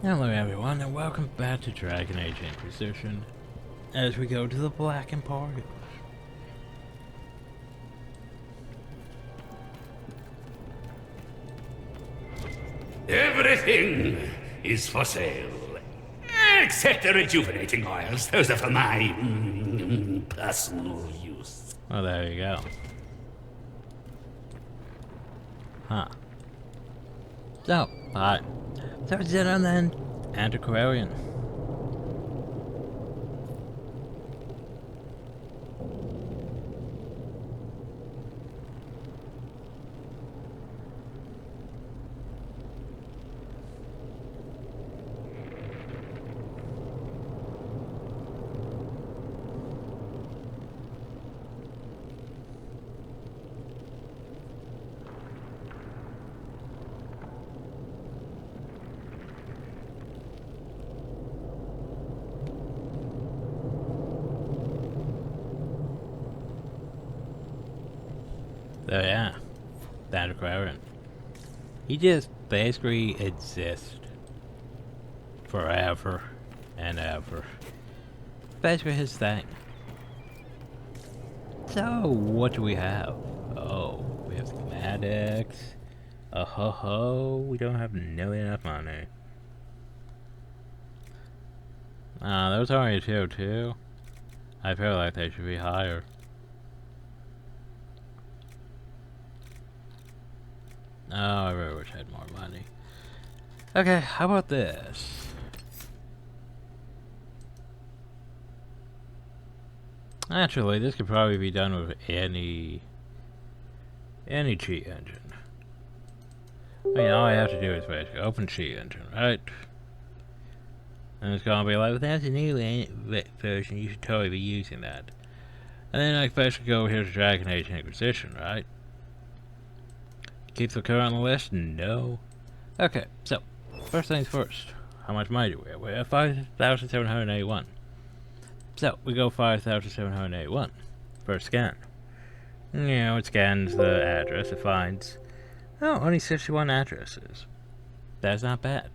Hello everyone and welcome back to Dragon Age Inquisition as we go to the Black Emporium. Everything is for sale. Except the rejuvenating oils. Those are for my personal use. Oh, there you go. Huh. So, alright. So it's in on then. Antiquarian. So yeah, the Antiquarian. He just basically exists forever and ever. Basically his thing. So what do we have? Oh, we have schematics. We don't have nearly enough money. Those are only two. I feel like they should be higher. Oh, I really wish I had more money. Okay, how about this? Actually, this could probably be done with any cheat engine. I mean, all I have to do is basically open cheat engine, right? And it's gonna be like, well, that's a new version, you should totally be using that. And then I basically go here to Dragon Age Inquisition, right? Keep the current on the list? No. Okay, so, first things first. How much money do we have? We have 5,781. So, we go 5,781. First scan. You know, it scans the address, it finds, oh, only 61 addresses. That's not bad.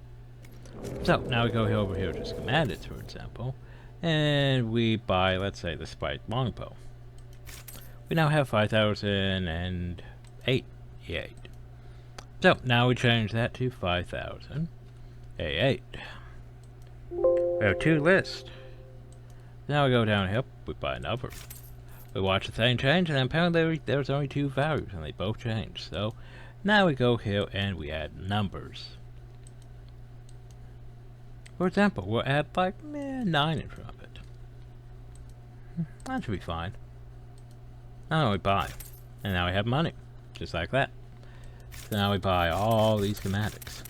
So, now we go over here to schematics, for example, and we buy, let's say, the spiked longbow. We now have 5,008. So, now we change that to 5,008. We have two lists. Now we go down here, we buy another. We watch the thing change, and apparently there's only two values, and they both change. So, now we go here and we add numbers. For example, we'll add like 9 in front of it. That should be fine. Now we buy. And now we have money. Just like that. So now we buy all these schematics.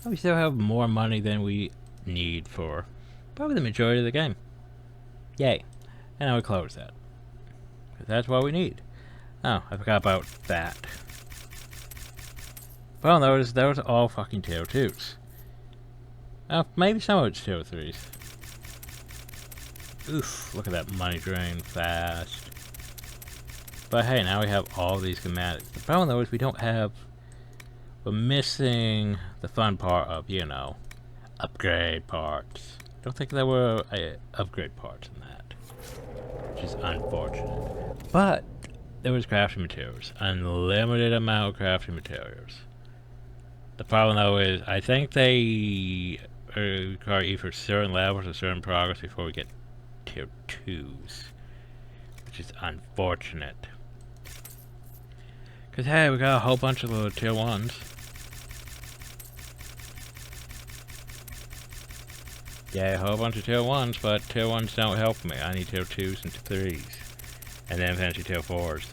And we still have more money than we need for probably the majority of the game. Yay. And now we close that. Because that's what we need. Oh, I forgot about that. Well, those are all fucking tier 2s. Oh, maybe some of it's tier 3s. Oof, look at that money drain fast. But hey, now we have all these schematics. The problem though is we're missing the fun part of, you know, upgrade parts. I don't think there were upgrade parts in that. Which is unfortunate. But there was crafting materials. Unlimited amount of crafting materials. The problem though is, I think they require either certain levels or certain progress before we get tier 2s. Which is unfortunate. Cause hey, we got a whole bunch of little tier 1s. Yeah, a whole bunch of tier 1s, but tier 1s don't help me. I need tier 2s and 3s. And then eventually tier 4s.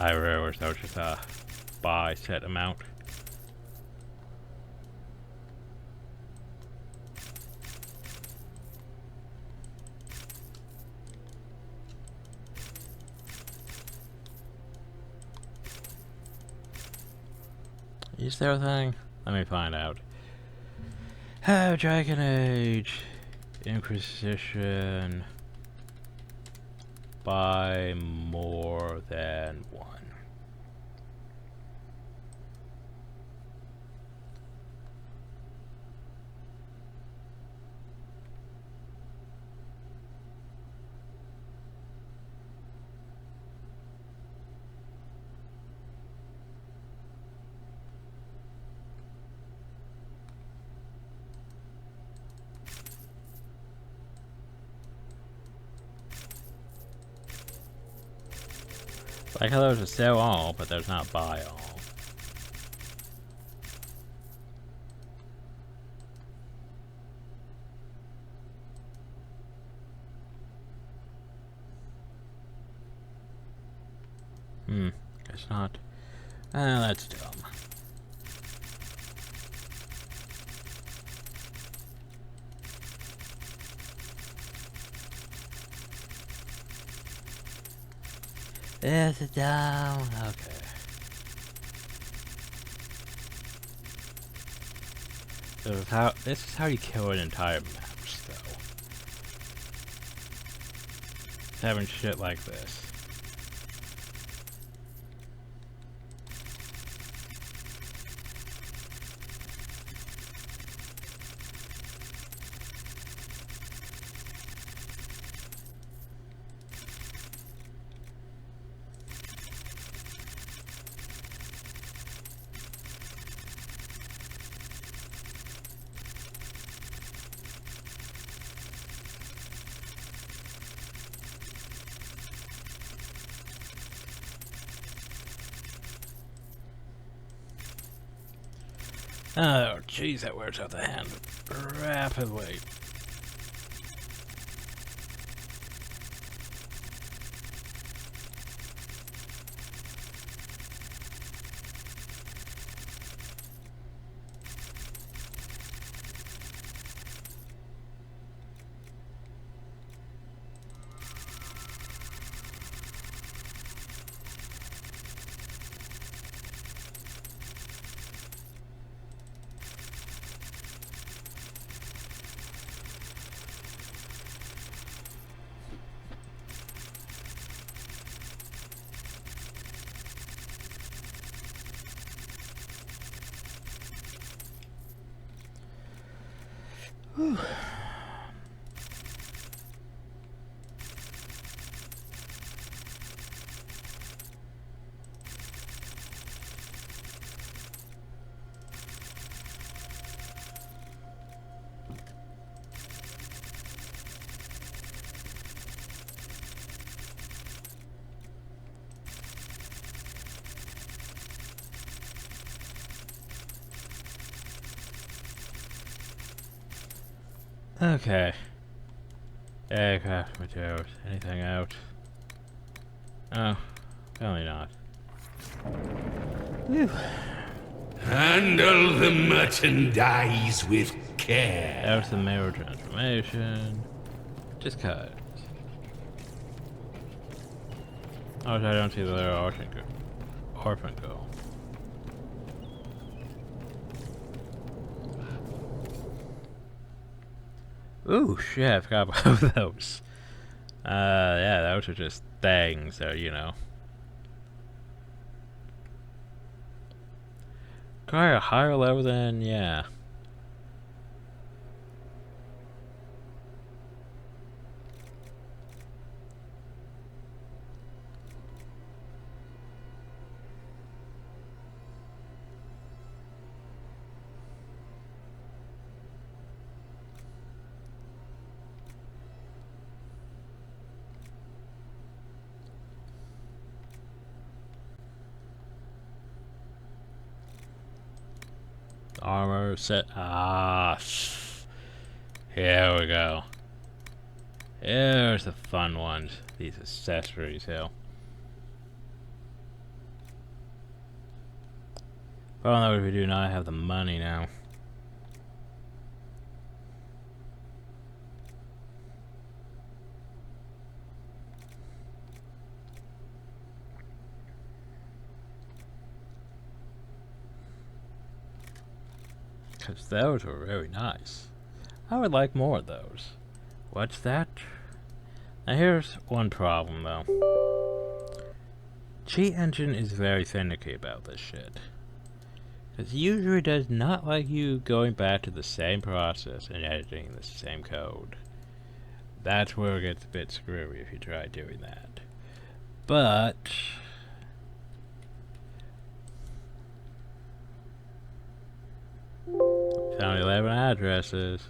I really wish that was just a buy set amount. Is there a thing? Let me find out. Oh, Dragon Age Inquisition. Buy more than one. Like how there's a sell all, but there's not buy all. Guess not. That's dumb. There's a down. Okay. This is how you kill an entire match, though. Having shit like this. Oh, jeez, that wears out the hand rapidly. Whew. Okay. Aircraft materials. Anything out? Oh, apparently not. Whew. Handle the merchandise with care. There's the mirror transformation. Just cut. Oh, I don't see the little orphan girl. Ooh, shit, I forgot about those. Yeah, those are just things, so, you know. Quite a higher level than, yeah. Armor set. Here we go. Here's the fun ones. These accessories, hell. Problem though, we do not have the money now. Because those were very nice. I would like more of those. What's that? Now here's one problem though. Cheat Engine is very finicky about this shit. Because usually does not like you going back to the same process and editing the same code. That's where it gets a bit screwy if you try doing that. But found 11 addresses.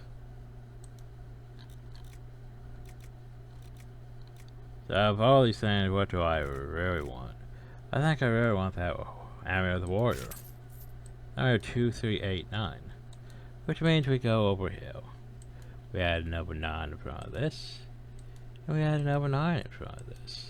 So of all these things, what do I really want? I think I really want that Army of the Warrior. Number 2389. Which means we go over here. We add another 9 in front of this. And we add another 9 in front of this.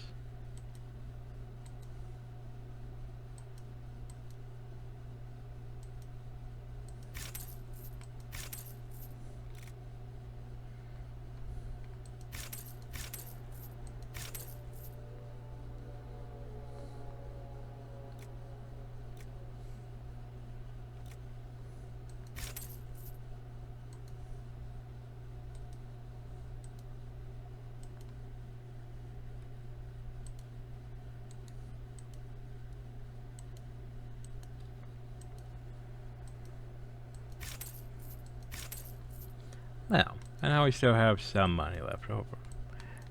Now, I know we still have some money left over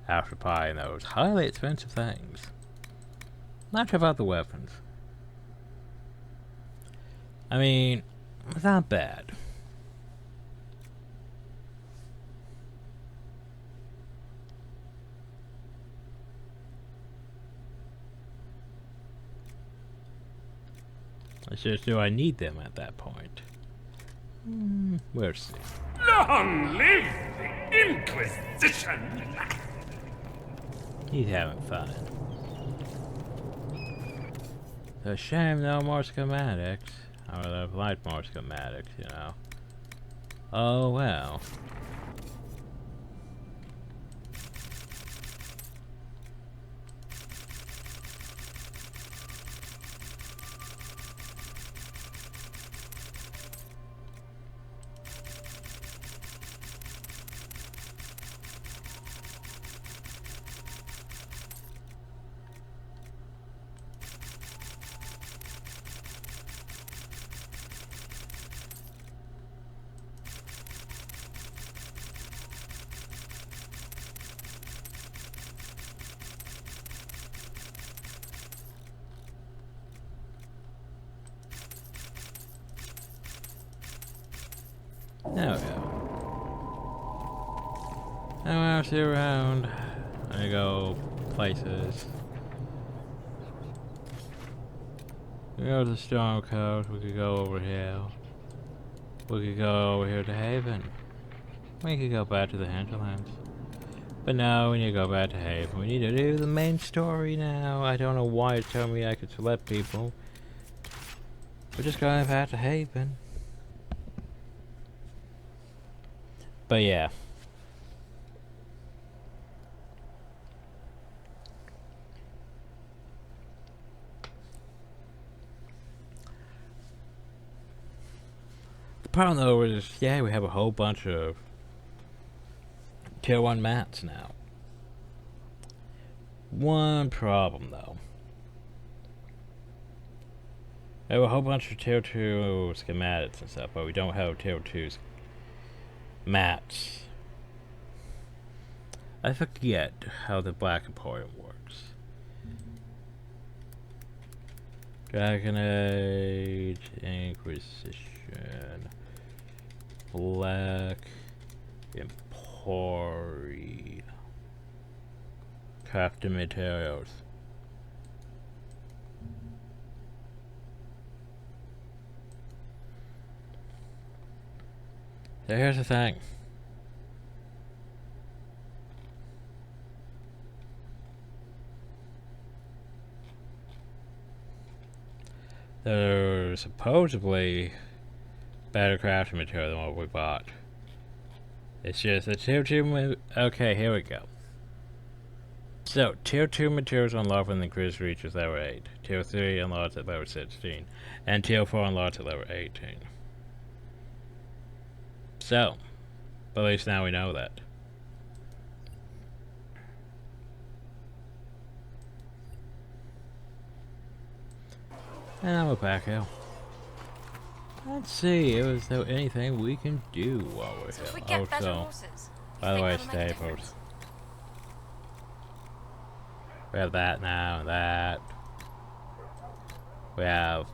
after buying those highly expensive things. Not sure about the weapons. I mean, it's not bad. It's just, do I need them at that point? We'll see. Long live the Inquisition! He's having fun. It's a shame no more schematics. I would have liked more schematics, you know. Oh well. There we go. Now I see around. I go places. We go to the Storm Coast. We could go over here. We could go over here to Haven. We could go back to the Hinterlands. But no, we need to go back to Haven. We need to do the main story now. I don't know why it's telling me I could select people. We're just going back to Haven. But yeah. The problem though is, yeah, we have a whole bunch of Tier 1 mats now. One problem though. We have a whole bunch of Tier 2 schematics and stuff, but we don't have Tier 2 mats. I forget how the Black Emporium works. Dragon Age Inquisition Black Emporium Crafting materials. So here's the thing. They're supposedly better crafting material than what we bought. It's just a tier 2. Okay, here we go. So, tier 2 materials unlocked when the quiz reaches level 8. Tier 3 unlocked at level 16. And tier 4 unlocked at level 18. So, but at least now we know that. And we're back out. Let's see if there's anything we can do while we're So if we here. get Oh, better so, horses, by the way, that'll make a staples. difference? We have that now, and that. We have...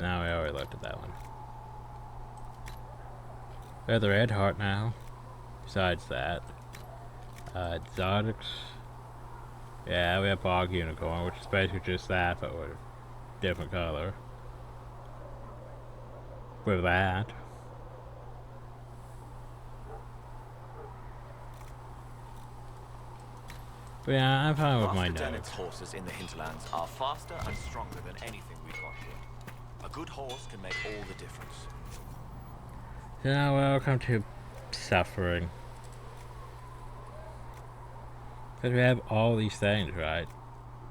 No, we already looked at that one. We have the red heart now. Besides that. Exotics. Yeah, we have bog unicorn, which is basically just that, but with a different color. With that. But yeah, I'm fine with my notes. Horses in the hinterlands are faster and stronger than anything we've got here. A good horse can make all the difference. So now welcome to suffering. Because we have all these things, right?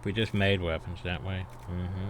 We just made weapons, didn't we? Mm-hmm.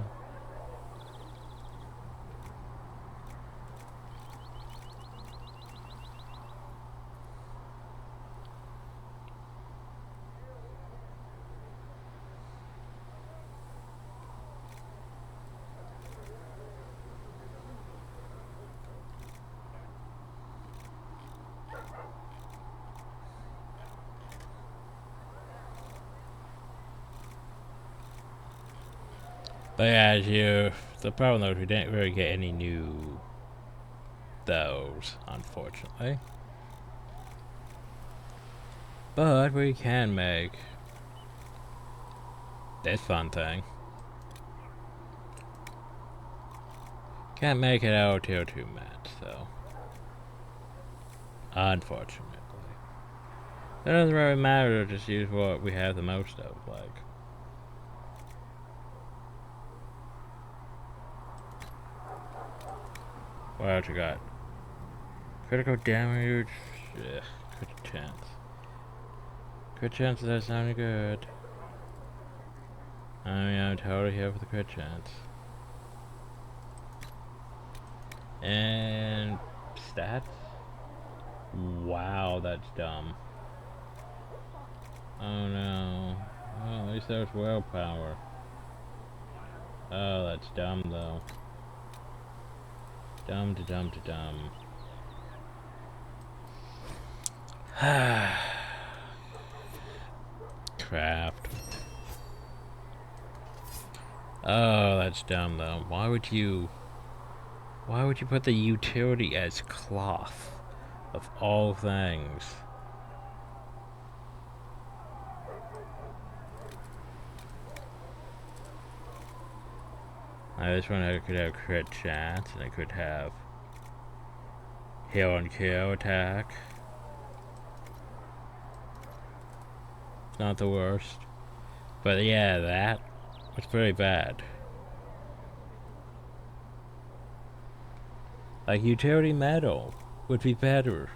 But yeah, the problem though is we didn't really get any new those, unfortunately. But we can make this fun thing. Can't make it out tier 2 match, so unfortunately. It doesn't really matter, just use what we have the most of, like. What else you got? Critical damage. Ugh, crit chance. Crit chances are sounding good. I mean, I'm totally here for the crit chance. And stats? Wow, that's dumb. Oh no. Oh, at least there's willpower. Oh, that's dumb though. Dumb to dumb to dumb. Craft. Oh, that's dumb though. Why would you put the utility as cloth of all things? Now this one could have crit chance, and it could have heal and kill attack. It's not the worst. But yeah, that was pretty bad. Like utility metal would be better.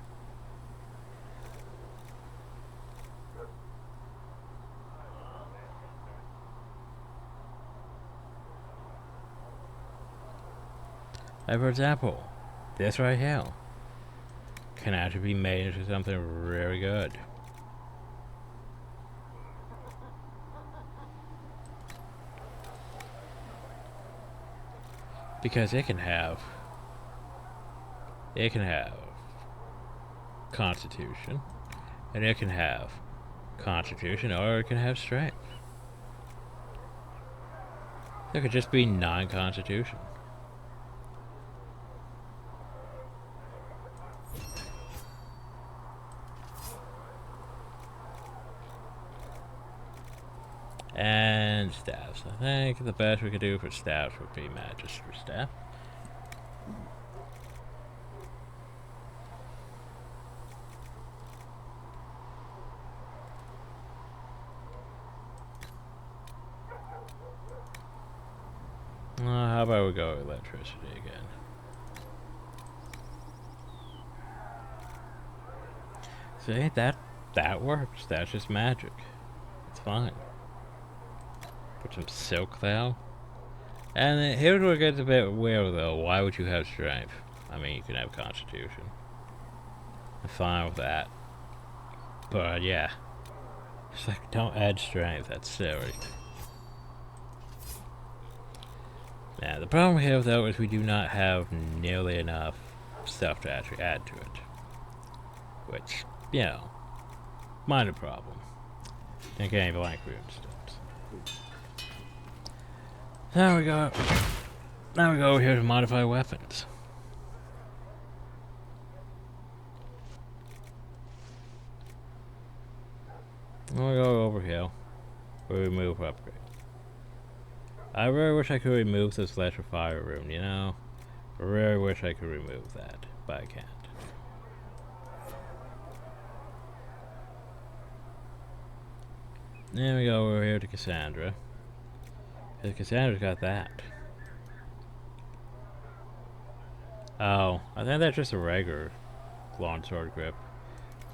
Like for example, this right here can actually be made into something really good. Because it can have Constitution, and it can have Constitution, or it can have Strength. It could just be non-Constitution. And staffs. I think the best we could do for staffs would be Magister staff. How about we go with electricity again? See, that works. That's just magic. It's fine. Put some silk though. And then here's where it gets a bit weird though. Why would you have strength? I mean, you can have constitution. I'm fine with that. But yeah. It's like, don't add strength. That's silly. Now, the problem here, though, is we do not have nearly enough stuff to actually add to it. Which, you know, minor problem. Can't get any blank rune stones. Now we go over here to modify weapons. We'll go over here. We'll remove upgrade. I really wish I could remove this electrify rune, you know? I really wish I could remove that, but I can't. Then we go over here to Cassandra. Because Cassandra's got that. Oh, I think that's just a regular longsword grip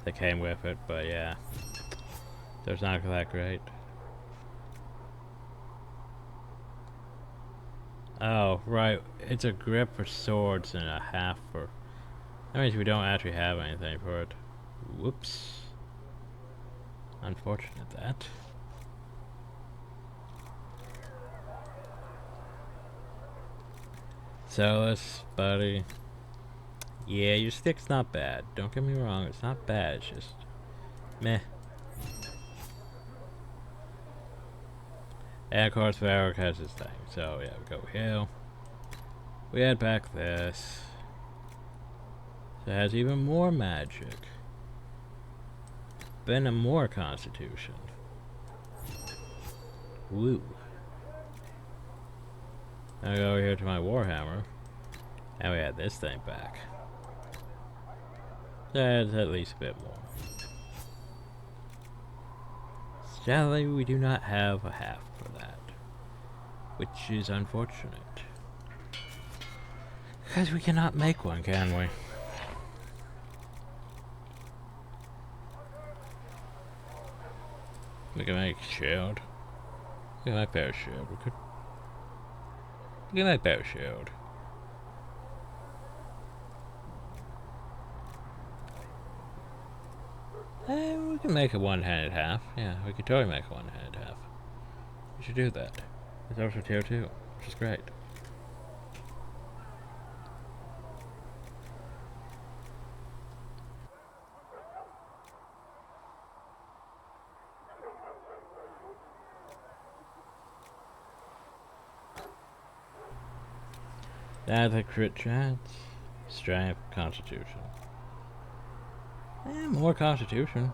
that came with it, but yeah. That's not that great. Oh, right. It's a grip for swords and a half for... That means we don't actually have anything for it. Whoops. Unfortunate that. So this, buddy. Yeah, your stick's not bad. Don't get me wrong, it's not bad, it's just... meh. And of course, Veilguard has his thing. So yeah, we go here. We add back this. So it has even more magic. Then a more constitution. Woo. Now I go over here to my Warhammer. And we add this thing back. That's at least a bit more. Sadly, we do not have a half for that. Which is unfortunate. Because we cannot make one, can we? We can make a shield. We can make better shield. We can make better shield. We can make a one-handed half. Yeah, we could totally make a one-handed half. We should do that. It's also tier 2, which is great. That's a crit chance. Strength, constitution. More constitution.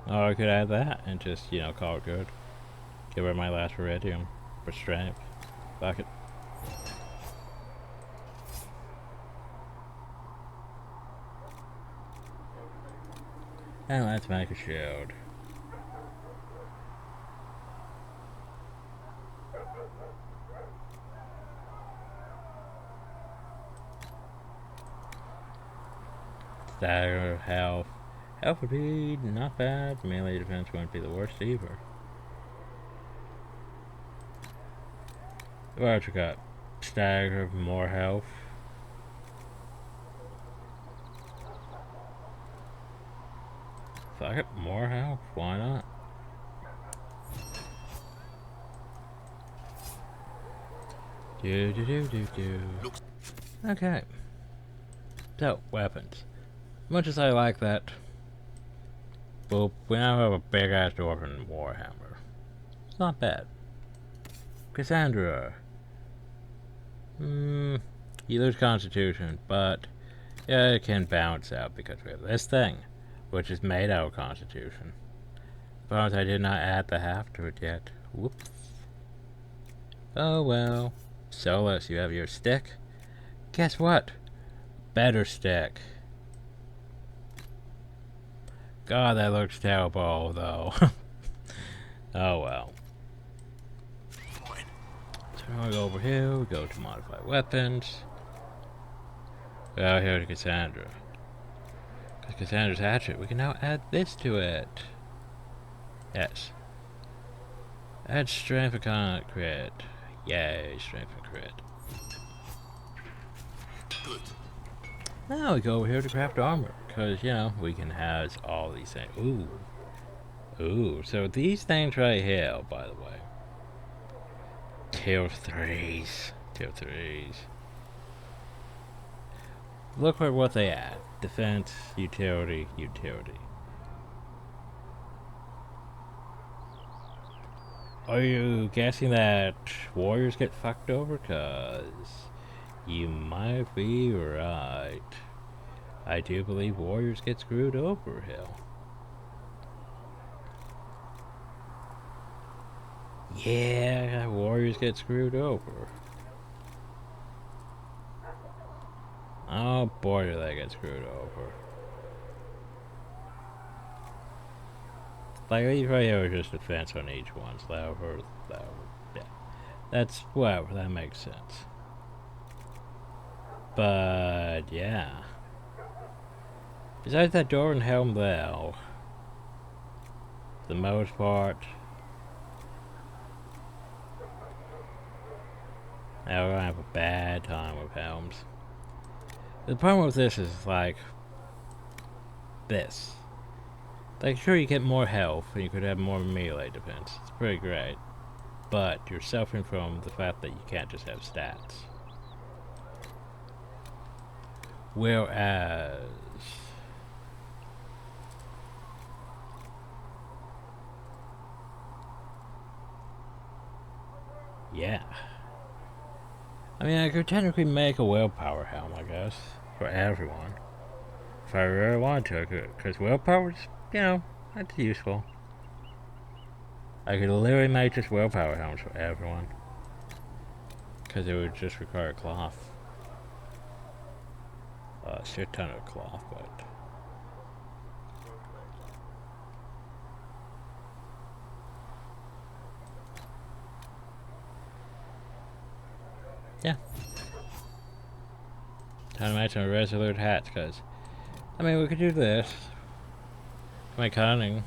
Or I could add that and just, you know, call it good. Get rid of my last iridium for strength. Fuck it. And let's make a shield. Stagger, health. Health would be not bad. Melee defense wouldn't be the worst either. What else you got? Stagger, more health. Fuck it, more health. Why not? Okay. So, weapons. Much as I like that, but we now have a big ass dwarven warhammer. It's not bad. Cassandra. You lose constitution, but yeah, it can balance out because we have this thing, which is made out of constitution. But I did not add the half to it yet. Whoops. Oh well. Solus, you have your stick. Guess what? Better stick. God, that looks terrible, though. Oh well. So we go over here, we go to modify weapons. We go here to Cassandra. Because Cassandra's hatchet, we can now add this to it. Yes. Add strength and con crit. Yay, strength and crit. Good. Now we go over here to craft armor. Because, you know, we can have all these things. Ooh. Ooh, so ththese things right here, by the way. Tier 3s. Tier 3s. Look at what they add. Defense, utility, utility. Are you guessing that warriors get fucked over? 'Cause you might be right. I do believe warriors get screwed over, hell. Yeah, warriors get screwed over. Oh boy, do they get screwed over. Like, these right here are just defense on each one, so that yeah. That's, whatever, that makes sense. But, yeah. Besides that door and helm though, for the most part, now we're gonna have a bad time with helms. The problem with this is, like, this. Like, sure, you get more health, and you could have more melee defense. It's pretty great. But you're suffering from the fact that you can't just have stats. Whereas... yeah. I mean, I could technically make a willpower helm, I guess, for everyone. If I really wanted to, I could, because willpower's, you know, that's useful. I could literally make just willpower helms for everyone. Because it would just require cloth. A shit ton of cloth, but... yeah. Time to make some resolute hats, because... I mean, we could do this. My cunning.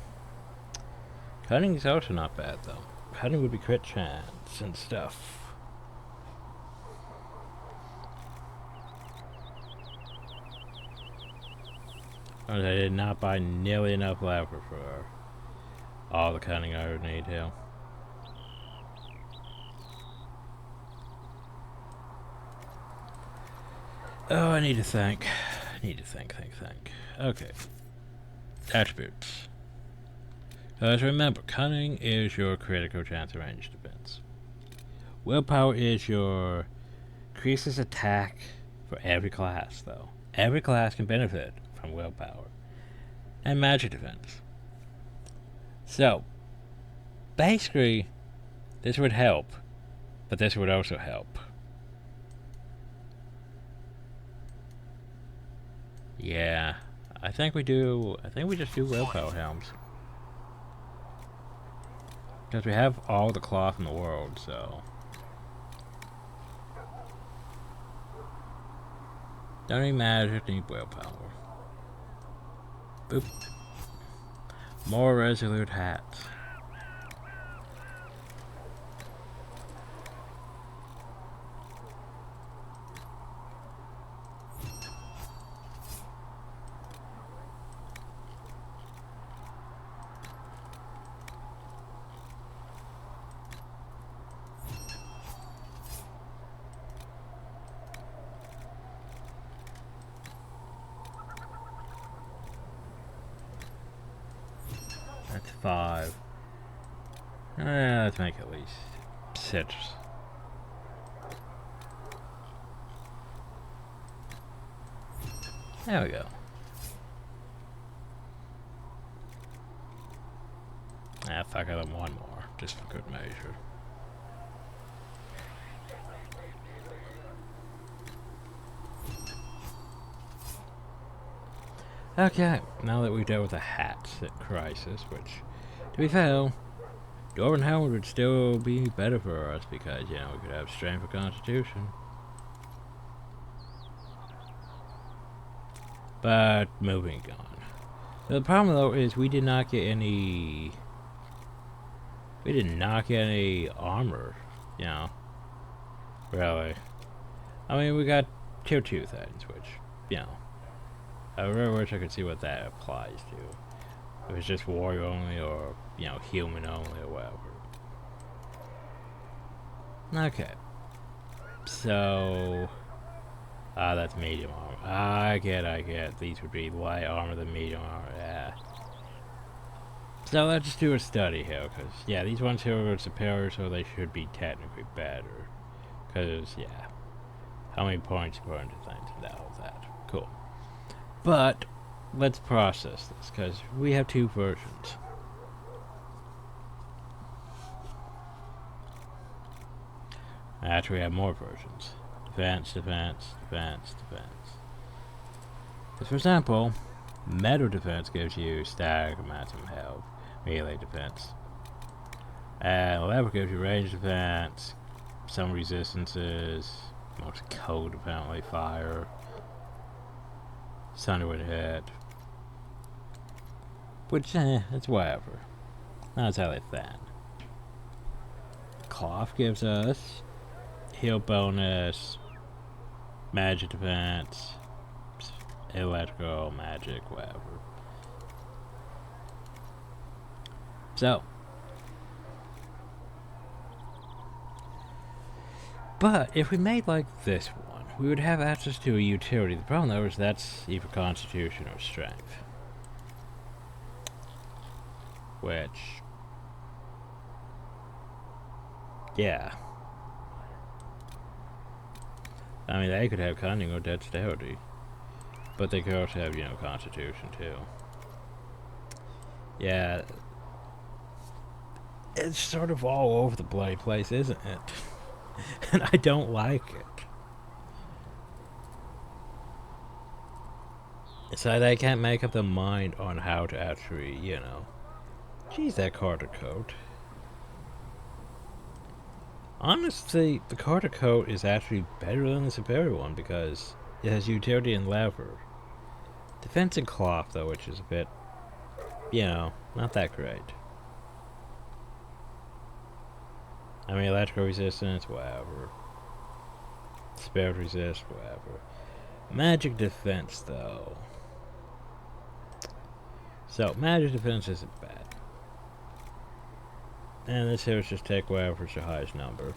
Cunning is also not bad, though. Cunning would be crit chance and stuff. I did not buy nearly enough leather for all the cunning I would need here. Oh, I need to think. Think. Okay. Attributes. Because remember, cunning is your critical chance of range defense. Willpower is your increases attack for every class, though. Every class can benefit from willpower. And magic defense. So, basically, this would help, but this would also help. Yeah, I think we just do willpower helms. Because we have all the cloth in the world, so... don't need magic, need willpower. Boop. More resolute hats. That's 5. Let's make at least 6. There we go. Fuck it, one more, just for good measure. Okay, now that we've dealt with the hats at Crisis, which, to be fair, Dwarven Helmet would still be better for us because, you know, we could have Strength or Constitution. But, moving on. So the problem, though, is we did not get any... armor, you know. Really. I mean, we got Tier 2 things, which, you know. I really wish I could see what that applies to. If it's just warrior only or, you know, human only or whatever. Okay. So, that's medium armor. I get. These would be light armor than medium armor, yeah. So let's just do a study here, because, yeah, these ones here are superior, so they should be technically better. Because, yeah, how many points according to things and all that. Cool. But, let's process this, because we have two versions. Actually, we have more versions. Defense, defense, defense, defense. Because, for example, metal defense gives you static maximum health. Melee defense. And level gives you range defense, some resistances, most cold apparently, fire, thunder would hit. Which, it's whatever. That's how they fan. Cloth gives us heal bonus, magic defense, electrical, magic, whatever. So, but if we made like this one, we would have access to a utility. The problem though is that's either constitution or strength. Which, yeah. I mean, they could have cunning or dexterity. But they could also have, you know, constitution too. Yeah. It's sort of all over the place, isn't it? And I don't like it. It's like they can't make up their mind on how to actually, you know. Geez, that Carter coat. Honestly, the Carter coat is actually better than the superior one because it has utility and lever. Defense and cloth, though, which is a bit, you know, not that great. I mean, electrical resistance, whatever. Spirit resist, whatever. Magic defense, though. So, magic defense isn't bad. And this here is just take whatever's your highest number.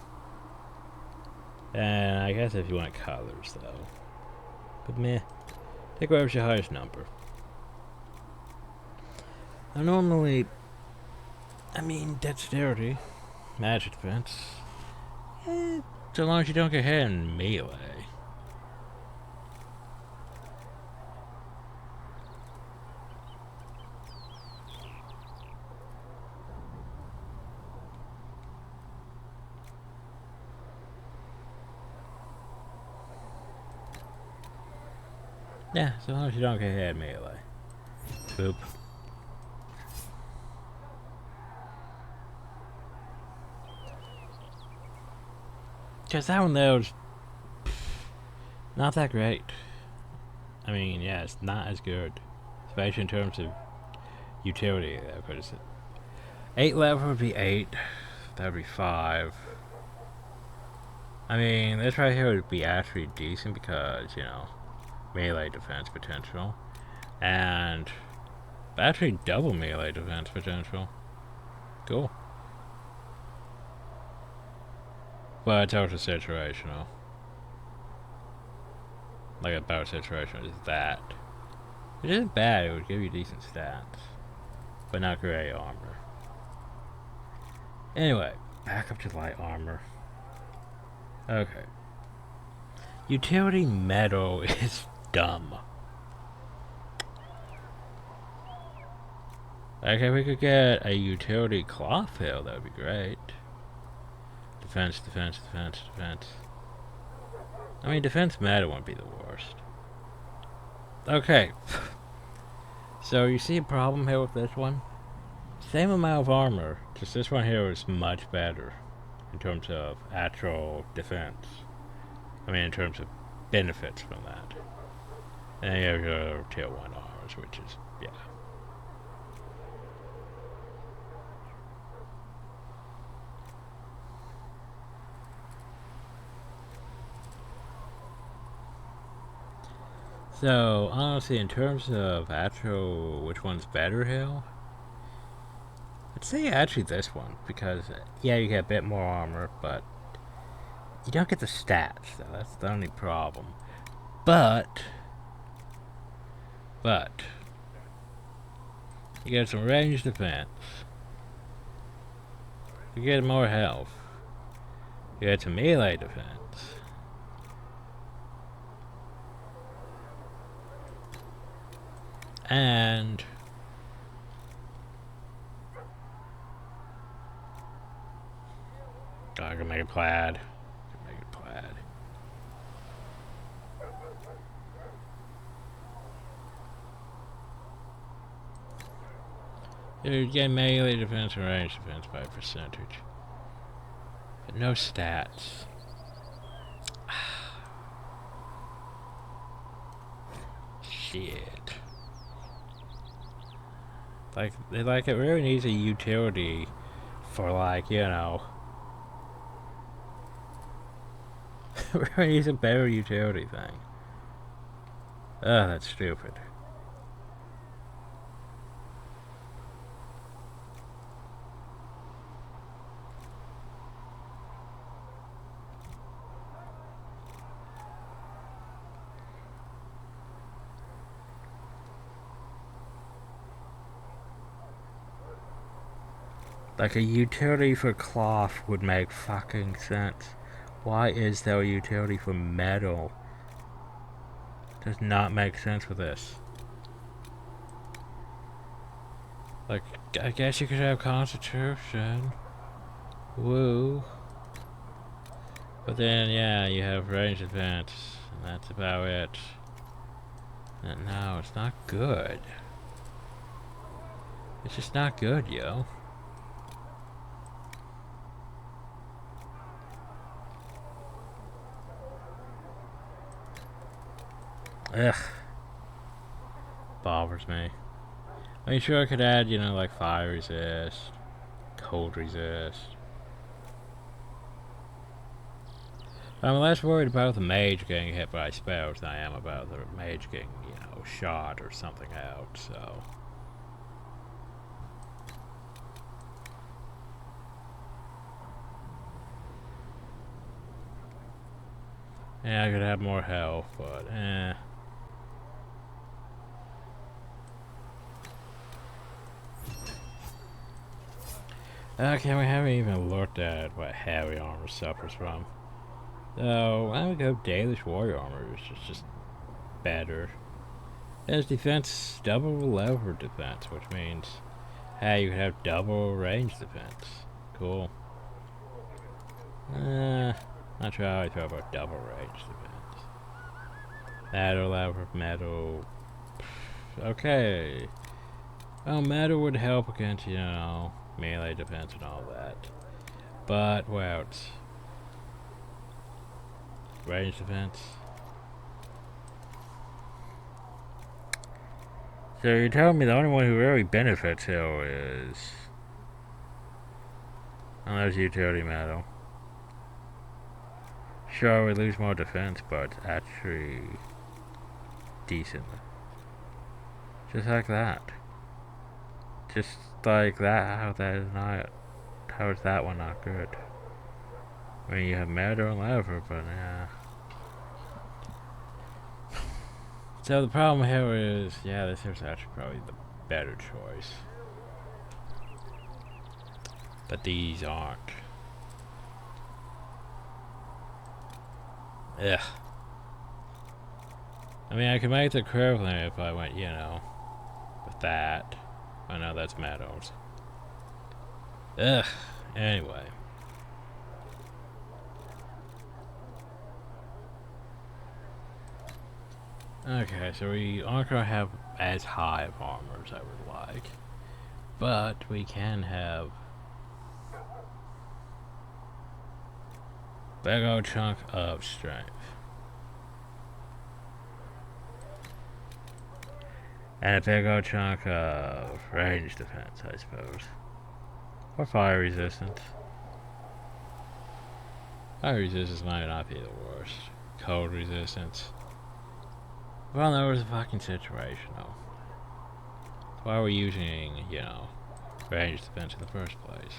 And I guess if you want colors, though. But meh. Take whatever's your highest number. Now, normally, I mean, dexterity. Magic defense. So long as you don't get hit in melee. Yeah, so long as you don't get hit in melee. Boop. Because that one there was not that great. I mean, yeah, it's not as good. Especially in terms of utility. What is it? 8 level would be 8. That would be 5. I mean, this right here would be actually decent because, you know, melee defense potential. And actually double melee defense potential. Cool. But it's also situational. Like a better situation is that. It isn't bad, it would give you decent stats. But not great armor. Anyway, back up to light armor. Okay. Utility metal is dumb. Like if we could get a utility cloth hill, that would be great. Defense, defense, defense, defense. I mean, defense metal wouldn't be the worst. Okay. So you see a problem here with this one? Same amount of armor, just this one here is much better in terms of actual defense. I mean, in terms of benefits from that. And you have your tier 1 armors, which is, yeah. So, honestly, in terms of actual which one's better here, I'd say actually this one, because, yeah, you get a bit more armor, but You don't get the stats, though. That's the only problem. But you get some ranged defense. You get more health. You get some melee defense. And oh, I can make it plaid. You get melee defense and range defense by percentage. But no stats. Shit. Like it really needs a utility for, like, you know. It really needs a better utility thing. Oh, that's stupid. Like, a utility for cloth would make fucking sense. Why is there a utility for metal? Does not make sense with this. Like, I guess you could have Constitution. Woo. But then, yeah, you have range advance, and that's about it. And no, it's not good. It's just not good, yo. Ugh. Bothers me. I mean, sure, I could add, you know, like fire resist, cold resist. I'm less worried about the mage getting hit by spells than I am about the mage getting, you know, shot or something out, so. Yeah, I could have more health, but eh. Okay, we haven't even looked at what heavy armor suffers from. So, I would go Dalish warrior armor, which is just better. It has defense, double lever defense, which means, hey, you can have double range defense. Cool. Not sure how I feel about double range defense. Metal lever, metal. Okay. Well, metal would help against, you know, melee defense and all that. But what else? Range defense. So you're telling me the only one who really benefits here is... unless utility metal. Sure, we lose more defense, but it's actually decent. Just like that. Just like that. How that is not... how is that one not good? I mean, you have metal and lever, but yeah. So the problem here is, yeah, this is actually probably the better choice. But these aren't. Ugh. I mean, I could make the equivalent if I went, you know, with that. I know that's metals. Ugh. Anyway. Okay, so we aren't going to have as high of armor as I would like. But we can have big old chunk of strength. And a big old chunk of range defense, I suppose. Or fire resistance. Fire resistance might not be the worst. Cold resistance. Well, that was a fucking situation, though. Why are we using, you know, range defense in the first place?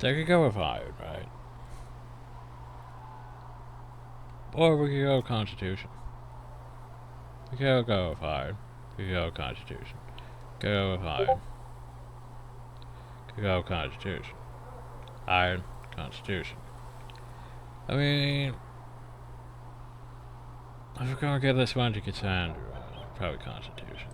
So I could go with iron, right? Or we could go Constitution. We could go with iron. We could go Constitution. Go with iron. Could go Constitution. Iron, Constitution. I mean, if we're gonna give this one to Cassandra, probably Constitution.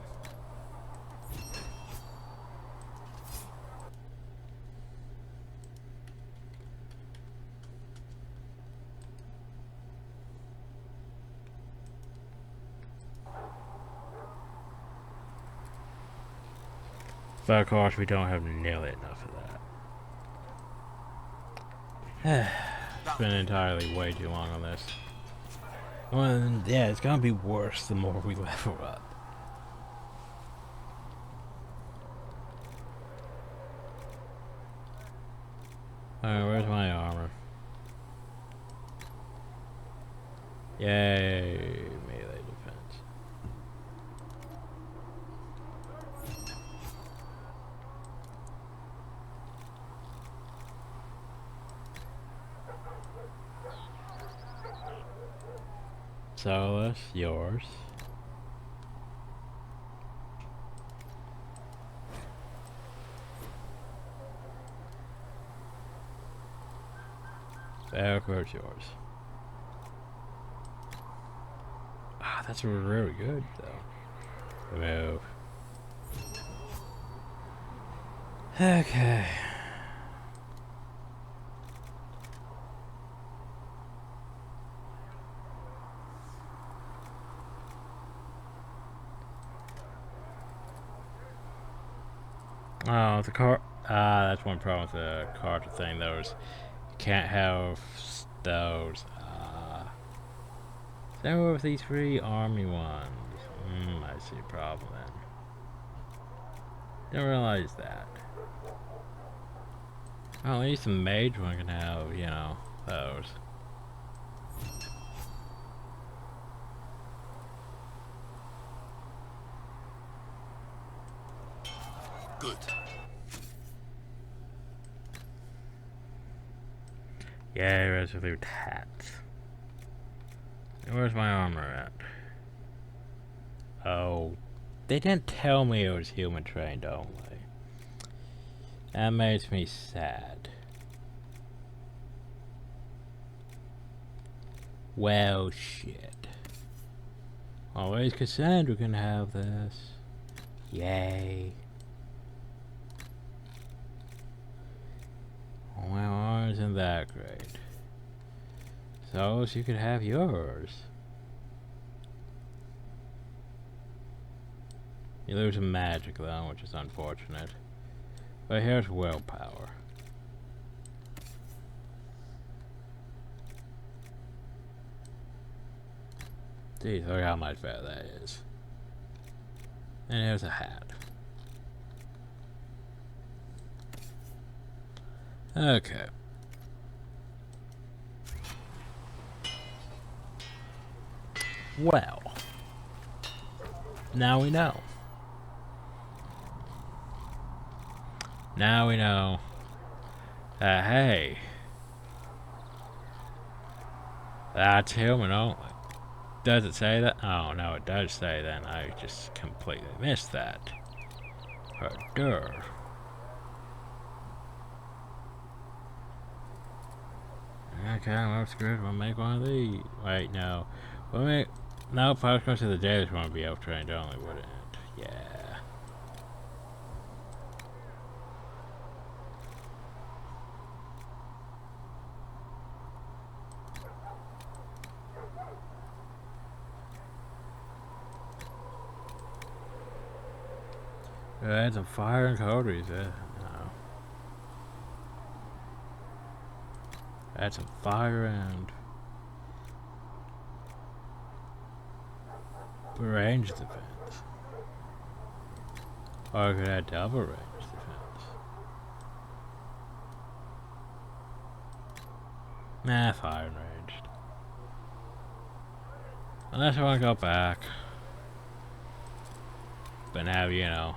But of course, we don't have nearly enough of that. It's been entirely way too long on this. Well, yeah, it's gonna be worse the more we level up. Alright, where's my armor? Yay, melee defense. Solus, yours. Veilguard's yours. Ah, that's really good, though. Remove. Okay. Oh, the car. Ah, that's one problem with the card thing. Those you can't have those. Same with these 3 army ones. I see a problem then. Didn't realize that. Well, at least the mage one can have, you know, those. Good. Yeah, resolute hats. Where's my armor at? Oh, they didn't tell me it was human trained only. That makes me sad. Well, shit. Always Cassandra can have this. Yay. Well, ours isn't that great. So you could have yours. You lose some magic though, which is unfortunate. But here's willpower. Geez, look how much better that is. And here's a hat. Okay. Well, now we know. Now we know that, hey, that's human only. Does it say that? Oh, no, it does say that. I just completely missed that. Duh. Okay, well, screw it. We'll make one of these. Wait, no. We'll make. Nope, I was going to say the Davis one would be elf trained only, wouldn't it? Yeah. Add some fire and coteries, no. Add some fire and range defense. Or I could add double range defense. Nah, fire and ranged. Unless I want to go back. But now, you know.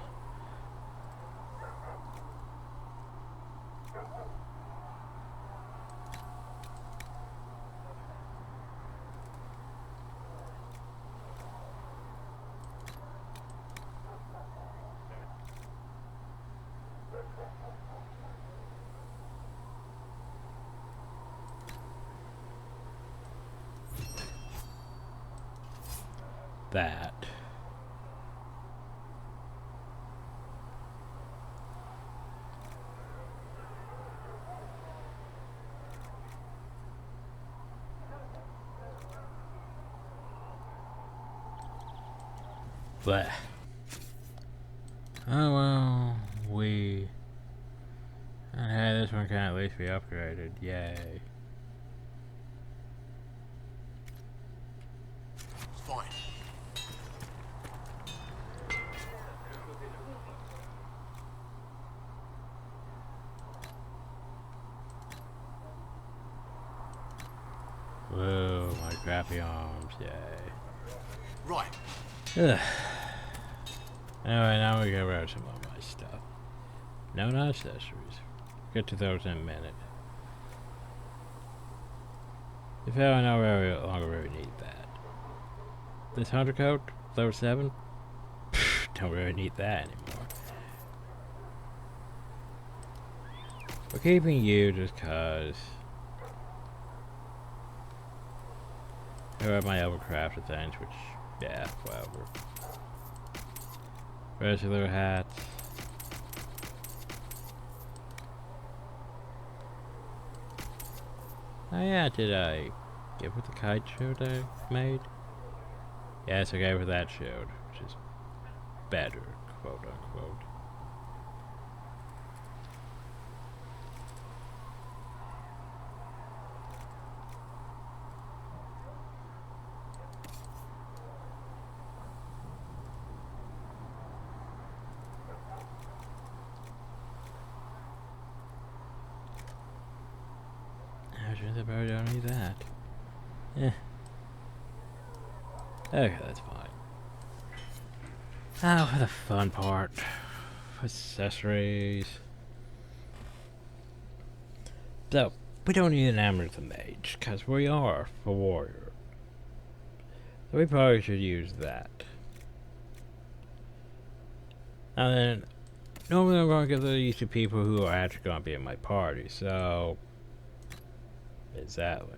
that. But oh well, this one can at least be upgraded. Yay. Fine. Whoa, my crappy arms, yay. Right. Ugh. Anyway, now we go grab some of my stuff. No, not accessories. Get to those in a minute. If I no longer really need that. This hunter coat, level 7? Don't really need that anymore. We're keeping you just cause I have my overcrafted things, which, yeah, whatever. Regular hats. Oh yeah, did I give her the kite shield I made? Yes, I gave her that shield, which is better, quote unquote. I probably don't need that. Yeah. Okay, that's fine. Now for the fun part. Accessories. So, we don't need an amulet to mage, because we are a warrior. So we probably should use that. And then, normally I'm going to give these to people who are actually going to be in my party, so exactly.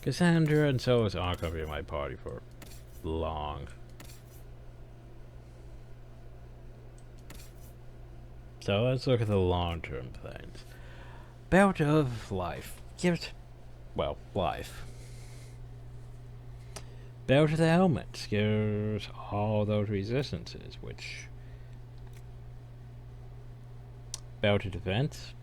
Cassandra and Solus aren't going to be in my party for long. So let's look at the long-term things. Belt of Life gives, well, life. Belt of the Helmet gives all those resistances, which Belt of Defense.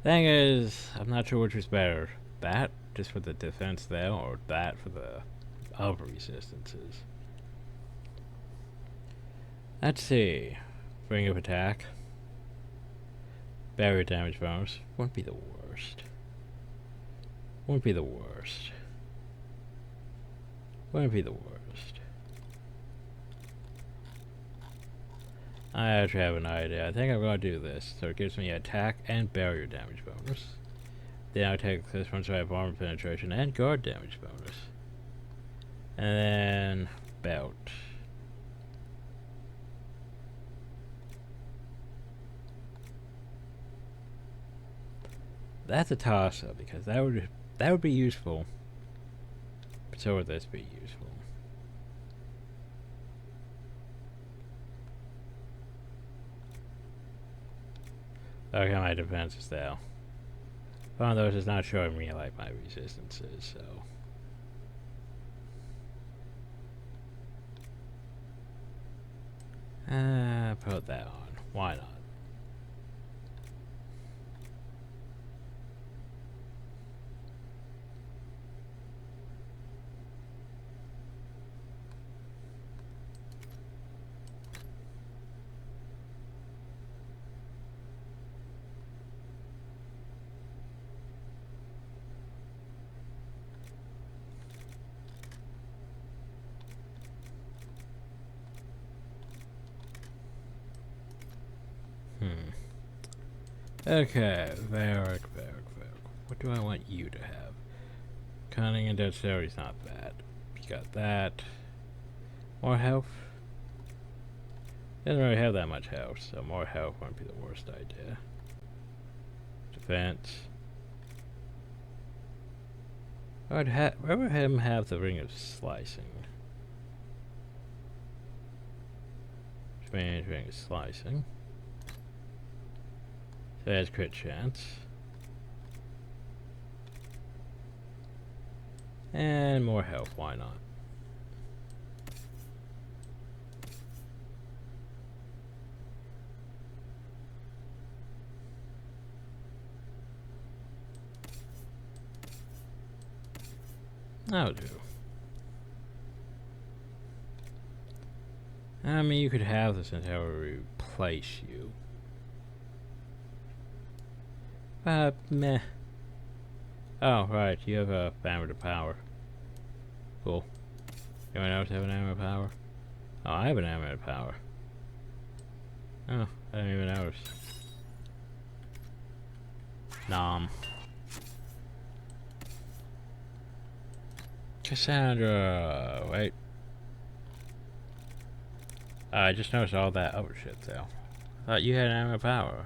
Thing is, I'm not sure which is better. That, just for the defense there, or that for the other resistances. Let's see. Ring of Attack. Barrier damage bonus. Wouldn't be the worst. Wouldn't be the worst. Wouldn't be the worst. I actually have an idea. I think I'm going to do this. So it gives me attack and barrier damage bonus. Then I take this one so I have armor penetration and guard damage bonus. And then belt. That's a toss-up because that would be useful. But so would this be useful. Okay, my defense is there. One of those is not showing me like my resistances, so. Put that on. Why not? Okay, Veilguard. What do I want you to have? Cunning and dexterity's not bad. You got that. More health? Doesn't really have that much health, so more health won't be the worst idea. defense. I'd rather him have the ring of slicing. Which means ring of slicing. So that's crit chance. And more health, why not? That'll do. I mean, you could have this until we replace you. Meh. Oh, right, you have a hammer to power. Cool. Anyone else have an hammer to power? Oh, I have an hammer to power. Oh, I didn't even notice. Nom. Cassandra, wait. I just noticed all that other shit though. I thought you had an hammer to power.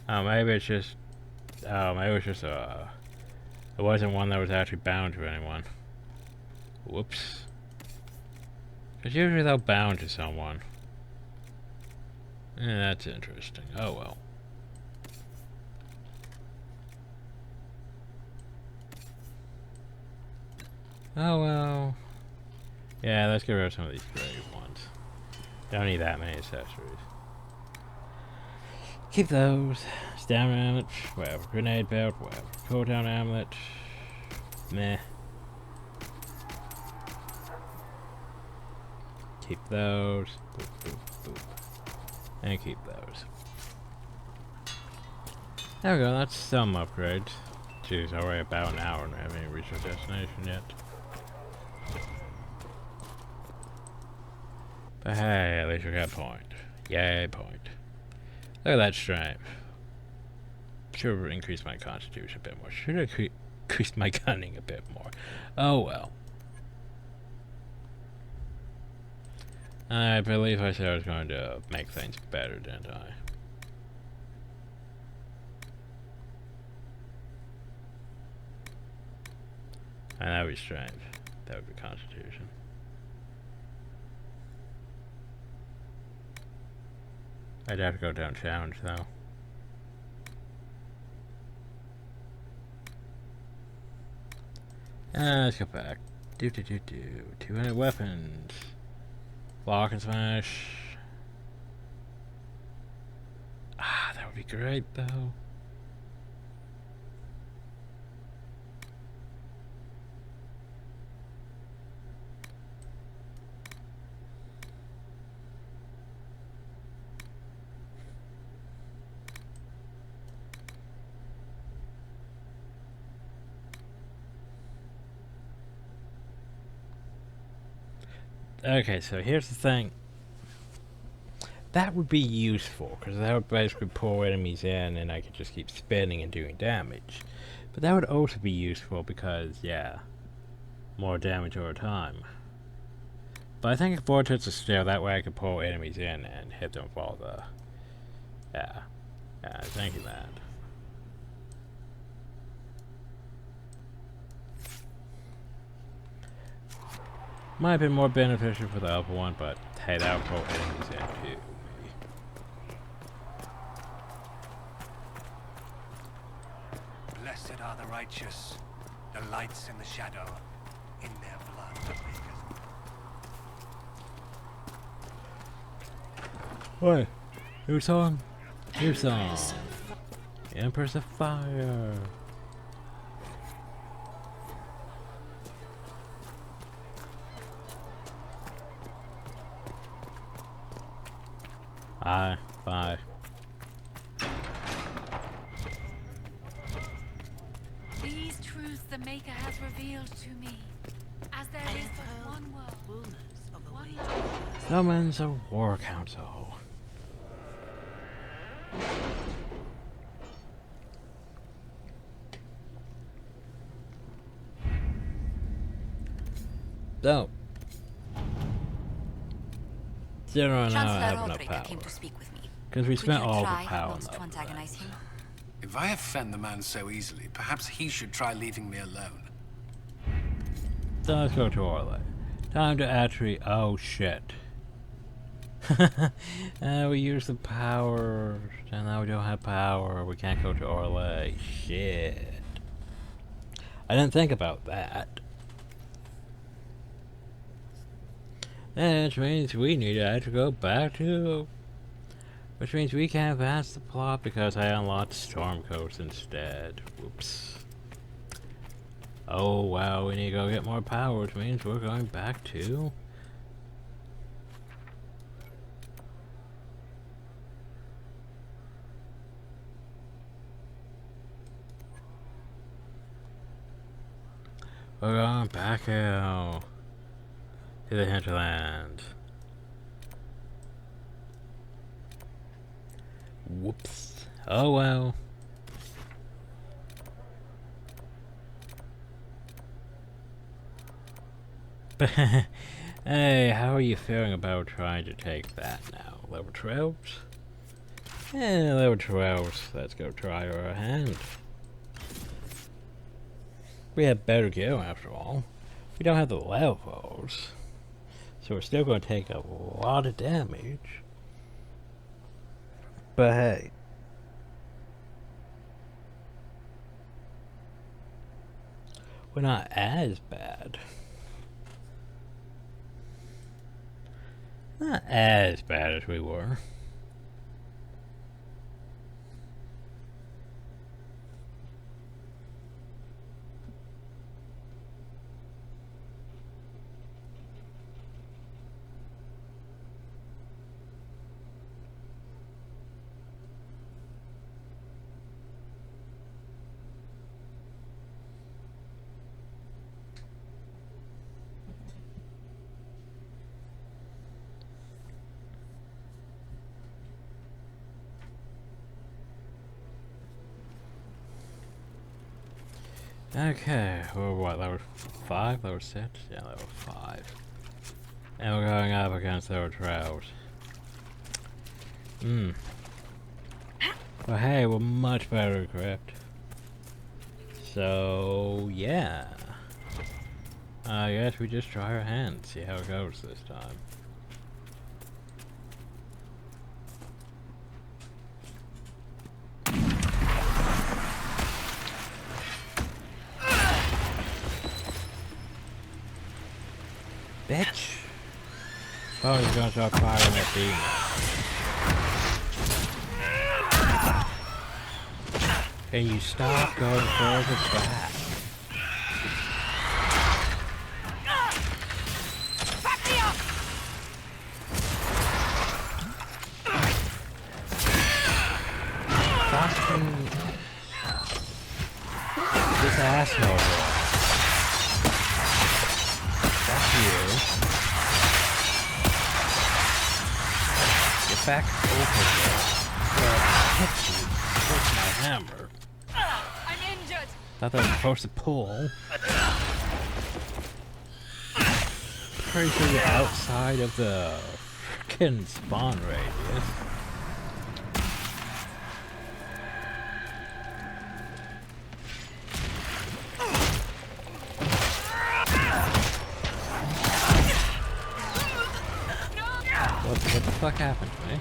Oh, maybe it's just. Oh, maybe it was just it wasn't one that was actually bound to anyone. Whoops. Because usually they'll bound to someone. Yeah, that's interesting. Oh well. Oh well. Yeah, let's get rid of some of these grave ones. Don't need that many accessories. Keep those. Stamina amulet, whatever. Grenade belt, whatever. Cooldown amulet. Meh. Keep those. Boop, boop, boop. And keep those. There we go, that's some upgrades. Jeez, already about an hour and I haven't even reached our destination yet. But hey, at least we got a point. Yay, point. Look at that strength. Should have increased my constitution a bit more. Should have increased my cunning a bit more. Oh well. I believe I said I was going to make things better, didn't I? And that would be strength. That would be constitution. I'd have to go down challenge though. Let's go back. 200 weapons. Block and smash. Ah, that would be great though. Okay, so here's the thing. That would be useful, because that would basically pull enemies in and I could just keep spinning and doing damage. But that would also be useful because, yeah, more damage over time. But I think a vortex is still, that way I could pull enemies in and hit them with all the... Yeah, I was thinking that. Might have been more beneficial for the upper one, but hey, that would pull enemies in too. Blessed are the righteous, the lights in the shadow, in their blood. What? New song? New song. Empress of Fire. Bye. These truths the Maker has revealed to me, as there is but one world, one life. Summons a war council. So, General and I have enough power. Came to speak with me. Because we spent all the try power not to on antagonize him? If I offend the man so easily, perhaps he should try leaving me alone. So let's go to Orlais. Time to actually... Oh, shit. We use the power, and now we don't have power. We can't go to Orlais. Shit. I didn't think about that. Which means we need to actually go back to... Which means we can't advance the plot because I unlocked Storm Coast instead. Whoops. Oh wow, we need to go get more power, which means we're going back to... We're going back out to the hinterland. Whoops. Oh well. Hey, how are you feeling about trying to take that now? Level 12? Yeah, level 12. Let's go try our hand. We have better gear after all. We don't have the levels. So we're still going to take a lot of damage. But hey. We're not as bad. Not as bad as we were. Okay, we're what, level 5, level 6? Yeah, level 5. And we're going up against level 12. But hey, we're much better equipped. So, yeah. I guess we just try our hand, see how it goes this time. Bitch! Oh, he's gonna start firing at demons. Can you stop going further back? Fucking... This asshole. Fuck you. Get back over there. Or I'll hit you with my hammer. I'm injured. Thought that was supposed to pull. Pretty sure you're outside of the frickin' spawn radius. What the fuck happened to me?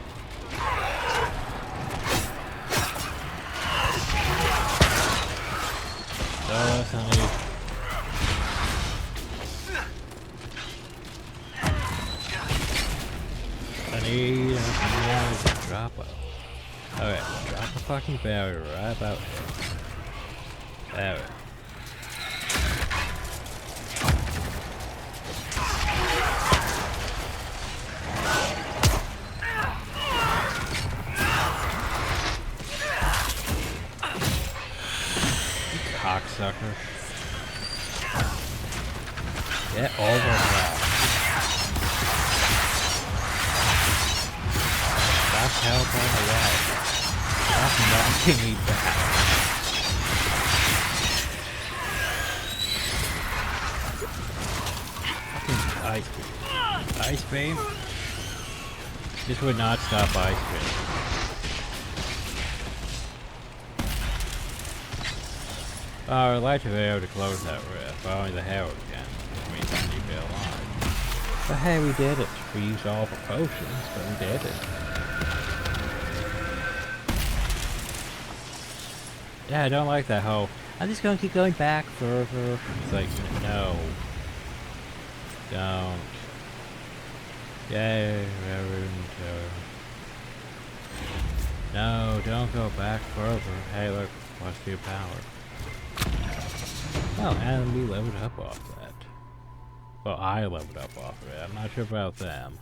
I need to drop out. Alright, drop a fucking barrier right about here. There. Cocksucker. Get over here. Stop helping away. Stop knocking me back. Fucking ice beam. Ice beam? This would not stop ice beam. I would like to be able to close that rift, but only the Herald can, which means I need to be alive. But hey, we did it. We used all of our potions, but we did it. Yeah, I don't like that whole, I'm just gonna keep going back further. It's like, no. Don't. Yay, Reverend. No, don't go back further. Hey, look, +2 power. Oh, and we leveled up off that. Well, I leveled up off of it. I'm not sure about them.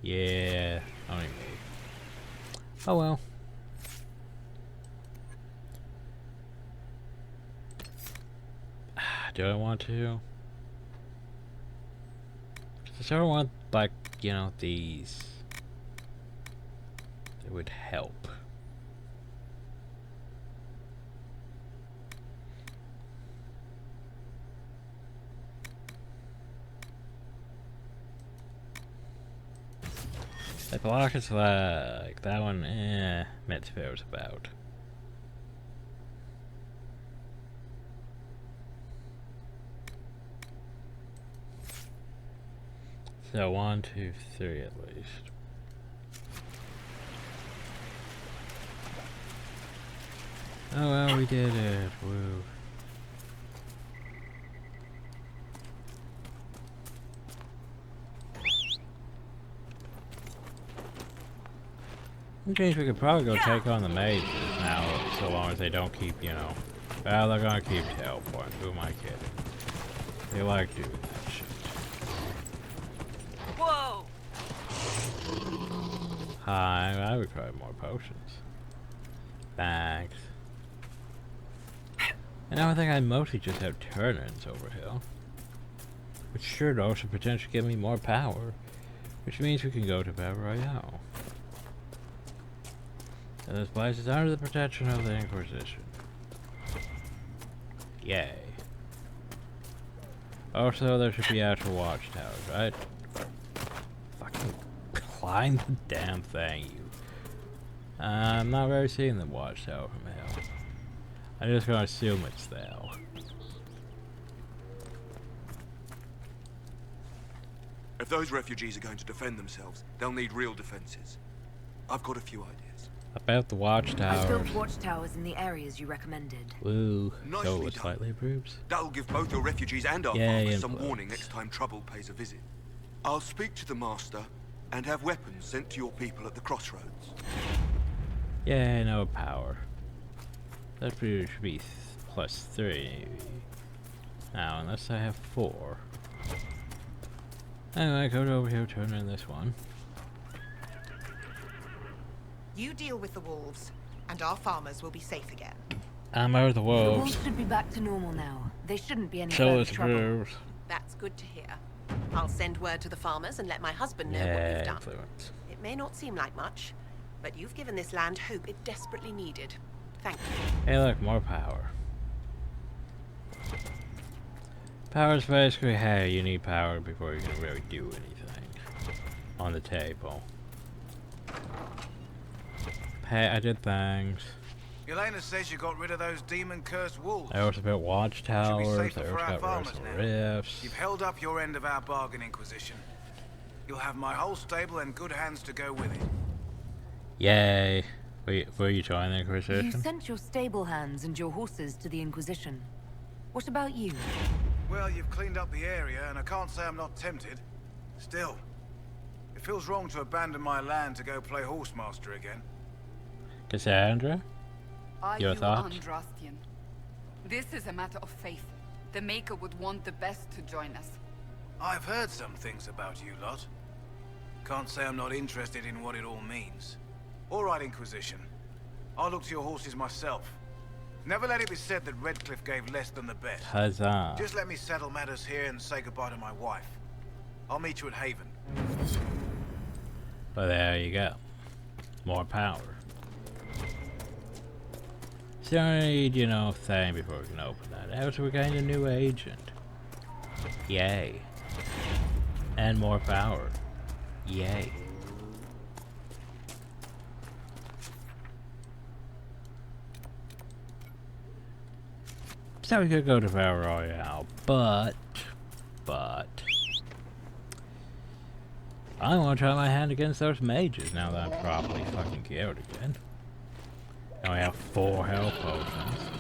Yeah, only me. Oh well. Do I want to? I sort of want, like, you know, these. It would help. The block is like that one, Metzfer's about. So 1, 2, 3 at least. Oh well, we did it. Woo. Which means we could probably go take on the mages now, so long as they don't keep, you know. Well, they're gonna keep teleporting. Who am I kidding? They like doing that shit. Whoa! Hi, I require more potions. Thanks. And now I think I mostly just have turn-ins over here. Which should also potentially give me more power. Which means we can go to Battle Royale. And this place is under the protection of the Inquisition. Yay. Also, there should be actual watchtowers, right? Fucking climb the damn thing, you. I'm not really seeing the watchtower from here. I'm just gonna assume it's there. If those refugees are going to defend themselves, they'll need real defenses. I've got a few ideas. About the I watchtowers. built watchtowers in the areas you recommended. Woo. Nicely So it done. slightly improves. That'll give both the refugees and our Yay, farmers some influence. warning next time trouble pays a visit. I'll speak to the master and have weapons sent to your people at the crossroads. Yeah, no power. That should be +3 maybe. Now, unless I have 4. Anyway, go over here, turn in this one. You deal with the wolves, and our farmers will be safe again. I'm over the The wolves. wolves should be back to normal now. They shouldn't be any So further it's trouble. wolves. That's good to hear. I'll send word to the farmers and let my husband know what Yeah, you've done. influence. It may not seem like much, but you've given this land hope it desperately needed. Thank you. Hey, look, more power. Power is basically, hey, you need power before you can really do anything on the table. Hey, I did things. Elena says you got rid of those demon-cursed wolves. I also built watchtowers, I safer also for our got farmers Rest now. Rifts. You've held up your end of our bargain, Inquisition. You'll have my whole stable and good hands to go with it. Yay. Were you joining the You Inquisition? sent your stable hands and your horses to the Inquisition. What about you? Well, you've cleaned up the area, and I can't say I'm not tempted. Still, it feels wrong to abandon my land to go play horsemaster again. Cassandra? Are Your you thoughts? Andrastian? This is a matter of faith. The Maker would want the best to join us. I've heard some things about you lot. Can't say I'm not interested in what it all means. All right, Inquisition. I'll look to your horses myself. Never let it be said that Redcliffe gave less than the best. Huzzah. Just let me settle matters here and say goodbye to my wife. I'll meet you at Haven. Well, there you go. More power. So I need, you know, thing before we can open that. Also, we're getting a new agent. Yay. And more power. Yay. So we could go to Battle Royale, but I want to try my hand against those mages now that I'm properly fucking geared again. Now I have 4 health potions.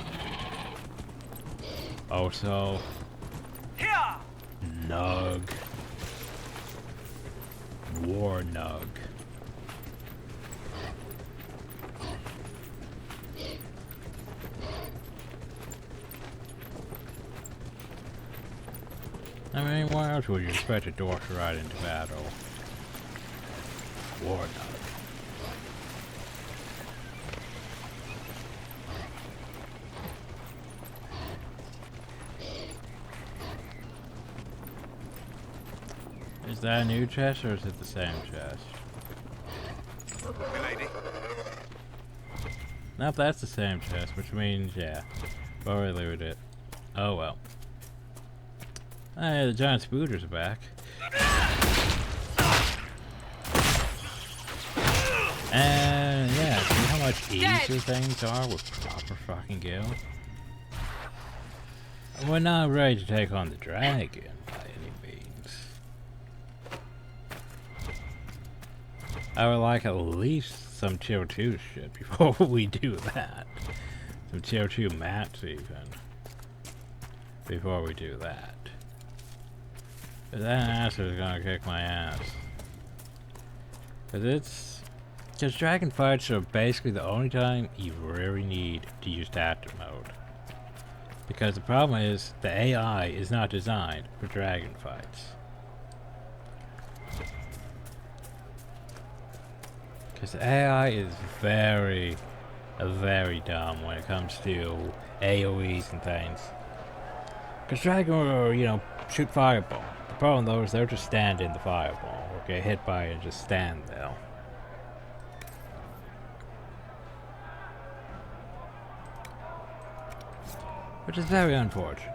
Also, Nug. War Nug. I mean, why else would you expect a dwarf to ride into battle? War Nug. Is that a new chest or is it the same chest? Lady. Nope, that's the same chest, which means, yeah, already looted it. Oh well. Hey, the giant spooters are back. And yeah, see how much easier things are with proper fucking gear? We're not ready to take on the dragon by any means. I would like at least some tier 2 shit before we do that. Some tier 2 mats even. Before we do that. But that ass is gonna kick my ass. Because dragon fights are basically the only time you really need to use tactic mode. Because the problem is, the AI is not designed for dragon fights. Because the AI is very dumb when it comes to AoEs and things. Because dragon will, you know, shoot fireball. The problem though is they'll just stand in the fireball, or get hit by it and just stand there. Which is very unfortunate.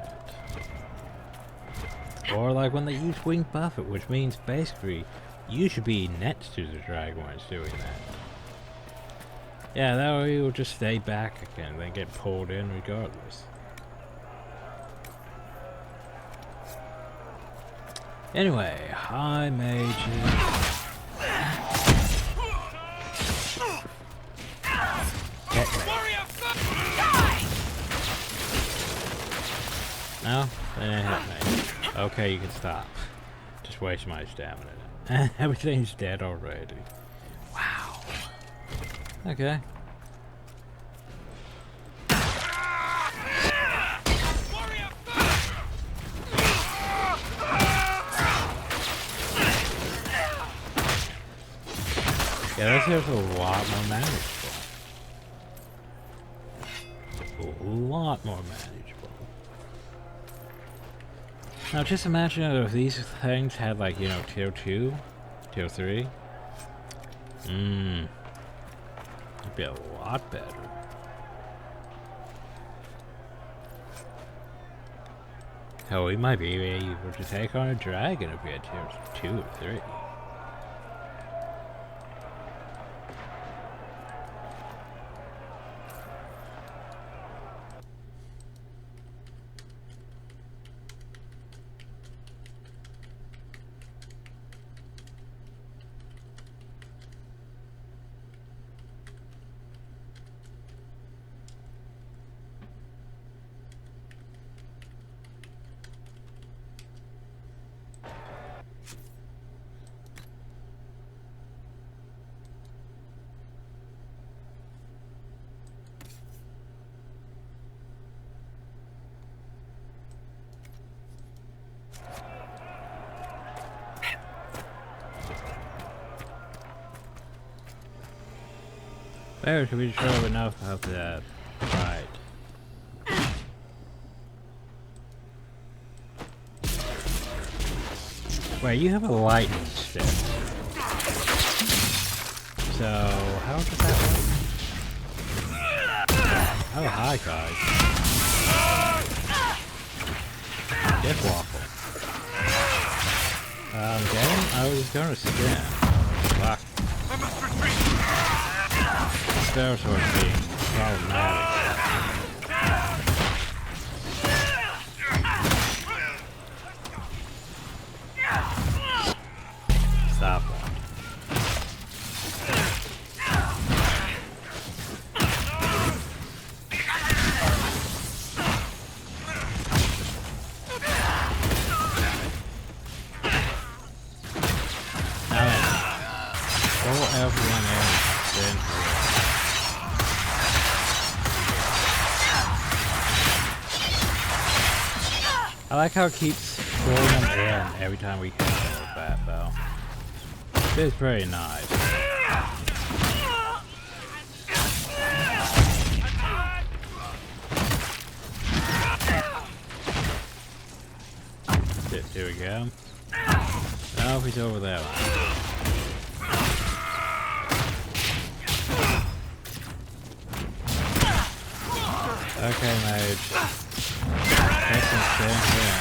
Or like when they use Wing Buffet, which means basically you should be next to the dragon when it's doing that. Yeah, that way you'll just stay back again, then get pulled in regardless. Anyway, high mages. Get ready. No? They didn't hit me. Okay, you can stop. Just waste my stamina. Everything's dead already. Wow. Okay. Yeah, this here's a lot more manageable. A lot more manageable. Now just imagine if these things had like, you know, tier 2, tier 3. It'd be a lot better. Hell, we might be able to take on a dragon if we had tier 2 or 3. There should be sure enough of that. Right. Wait, you have a lightning stick. So, how does that work? Oh, hi guys. Death waffle. Game? I was gonna scan. Fuck. Spell sword being problematic. everyone else spin for it. I like how it keeps throwing them in every time we hit them with that, though. It's very nice. Here we go. Oh, he's over that one. Okay, mage. Take some spin here.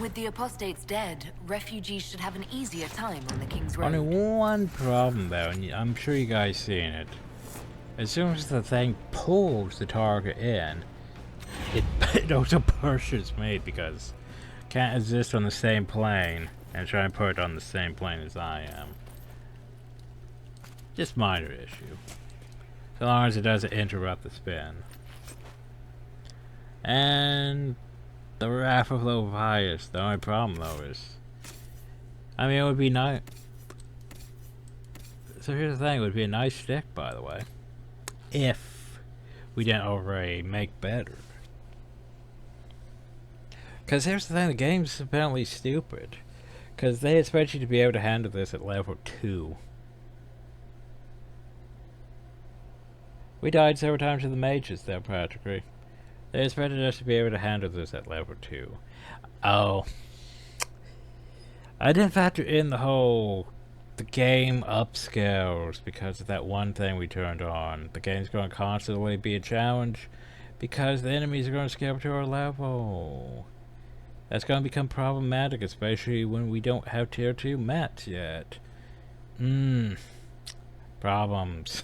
With the apostates dead, refugees should have an easier time on the King's Road. Only one problem though, and I'm sure you guys seen it. As soon as the thing pulls the target in, it also pushes me because it can't exist on the same plane and try and put it on the same plane as I am. Just minor issue. So long as it doesn't interrupt the spin. And the Wrath of Leviathan, the only problem though is, I mean, it would be nice. So here's the thing, it would be a nice stick, by the way, if we didn't already make better. Because here's the thing, the game's apparently stupid. Because they expect you to be able to handle this at level 2. We died several times to the mages though, practically. They expected us to be able to handle this at level 2. Oh. I didn't factor in the game upscales because of that one thing we turned on. The game's going to constantly be a challenge because the enemies are going to scale up to our level. That's going to become problematic, especially when we don't have tier 2 mats yet. Problems.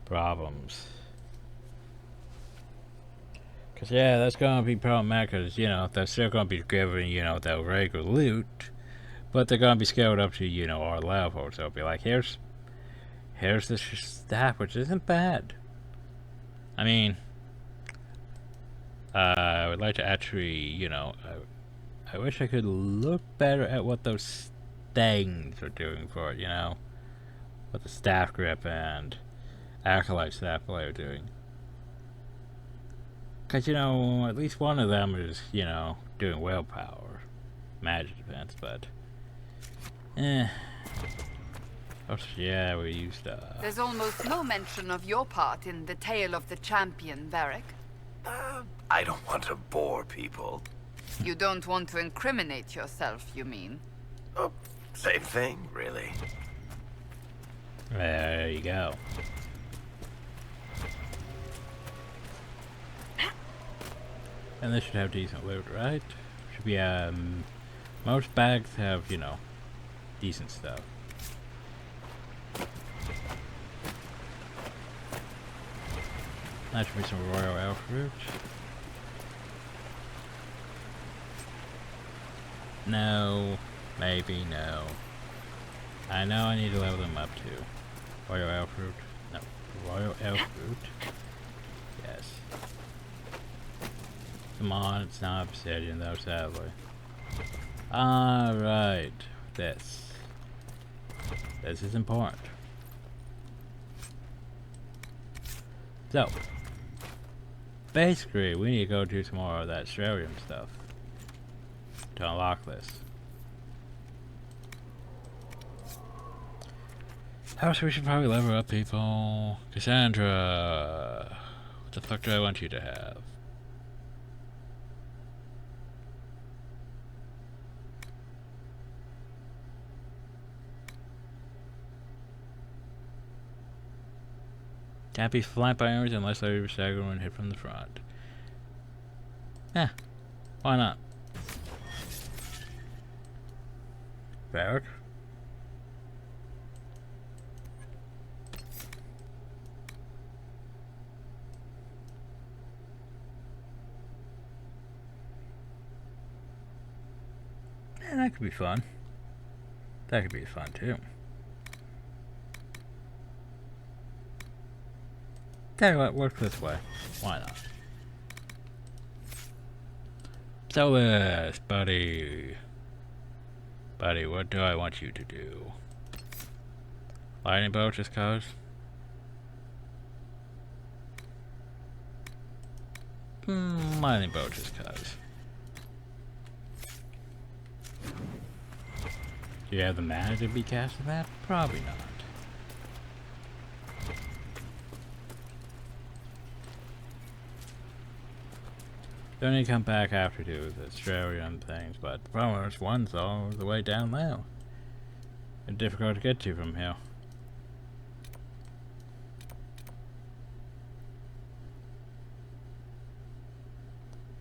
Problems. Because, yeah, that's going to be problematic because, you know, they're still going to be given, you know, that regular loot. But they're going to be scaled up to, you know, our level. So it'll be like, here's the staff, which isn't bad. I mean, I would like to actually, you know, I wish I could look better at what those things are doing for it, you know. What the staff grip and acolyte staff play are doing. Because, you know, at least one of them is, you know, doing willpower, magic defense, but, oh, yeah, we used, There's almost no mention of your part in the tale of the champion, Varric. I don't want to bore people. You don't want to incriminate yourself, you mean? Oh, same thing, really. There you go. And this should have decent loot, right? Should be, most bags have, you know, decent stuff. That should be some royal elf fruit. No, maybe no. I know I need to level them up too. Royal elf fruit. No, royal elf fruit. Yes. Come on, it's not obsidian though, sadly. Alright, this. This is important. So, basically, we need to go do some more of that Australian stuff to unlock this. Also, we should probably level up people. Cassandra, what the fuck do I want you to have? Can't be flanked by enemies unless they stagger and hit from the front. Yeah, why not? Veilguard? Yeah, that could be fun. That could be fun too. Tell you what, work this way. Why not? So this, buddy. Buddy, what do I want you to do? Lightning bolt just cause? Lightning bolt just cause. Do you have the mana to be casting that? Probably not. Don't need to come back after to the Australian things, but the problem is one's all the way down now. It's difficult to get to from here.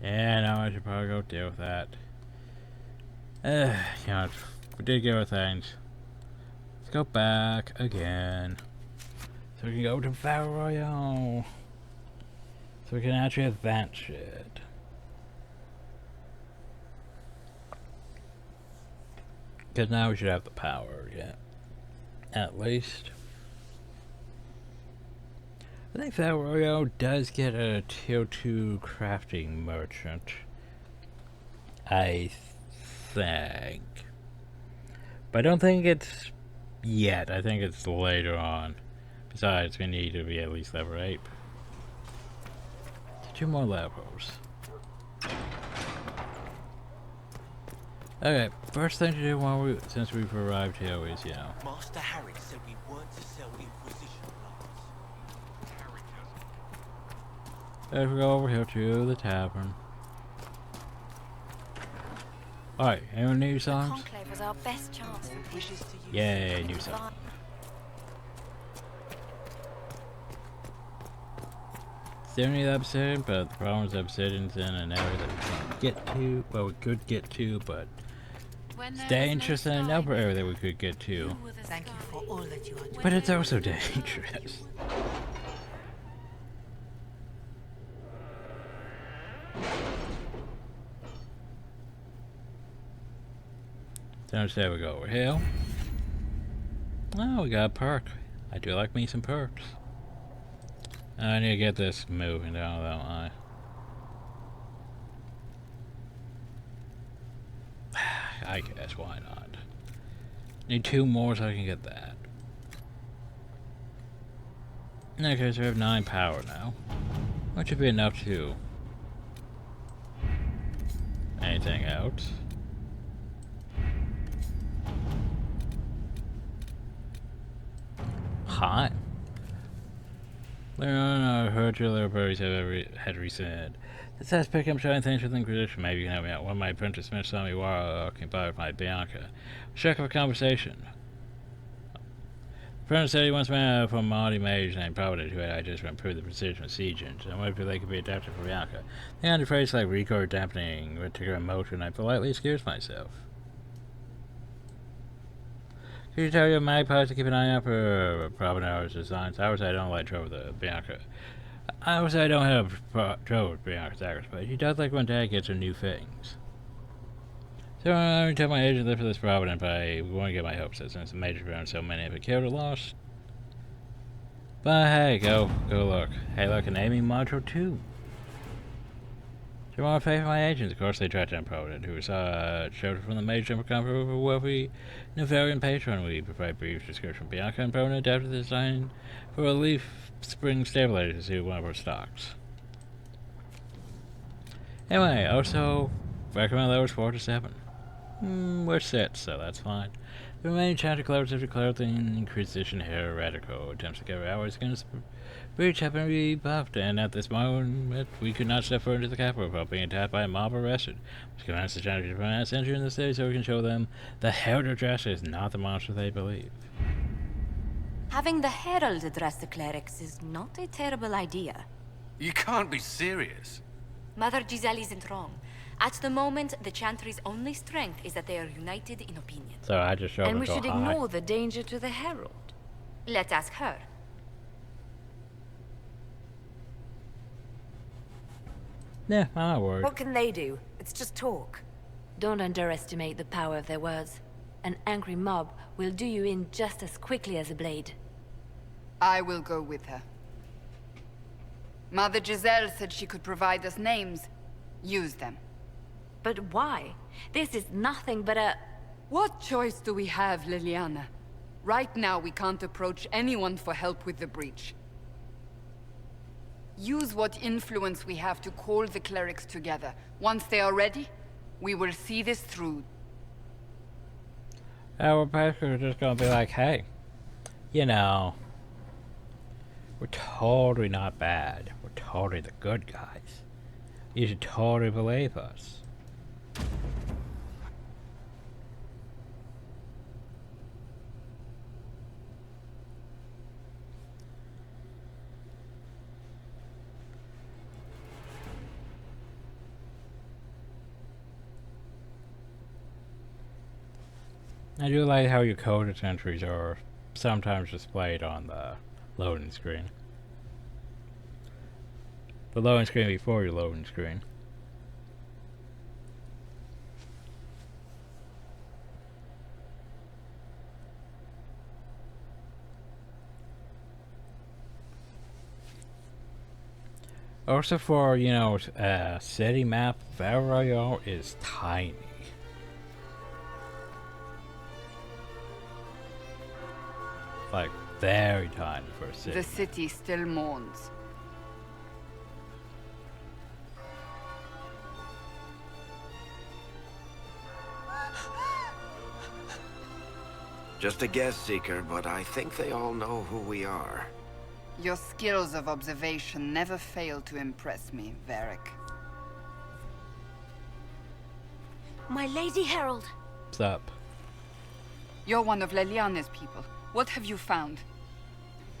Yeah, no, I should probably go deal with that. You know, we did get our things. Let's go back again. So we can go to Battle Royale. So we can actually advance shit. Because now we should have the power, yeah. At least. I think Battle Royale does get a tier 2 crafting merchant. I think. But I don't think it's yet. I think it's later on. Besides, we need to be at least level 8. 2 more levels. Okay, first thing to do while since we've arrived here is, you know. Master Harry said we weren't to sell Inquisition lots. Let's go over here to the tavern. Alright, anyone new songs? Conclave was our best chance for wishes to use. Yay, new song. Still need obsidian, but the problem is obsidian's in an area that we can't get to. Well, we could get to, but it's dangerous in another area that we could get to. Thank you for all that you are doing. But it's also dangerous. So instead we go over here. Oh, we got a perk. I do like me some perks. I need to get this moving down, don't I? I guess, why not? Need 2 more so I can get that. Okay, so we have 9 power now. Which should be enough to... anything else. Hot. I heard your little birdies had recent. This has picked up shiny things with Inquisition. Maybe you can help me out. One of my apprentices Smith saw me walking by with my Bianca. Check of a conversation. The apprentice said he wants me from a Marty mage named Providence who had just improved the precision of siege engines. I wonder if they could be adapted for Bianca. They had a phrase like record dampening particular motion. I politely excused myself. Could you tell your magpies to keep an eye out for Provenar's designs? I would say I don't like trouble with Bianca. I would say I don't have trouble with Bianca's accuracy, but he does like when Dad gets her new things. So I'm going to tell my agent to live for this Providence, but I want to get my hopes up since the major found so many of it killed or lost. But hey, go look. Hey, look, an aiming module 2. Do you want to pay for my agents? Of course, they tracked down Providence, who saw shelter from the major jumper comfort of a wealthy Navarian patron. We provide brief description. Bianca and Providence adapted the design for a leaf spring stabilizer to suit one of our stocks. Anyway, also recommend levels 4 to 7. We're set, so that's fine. The remaining chapter closed have declared the Inquisition heretical. Attempts to get hours against the breach have been rebuffed, and at this moment we could not step further into the capital without being attacked by a mob arrested. We commence the chapter to pronounce entry in the city so we can show them the Herald address is not the monster they believe. Having the Herald address the clerics is not a terrible idea. You can't be serious. Mother Giselle isn't wrong. At the moment, the Chantry's only strength is that they are united in opinion. So I just showed them. And we should ignore the danger to the Herald. Let's ask her. Yeah, I'm not worried. What can they do? It's just talk. Don't underestimate the power of their words. An angry mob will do you in just as quickly as a blade. I will go with her. Mother Giselle said she could provide us names. Use them. But why? This is nothing but a... What choice do we have, Liliana? Right now, we can't approach anyone for help with the breach. Use what influence we have to call the clerics together. Once they are ready, we will see this through. We're basically just gonna be like, hey, you know, we're totally not bad. We're totally the good guys. You should totally believe us. I do like how your coded entries are sometimes displayed on the loading screen. The loading screen before your loading screen. Also for, you know, city map, Veilguard is tiny. Like, very tiny for a city. The city still mourns. Just a guess, Seeker, but I think they all know who we are. Your skills of observation never fail to impress me, Varric. My Lady Herald. What's up? You're one of Leliana's people. What have you found?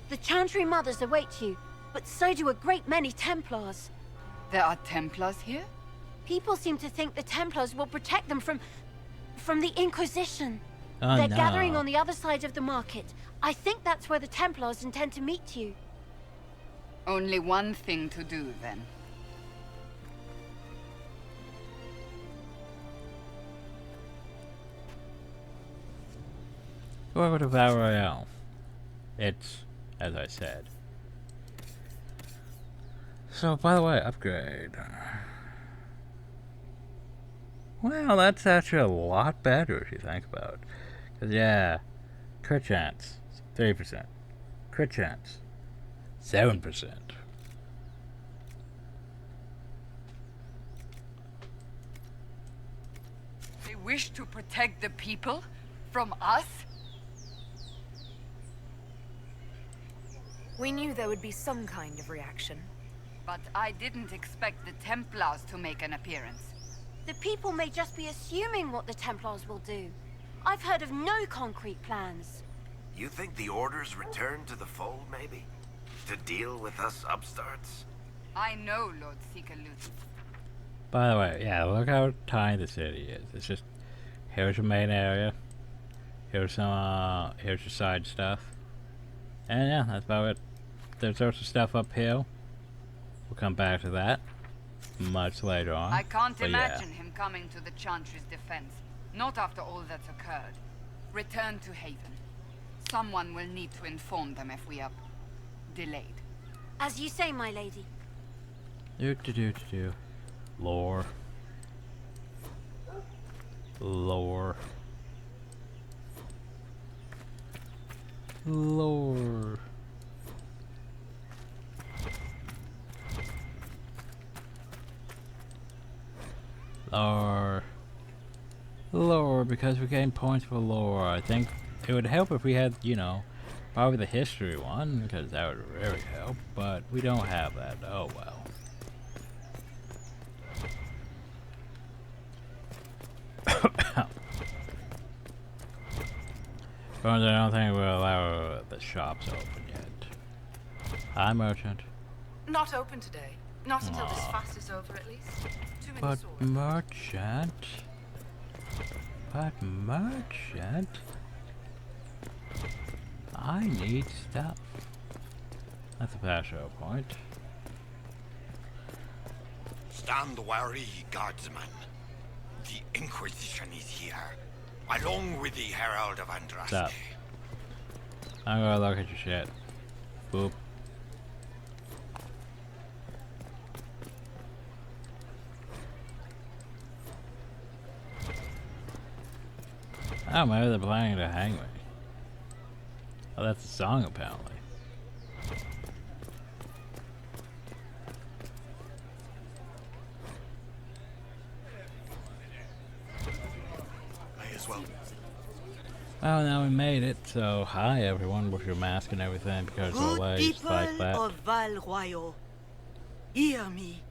The Chantry Mothers await you, but so do a great many Templars. There are Templars here? People seem to think the Templars will protect them from the Inquisition. Oh, They're no. gathering on the other side of the market. I think that's where the Templars intend to meet you. Only one thing to do, then. Welcome to Battle Royale. It's, as I said. So, by the way, upgrade. Well, that's actually a lot better if you think about it. Because, yeah, crit chance, 3%. Crit chance, 7%. They wish to protect the people? From us? We knew there would be some kind of reaction. But I didn't expect the Templars to make an appearance. The people may just be assuming what the Templars will do. I've heard of no concrete plans. You think the Order's return to the fold, maybe? To deal with us upstarts? I know, Lord Seeker-Luton. By the way, yeah, look how tiny the city is. It's just, here's your main area. Here's some, here's your side stuff. And yeah, that's about it. There's also stuff up here. We'll come back to that much later on. I can't but imagine yeah. him coming to the Chantry's defense. Not after all that's occurred. Return to Haven. Someone will need to inform them if we are delayed. As you say, my lady. Lore. Lore. Lore. Lore. Lore, because we gain points for lore. I think it would help if we had, you know, probably the history one, because that would really help, but we don't have that. Oh well. But I don't think we'll allow the shops open yet. Hi, merchant. Not open today. Not until this fast is over, at least. Too many But swords. merchant. But merchant. I need stuff. That's a fair show point. Stand wary, guardsman. The Inquisition is here, along with the Herald of Andraste. Stop. I'm gonna look at your shit. Boop. Oh, maybe they're planning to hang me. Oh, that's a song, apparently. May as well. Oh, now we made it. So, hi everyone, with your mask and everything, because we're Good late people like that. of Val-Royal, hear me.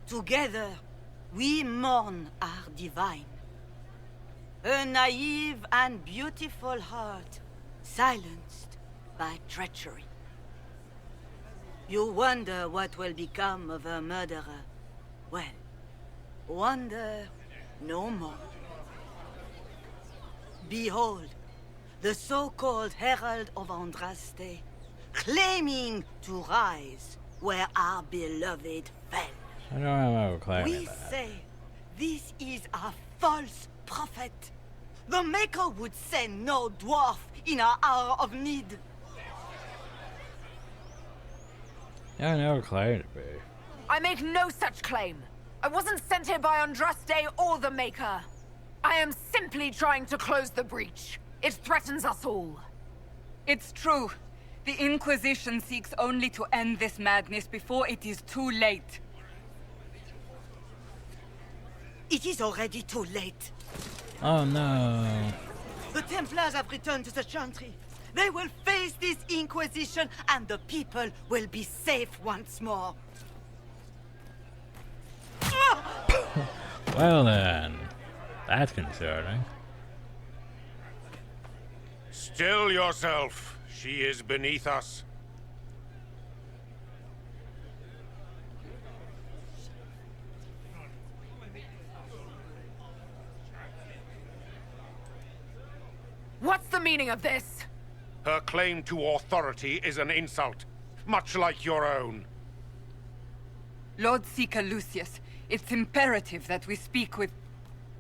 Together, we mourn our divine. A naive and beautiful heart, silenced by treachery. You wonder what will become of a murderer. Well, wonder no more. Behold, the so-called Herald of Andraste, claiming to rise where our beloved fell. I don't remember claiming We that. say this is a false prophet. The Maker would send no dwarf in our hour of need. Yeah, I never claimed to be. I make no such claim. I wasn't sent here by Andraste or the Maker. I am simply trying to close the breach. It threatens us all. It's true. The Inquisition seeks only to end this madness before it is too late. It is already too late. Oh no. The Templars have returned to the Chantry. They will face this Inquisition and the people will be safe once more. Well then, that's concerning. Still yourself. She is beneath us. What's the meaning of this? Her claim to authority is an insult, much like your own. Lord Seeker Lucius, it's imperative that we speak with...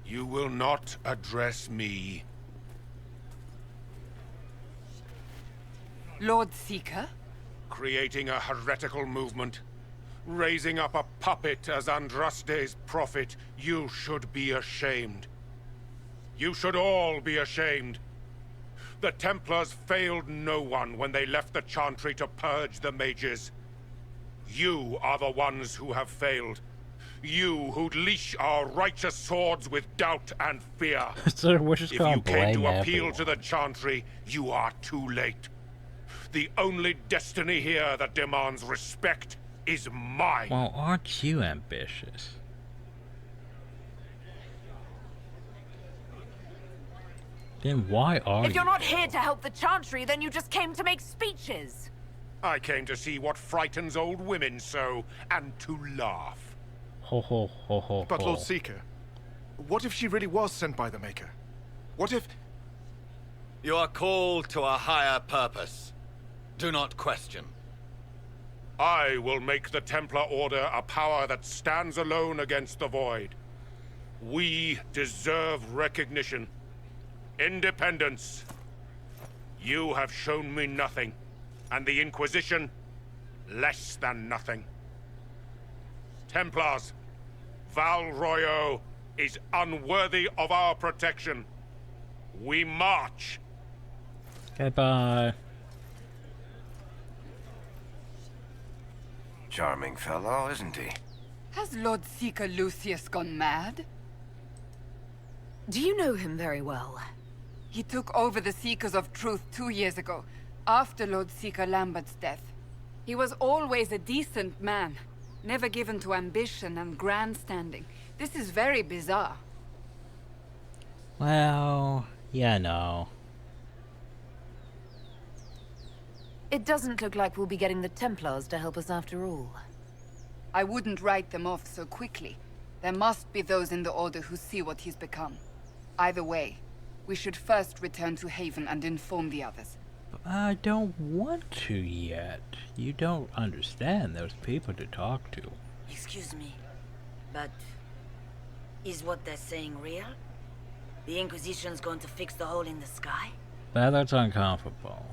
You will not address me. Lord Seeker? Creating a heretical movement. Raising up a puppet as Andraste's prophet. You should be ashamed. You should all be ashamed. The Templars failed no one when they left the Chantry to purge the mages. You are the ones who have failed. You who leash our righteous swords with doubt and fear. So we're just If gonna you came to blame appeal everyone. to the Chantry, you are too late. The only destiny here that demands respect is mine. Well, aren't you ambitious? Then why are If you? you're not here to help the Chantry, then you just came to make speeches. I came to see what frightens old women so, and to laugh. Ho ho ho ho But ho. Lord Seeker, what if she really was sent by the Maker? What if... You are called to a higher purpose. Do not question. I will make the Templar Order a power that stands alone against the Void. We deserve recognition. Independence. You have shown me nothing, and the Inquisition, less than nothing. Templars, Val-Royal is unworthy of our protection. We march. Goodbye. Charming fellow, isn't he? Has Lord Seeker Lucius gone mad? Do you know him very well? He took over the Seekers of Truth 2 years ago, after Lord Seeker Lambert's death. He was always a decent man, never given to ambition and grandstanding. This is very bizarre. Well, yeah, no. It doesn't look like we'll be getting the Templars to help us after all. I wouldn't write them off so quickly. There must be those in the Order who see what he's become. Either way, we should first return to Haven and inform the others. I don't want to yet. You don't understand. There's people to talk to. Excuse me, but is what they're saying real? The Inquisition's going to fix the hole in the sky? That's uncomfortable.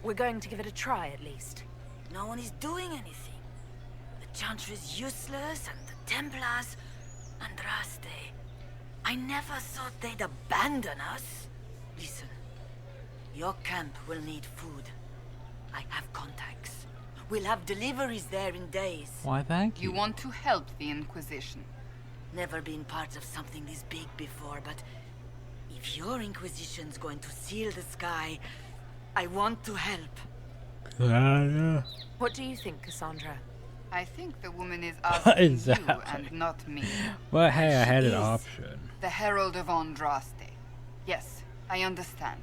We're going to give it a try, at least. No one is doing anything. The Chantry is useless, and the Templars... Andraste... I never thought they'd abandon us. Listen, your camp will need food. I have contacts. We'll have deliveries there in days. Why, thank you. You want to help the Inquisition? Never been part of something this big before, but if your Inquisition's going to seal the sky, I want to help. Yeah. What do you think, Cassandra? I think the woman is asking Exactly. you and not me. Well, hey, I had She an is option. The Herald of Andraste. Yes, I understand.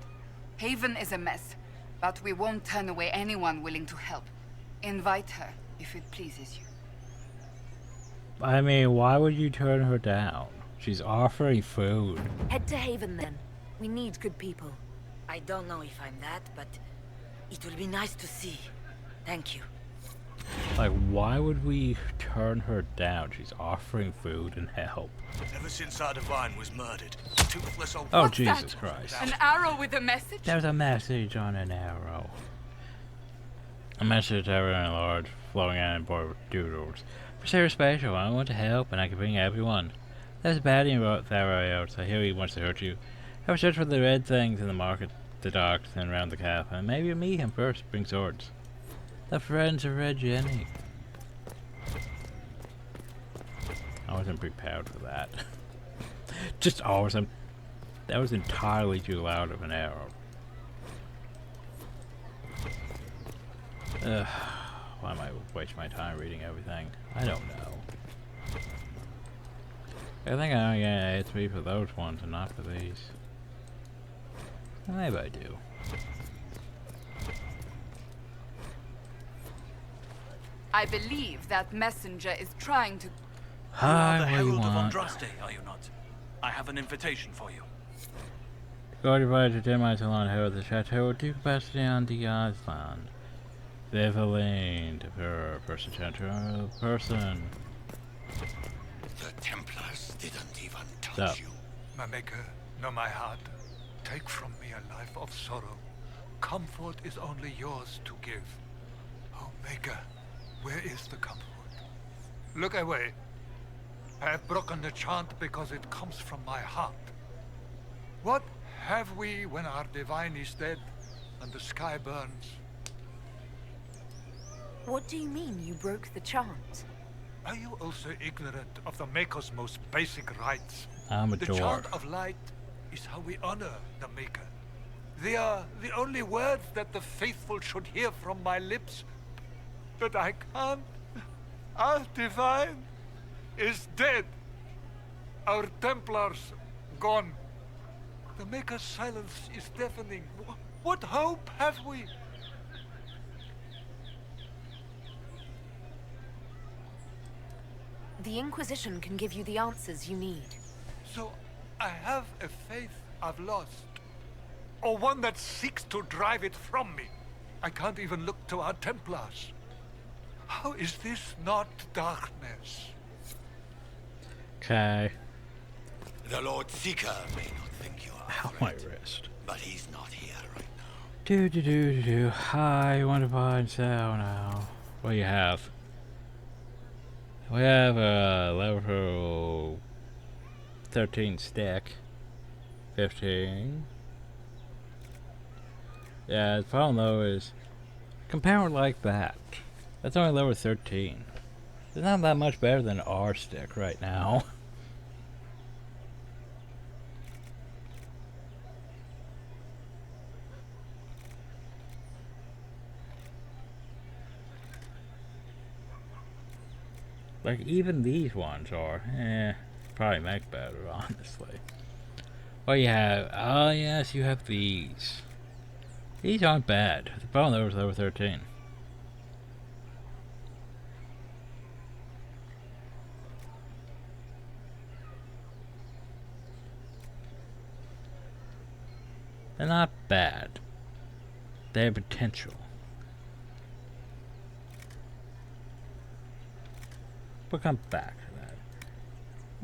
Haven is a mess, but we won't turn away anyone willing to help. Invite her, if it pleases you. I mean, why would you turn her down? She's offering food. Head to Haven then. We need good people. I don't know if I'm that, but it will be nice to see. Thank you. Like, why would we turn her down? She's offering food and help. Ever since our divine was murdered, toothless old... Oh, Jesus Christ. An arrow with a message? There's a message on an arrow. A message to everyone large, flowing out in board doodles. For Sarah Special, I want to help, and I can bring everyone. There's a baddie in Tharael, so I hear he wants to hurt you. Have a search for the red things in the market, the docks, and around the cafe, and maybe meet him first. Bring swords. The friends of Red Jenny. I wasn't prepared for that. Just awesome. That was entirely too loud of an arrow. Why am I wasting my time reading everything? I don't know. I think I only get an HP for those ones and not for these. Maybe I do. I believe that messenger is trying to... Hi, the what do you Herald of want? Andraste, are you not? I have an invitation for you. Guard divided to 10 miles along the hill of the chateau with 2 capacity on the island. Vivaline to her person center person. The Templars didn't even touch So. you. My maker, know my heart. Take from me a life of sorrow. Comfort is only yours to give. Oh, maker, where is the comfort? Look away. I have broken the chant because it comes from my heart. What have we when our divine is dead and the sky burns? What do you mean you broke the chant? Are you also ignorant of the Maker's most basic rights? I'm a The dwarf. chant of light is how we honor the Maker. They are the only words that the faithful should hear from my lips. But I can't. Our divine is dead. Our Templars gone. The Maker's silence is deafening. What hope have we? The Inquisition can give you the answers you need. So I have a faith I've lost. Or one that seeks to drive it from me. I can't even look to our Templars. How is this not darkness? Okay. The Lord Seeker may not think you are Ow, my wrist. but he's not here right now. Do. Hi, you want to buy and sell now? What do you have? We have a level 13 stick. 15. Yeah, the problem though is, compare it like that. That's only level 13. It's not that much better than our stick right now. Like, even these ones are, probably make better, honestly. What do you have? Oh, yes, you have these. These aren't bad. The problem was level 13. They're not bad. They have potential. We'll come back to that.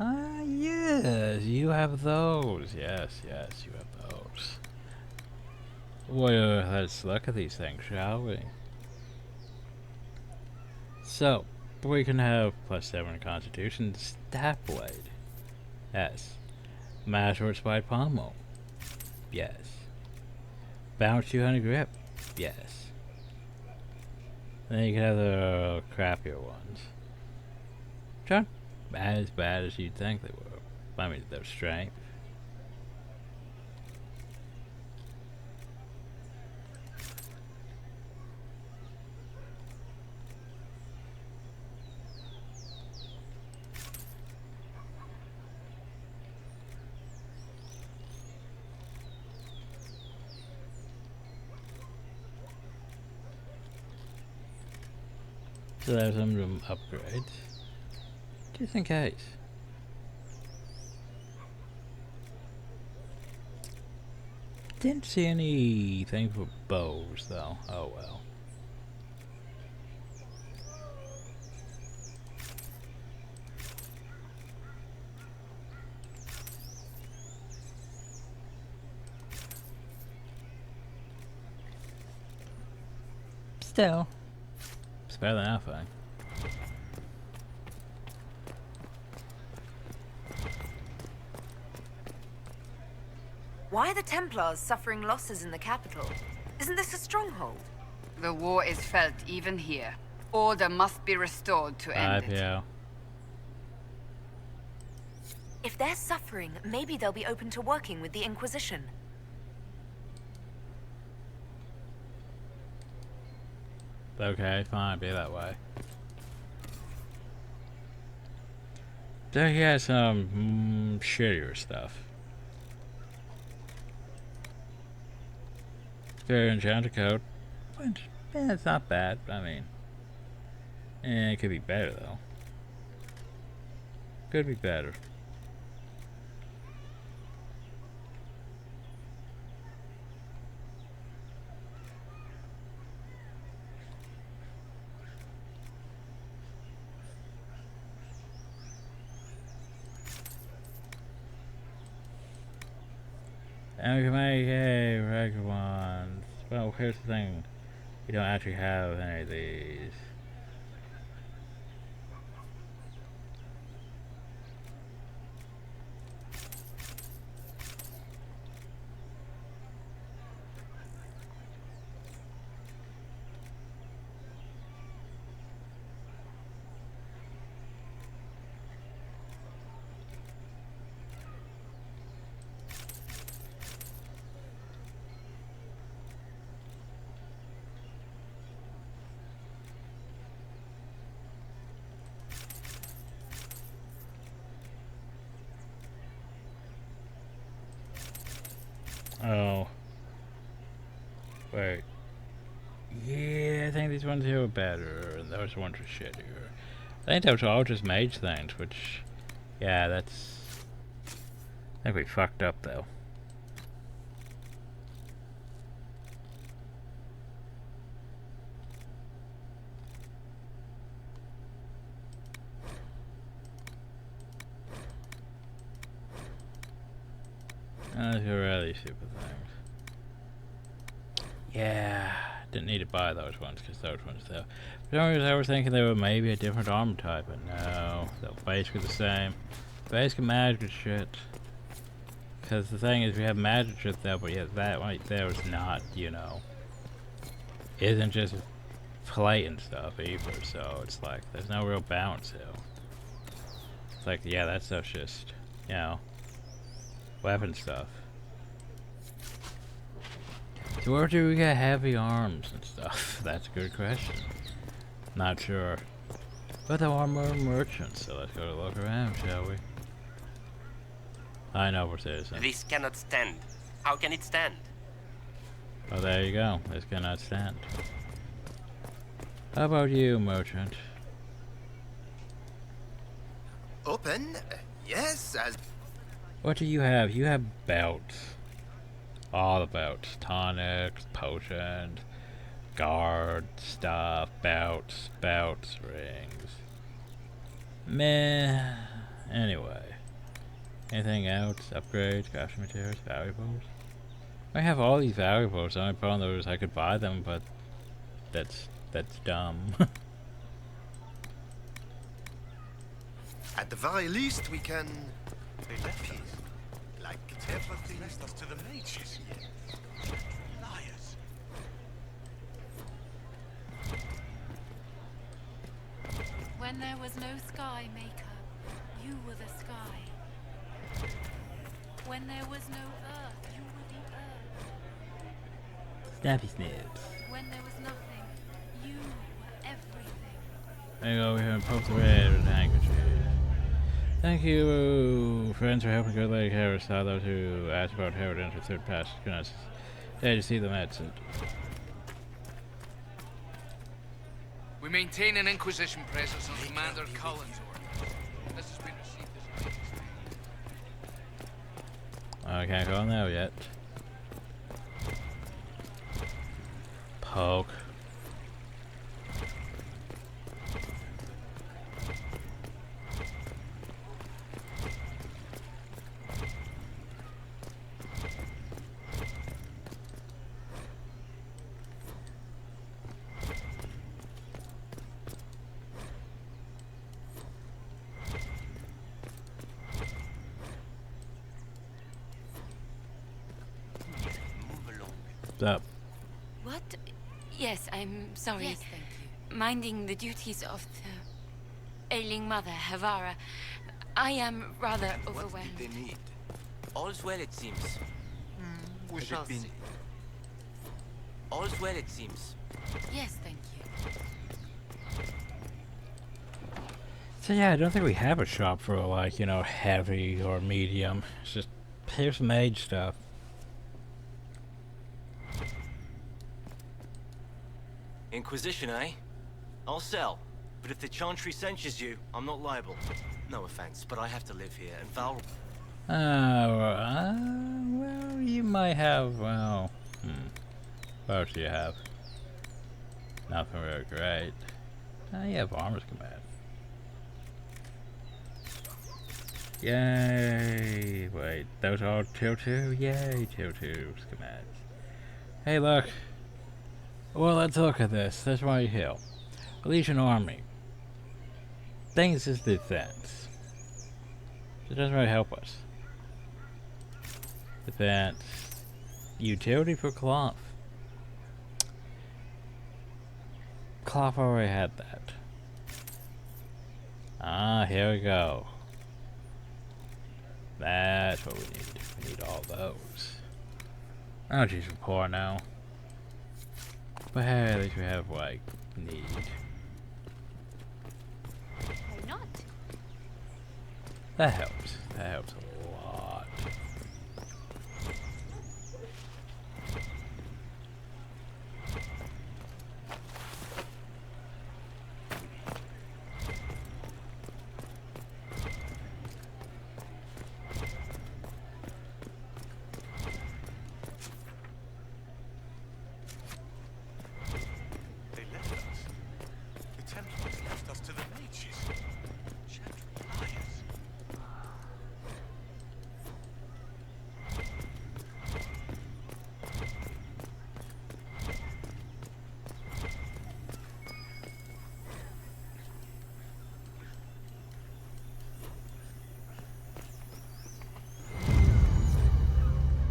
Ah, yes, you have those. Yes, you have those. Well, let's look at these things, shall we? So, we can have +7 Constitution, Staff Blade. Yes. Master Spike Pommel. Yes. Bounce 200 grip. Yes. Then you can have the crappier ones. Which aren't as bad as you'd think they were. I mean, their strength. So there's some upgrades. Just in case. Didn't see anything for bows though. Oh well. Still. It's better than nothing. Why are the Templars suffering losses in the capital? Isn't this a stronghold? The war is felt even here. Order must be restored to end it. Yeah. If they're suffering, maybe they'll be open to working with the Inquisition. Okay, fine, be that way. So he has some shittier stuff. Very enchanted coat. Which, it's not bad. I mean, it could be better though. Could be better. And we can make a regular one. Well, here's the thing. We don't actually have any of these. Oh. Wait. Yeah, I think these ones here are better, and those ones are shittier. I think those are all just mage things, which... Yeah, that's... I think we fucked up, though. Those are really stupid things. Yeah, didn't need to buy those ones because those ones though. For some reason I was thinking they were maybe a different armor type, but no, they're basically the same. Basically magic shit. Because the thing is, we have magic shit though, but yet that right there is not, you know, isn't just plate and stuff either. So it's like there's no real balance here. It's like, yeah, that stuff's just, you know, weapon stuff. So where do we get heavy arms and stuff? That's a good question. Not sure. But there are more merchants, so let's go look around, shall we? I know we're citizens. This cannot stand. How can it stand? Oh, there you go. This cannot stand. How about you, merchant? Open? Yes, as... What do you have? You have belts. All the belts. Tonics, potions, guard, stuff, belts, rings. Meh. Anyway. Anything else? Upgrades, crafting materials, valuables? I have all these valuables. The only problem is I could buy them, but that's dumb. At the very least, we can... like Templar things us to the mages. Liars. When there was no sky, Maker, you were the sky. When there was no earth, you were the earth. Snappy snaps. When there was nothing, you were everything. There you go, we have Pope the Red with the handkerchief. Thank you, friends, for helping Good Lady Harris. Those who asked about Herod enter third pass. Goodness. There to see the medicine. We maintain an Inquisition presence on Commander Cullen's orders. This has been received as I can't go on there yet. Poke. Up. What? Yes, I'm sorry. Yes, thank you. Minding the duties of the ailing mother, Havara. I am rather overwhelmed. What did they need? All's well, it seems. We shall see. All's well, it seems. Yes, thank you. So yeah, I don't think we have a shop for like, you know, heavy or medium. It's just here's some mage stuff. Inquisition, eh? I'll sell. But if the Chantry censures you, I'm not liable. No offense, but I have to live here, and Val... well, you might have, well... What else do you have? Nothing really great. You have Armor's Command. Yay! Wait, those are all Tier 2? Yay, Tier 2's commands. Hey, look! Well, let's look at this. This right here. A Legion Army. Things is defense. It doesn't really help us. Defense. Utility for cloth. Cloth already had that. Ah, here we go. That's what we need. We need all those. Oh, geez, we're poor now. But hey, at least we have, like, need. Why not? That helps. That helps a lot.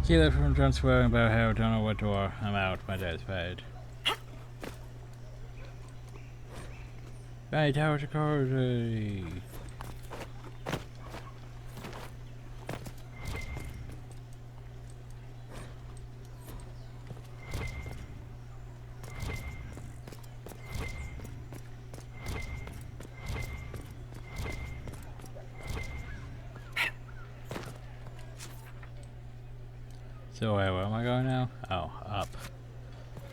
Keep that from John swearing about how I don't know what door. I'm out. My day's paid. Hey, Tower Security. So wait, where am I going now? Oh, up.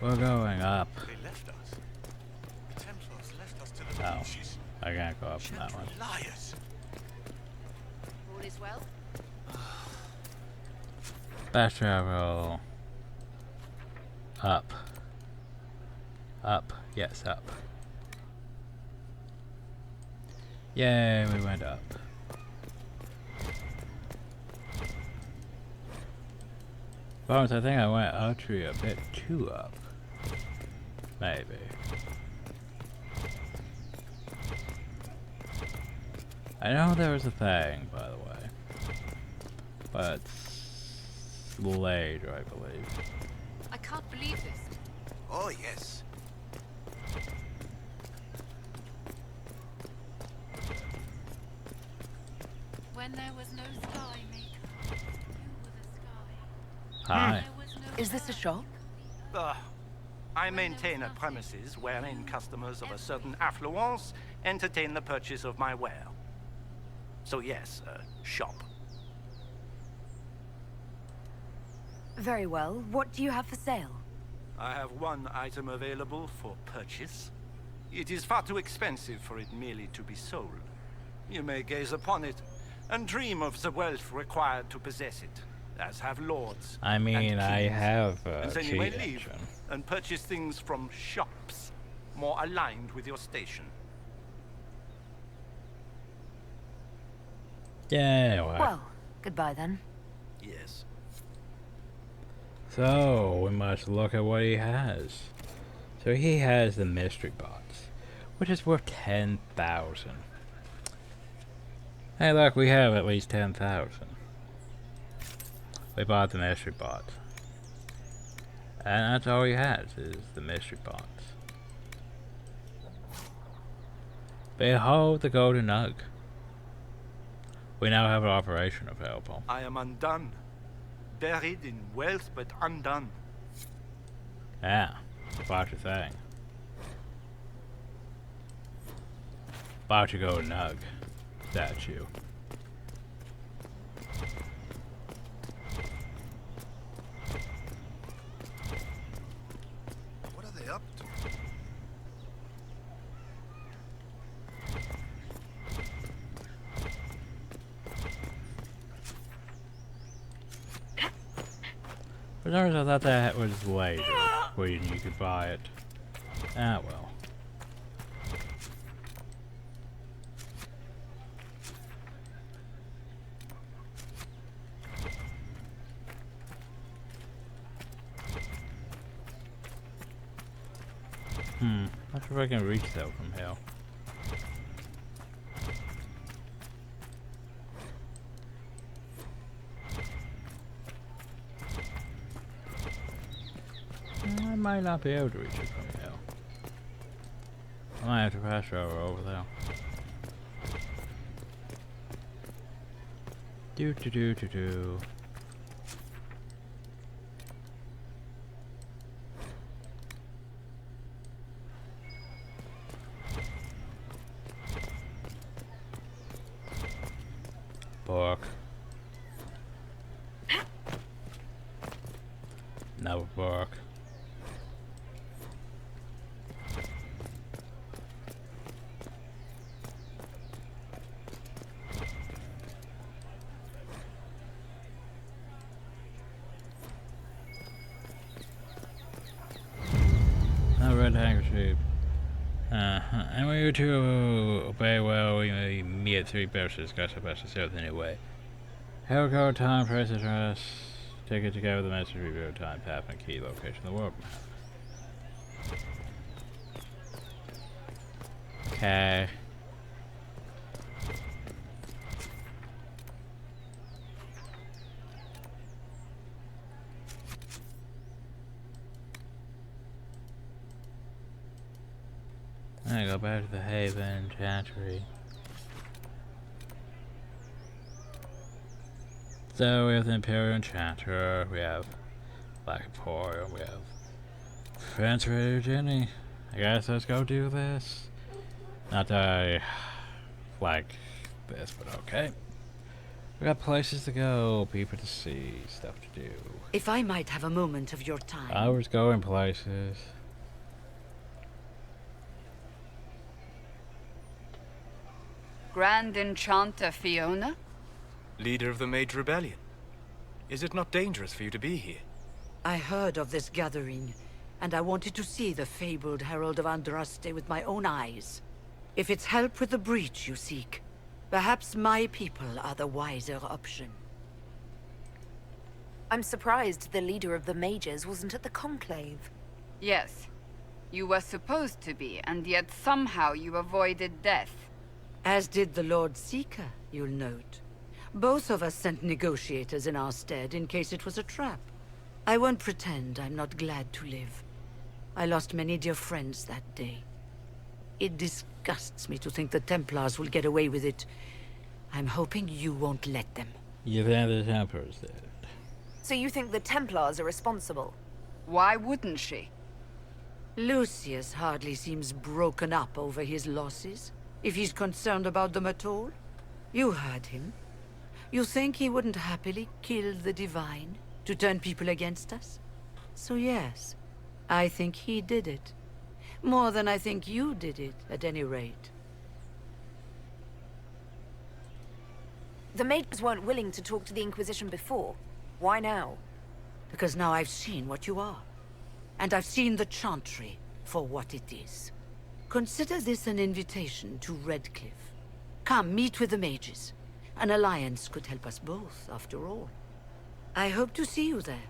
We're going up. They left us. The Templars left us to the Oh, beaches. I can't go up from that one. Liars. All is well? Fast travel. Up. Up. Yes, up. Yay, we went up. Bonus, I think I went actually a bit too up. Maybe. I know there was a thing, by the way. But later, I believe. I can't believe this. Oh, yes. When there was no sky maker, you were the sky. Hi. Is this a shop? I maintain a premises wherein customers of a certain affluence entertain the purchase of my ware. So yes, shop. Very well. What do you have for sale? I have one item available for purchase. It is far too expensive for it merely to be sold. You may gaze upon it and dream of the wealth required to possess it, as have lords. I mean, I have and a then you cheat may leave engine. and purchase things from shops more aligned with your station. Yeah, Well, goodbye then. Yes. So, we must look at what he has. So he has the mystery box, which is worth 10,000. Hey look, we have at least 10,000. We bought the mystery box. And that's all he has, is the mystery box. Behold the golden nug. We now have an operation available. I am undone. Buried in wealth, but undone. Yeah, about your thing. About to go nug statue. What are they up to? For some reason I thought that was later, when you could buy it. Ah well. Not sure if I can reach that from here. I might not be able to reach it from here. I might have to pass over there. Do. Book. No book. A red handkerchief. And we were to obey well, we may meet 3 bears to discuss how best to serve the new way. Helgo, time, price address, take it together with the message review, time, path, and key location of the world map. Okay. I go back to the Haven, Chantry. So we have the Imperial Enchanter, we have Black Emporium, we have Fence Radio Jenny. I guess let's go do this. Not that I like this, but okay. We got places to go, people to see, stuff to do. If I might have a moment of your time. I was going places. Grand Enchanter Fiona? Leader of the Mage Rebellion. Is it not dangerous for you to be here? I heard of this gathering, and I wanted to see the fabled Herald of Andraste with my own eyes. If it's help with the breach you seek, perhaps my people are the wiser option. I'm surprised the leader of the mages wasn't at the conclave. Yes. You were supposed to be, and yet somehow you avoided death. As did the Lord Seeker, you'll note. Both of us sent negotiators in our stead in case it was a trap. I won't pretend I'm not glad to live. I lost many dear friends that day. It disgusts me to think the Templars will get away with it. I'm hoping you won't let them. You've had the Templars there. So you think the Templars are responsible? Why wouldn't she? Lucius hardly seems broken up over his losses, if he's concerned about them at all. You heard him. You think he wouldn't happily kill the Divine to turn people against us? So yes, I think he did it. More than I think you did it, at any rate. The mages weren't willing to talk to the Inquisition before. Why now? Because now I've seen what you are. And I've seen the Chantry for what it is. Consider this an invitation to Redcliffe. Come, meet with the mages. An alliance could help us both, after all. I hope to see you there.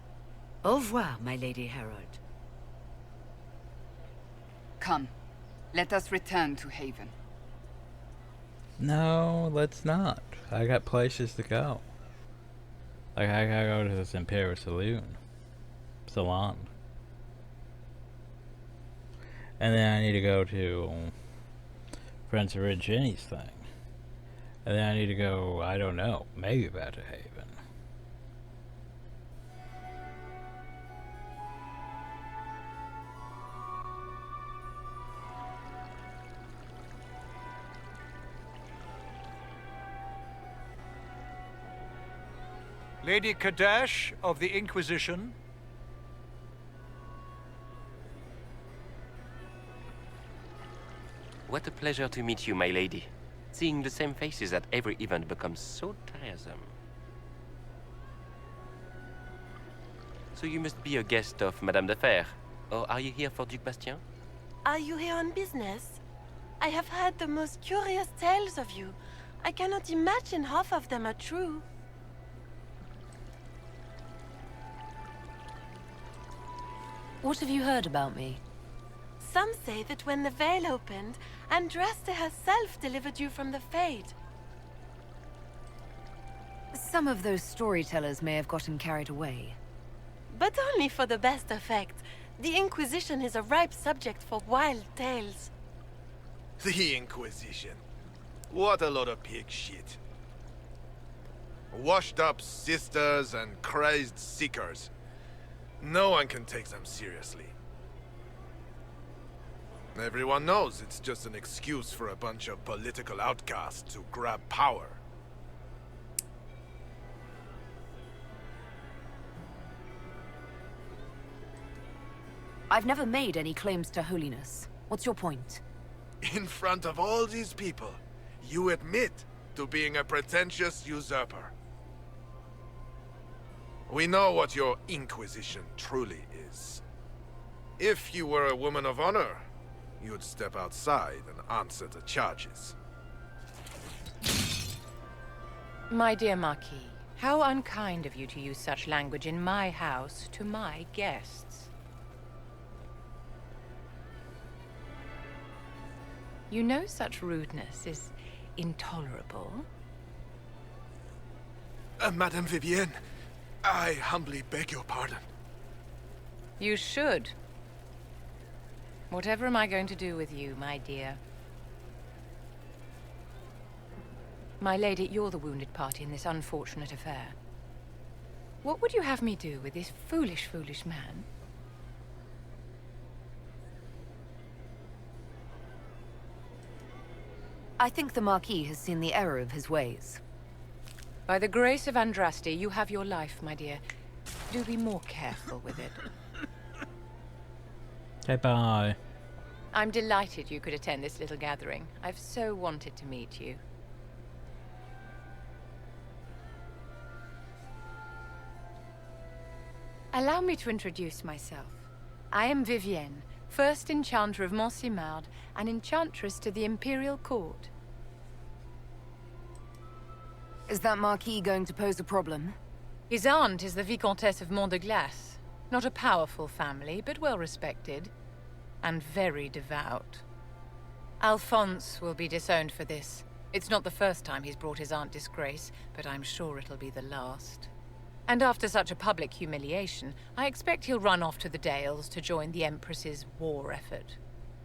Au revoir, my Lady Herald. Come, let us return to Haven. No, let's not. I got places to go. Like, I gotta go to this Imperial Salon. And then I need to go to Friends of Red Jenny's thing. And then I need to go, I don't know, maybe back to Haven. Lady Kadash of the Inquisition. What a pleasure to meet you, my lady. Seeing the same faces at every event becomes so tiresome. So you must be a guest of Madame de Fer, or are you here for Duc Bastien? Are you here on business? I have heard the most curious tales of you. I cannot imagine half of them are true. What have you heard about me? Some say that when the veil opened, Andraste herself delivered you from the Fade. Some of those storytellers may have gotten carried away. But only for the best effect. The Inquisition is a ripe subject for wild tales. The Inquisition. What a lot of pig shit. Washed up sisters and crazed seekers. No one can take them seriously. Everyone knows it's just an excuse for a bunch of political outcasts to grab power. I've never made any claims to holiness. What's your point? In front of all these people, you admit to being a pretentious usurper. We know what your Inquisition truly is. If you were a woman of honor, you'd step outside and answer the charges. My dear Marquis, how unkind of you to use such language in my house to my guests. You know such rudeness is intolerable. Madame Vivienne, I humbly beg your pardon. You should. Whatever am I going to do with you, my dear? My lady, you're the wounded party in this unfortunate affair. What would you have me do with this foolish, foolish man? I think the Marquis has seen the error of his ways. By the grace of Andraste, you have your life, my dear. Do be more careful with it. Okay, bye. I'm delighted you could attend this little gathering. I've so wanted to meet you. Allow me to introduce myself. I am Vivienne, first Enchanter of Montsimard and Enchantress to the Imperial Court. Is that Marquis going to pose a problem? His aunt is the Vicomtesse of Mont de Glace. Not a powerful family, but well respected. And very devout. Alphonse will be disowned for this. It's not the first time he's brought his aunt disgrace, but I'm sure it'll be the last. And after such a public humiliation, I expect he'll run off to the Dales to join the Empress's war effort.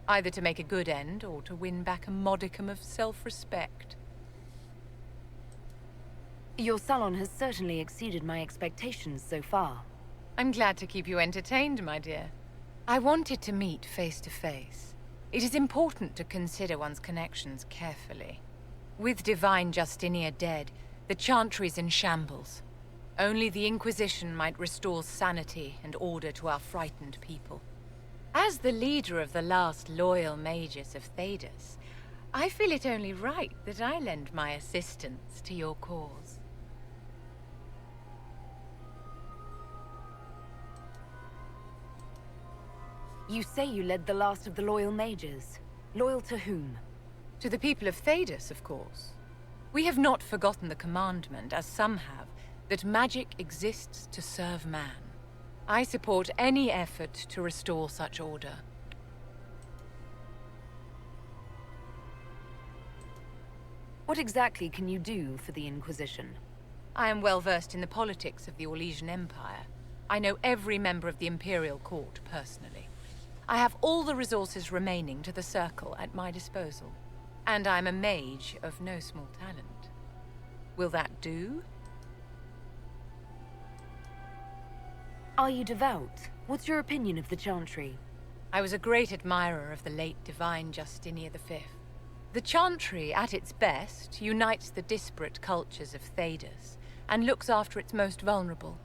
Either to make a good end, or to win back a modicum of self-respect. Your salon has certainly exceeded my expectations so far. I'm glad to keep you entertained, my dear. I wanted to meet face to face. It is important to consider one's connections carefully. With Divine Justinia dead, the Chantry's in shambles. Only the Inquisition might restore sanity and order to our frightened people. As the leader of the last loyal mages of Thedas, I feel it only right that I lend my assistance to your cause. You say you led the last of the loyal mages. Loyal to whom? To the people of Thedas, of course. We have not forgotten the commandment, as some have, that magic exists to serve man. I support any effort to restore such order. What exactly can you do for the Inquisition? I am well versed in the politics of the Orlesian Empire. I know every member of the Imperial Court personally. I have all the resources remaining to the Circle at my disposal. And I'm a mage of no small talent. Will that do? Are you devout? What's your opinion of the Chantry? I was a great admirer of the late Divine Justinia V. The Chantry, at its best, unites the disparate cultures of Thedas, and looks after its most vulnerable.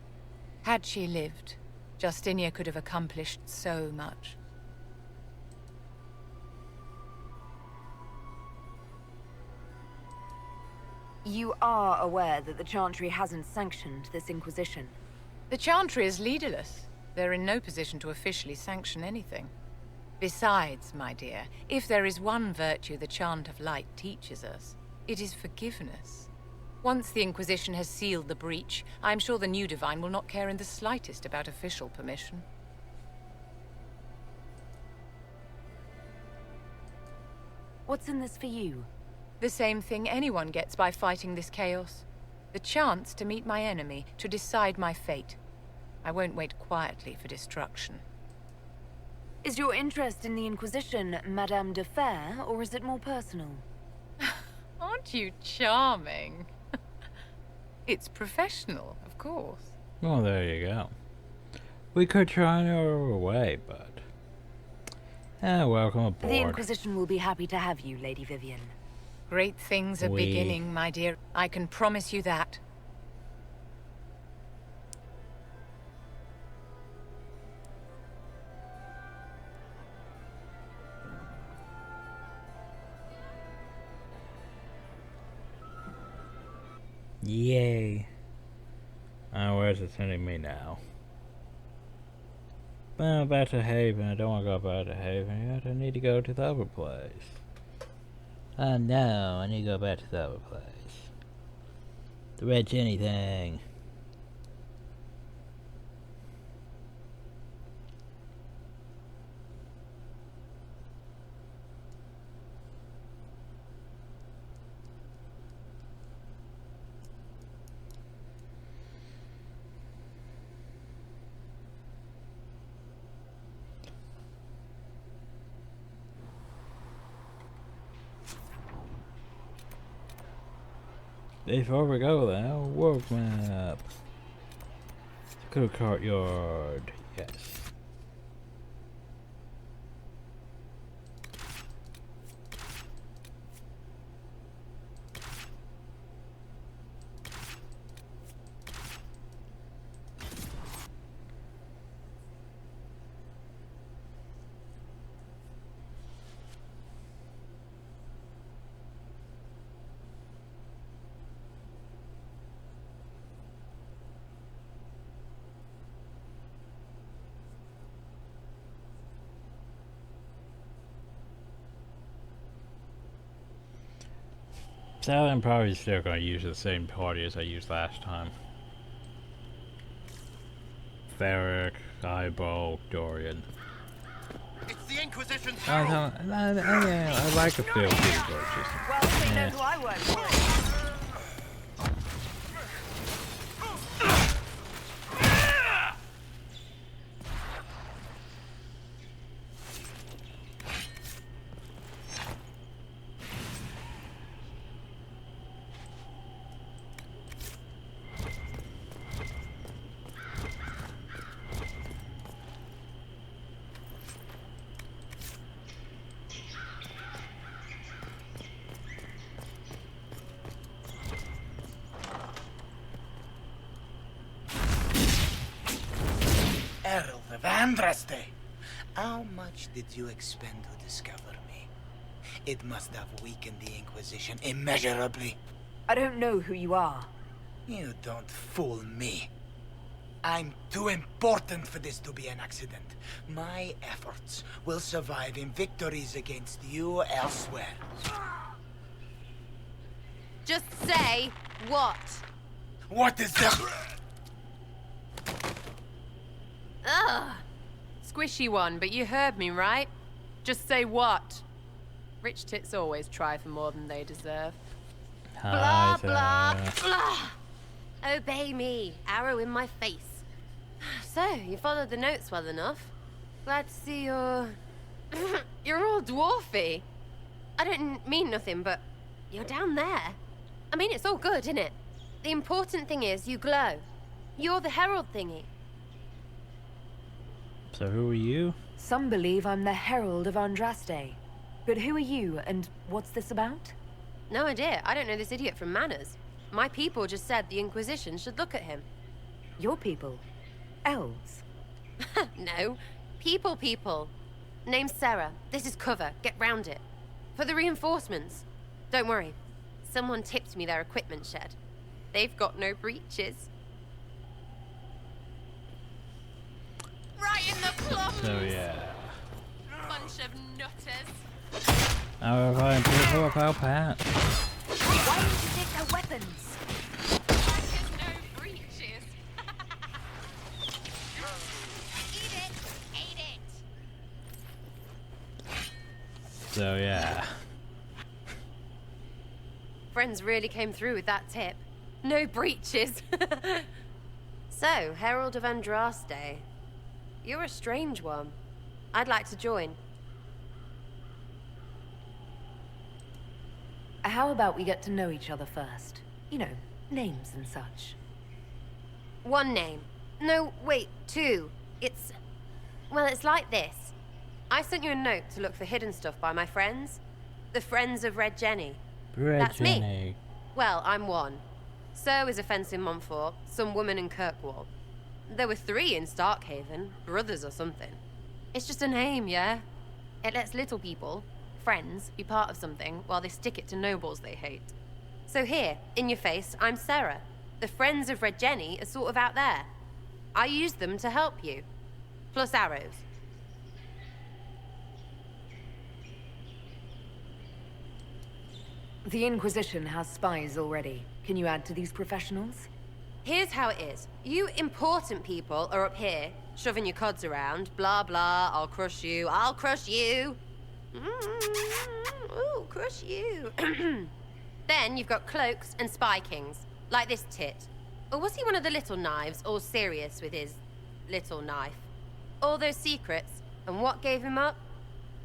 Had she lived, Justinia could have accomplished so much. You are aware that the Chantry hasn't sanctioned this Inquisition? The Chantry is leaderless. They're in no position to officially sanction anything. Besides, my dear, if there is one virtue the Chant of Light teaches us, it is forgiveness. Once the Inquisition has sealed the breach, I'm sure the new Divine will not care in the slightest about official permission. What's in this for you? The same thing anyone gets by fighting this chaos. The chance to meet my enemy, to decide my fate. I won't wait quietly for destruction. Is your interest in the Inquisition Madame de Fer, or is it more personal? Aren't you charming? It's professional, of course. Well, there you go. We could try our way, but... welcome aboard. The Inquisition will be happy to have you, Lady Vivian. Great things are beginning, my dear. I can promise you that. Yay. Where's it sending me now? Well, back to Haven. I don't want to go back to Haven yet. I need to go to the other place. Oh no, I need to go back to the other place. The Red Chinny thing. Before we go there, work map. Go courtyard. Yes. So I'm probably still going to use the same party as I used last time. Varric, Eyeball, Dorian. It's the Inquisition's I like a feel just Well, they know who I work for. Herald of Andraste, how much did you expend to discover me? It must have weakened the Inquisition immeasurably. I don't know who you are. You don't fool me. I'm too important for this to be an accident. My efforts will survive in victories against you elsewhere. Just say what? What is that? Ugh. Squishy one, but you heard me, right? Just say what? Rich tits always try for more than they deserve. Hi, Blah, Sarah. blah. Obey me. Arrow in my face. So, you followed the notes well enough. Glad to see you're... you're all dwarfy. I don't mean nothing, but you're down there. I mean, it's all good, isn't it? The important thing is you glow. You're the herald thingy. So who are you? Some believe I'm the Herald of Andraste. But who are you, and what's this about? No idea. I don't know this idiot from Manners. My people just said the Inquisition should look at him. Your people? Elves? No. People. Name's Sarah. This is cover. Get round it. For the reinforcements. Don't worry. Someone tipped me their equipment shed. They've got no breaches. Right in the plums! So yeah. Bunch of nutters. Now we're going to pull up our pants. Why didn't you take their weapons? There's no breaches. Eat it. So yeah. Friends really came through with that tip. No breaches. So, Herald of Andraste. You're a strange one. I'd like to join. How about we get to know each other first? You know, names and such. One name. No, wait, two. Well, it's like this. I sent you a note to look for hidden stuff by my friends. The Friends of Red Jenny. That's me. Well, I'm one. So is a fence in Montfort, some woman in Kirkwall. There were 3 in Starkhaven, brothers or something. It's just a name, yeah? It lets little people, friends, be part of something while they stick it to nobles they hate. So here, in your face, I'm Sarah. The Friends of Red Jenny are sort of out there. I use them to help you. Plus arrows. The Inquisition has spies already. Can you add to these professionals? Here's how it is. You important people are up here, shoving your cods around. Blah, blah, I'll crush you. Ooh, crush you. Then you've got cloaks and spy kings, like this tit. Or was he one of the little knives, all serious with his little knife? All those secrets, and what gave him up?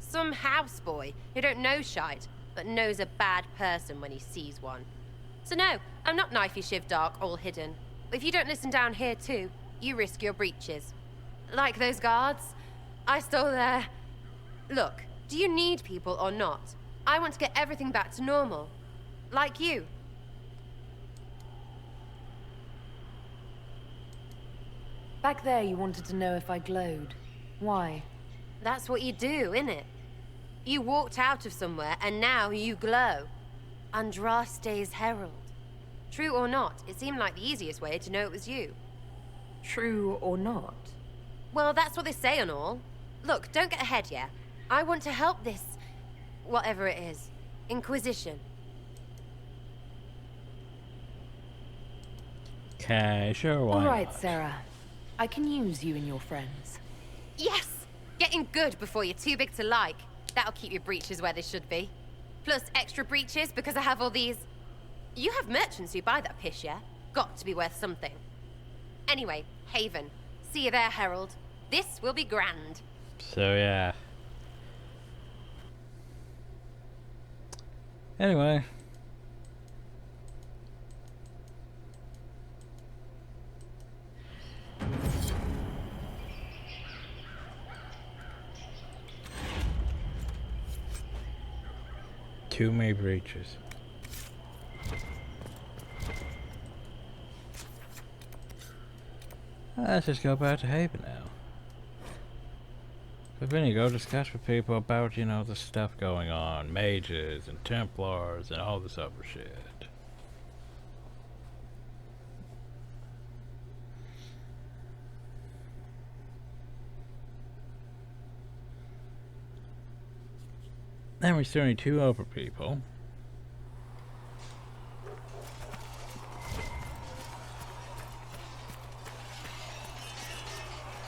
Some houseboy who don't know shite, but knows a bad person when he sees one. So no, I'm not knifey shiv dark, all hidden. If you don't listen down here too, you risk your breeches. Like those guards, I stole their... Look, do you need people or not? I want to get everything back to normal. Like you. Back there you wanted to know if I glowed. Why? That's what you do, innit? You walked out of somewhere and now you glow. Andraste's herald. True or not, it seemed like the easiest way to know it was you. True or not? Well, that's what they say and all. Look, don't get ahead, yeah? I want to help this... whatever it is. Inquisition. Okay, sure, why All right, not? Sarah. I can use you and your friends. Yes! Getting good before you're too big to like. That'll keep your breeches where they should be. Plus extra breeches because I have all these... You have merchants who buy that piss, yeah? Got to be worth something. Anyway, Haven. See you there, Herald. This will be grand. So, yeah. Anyway. Too many breaches. Let's just go back to Haven now. But then you go discuss with people about, you know, the stuff going on. Mages and Templars and all this other shit. Then we still need 2 other people.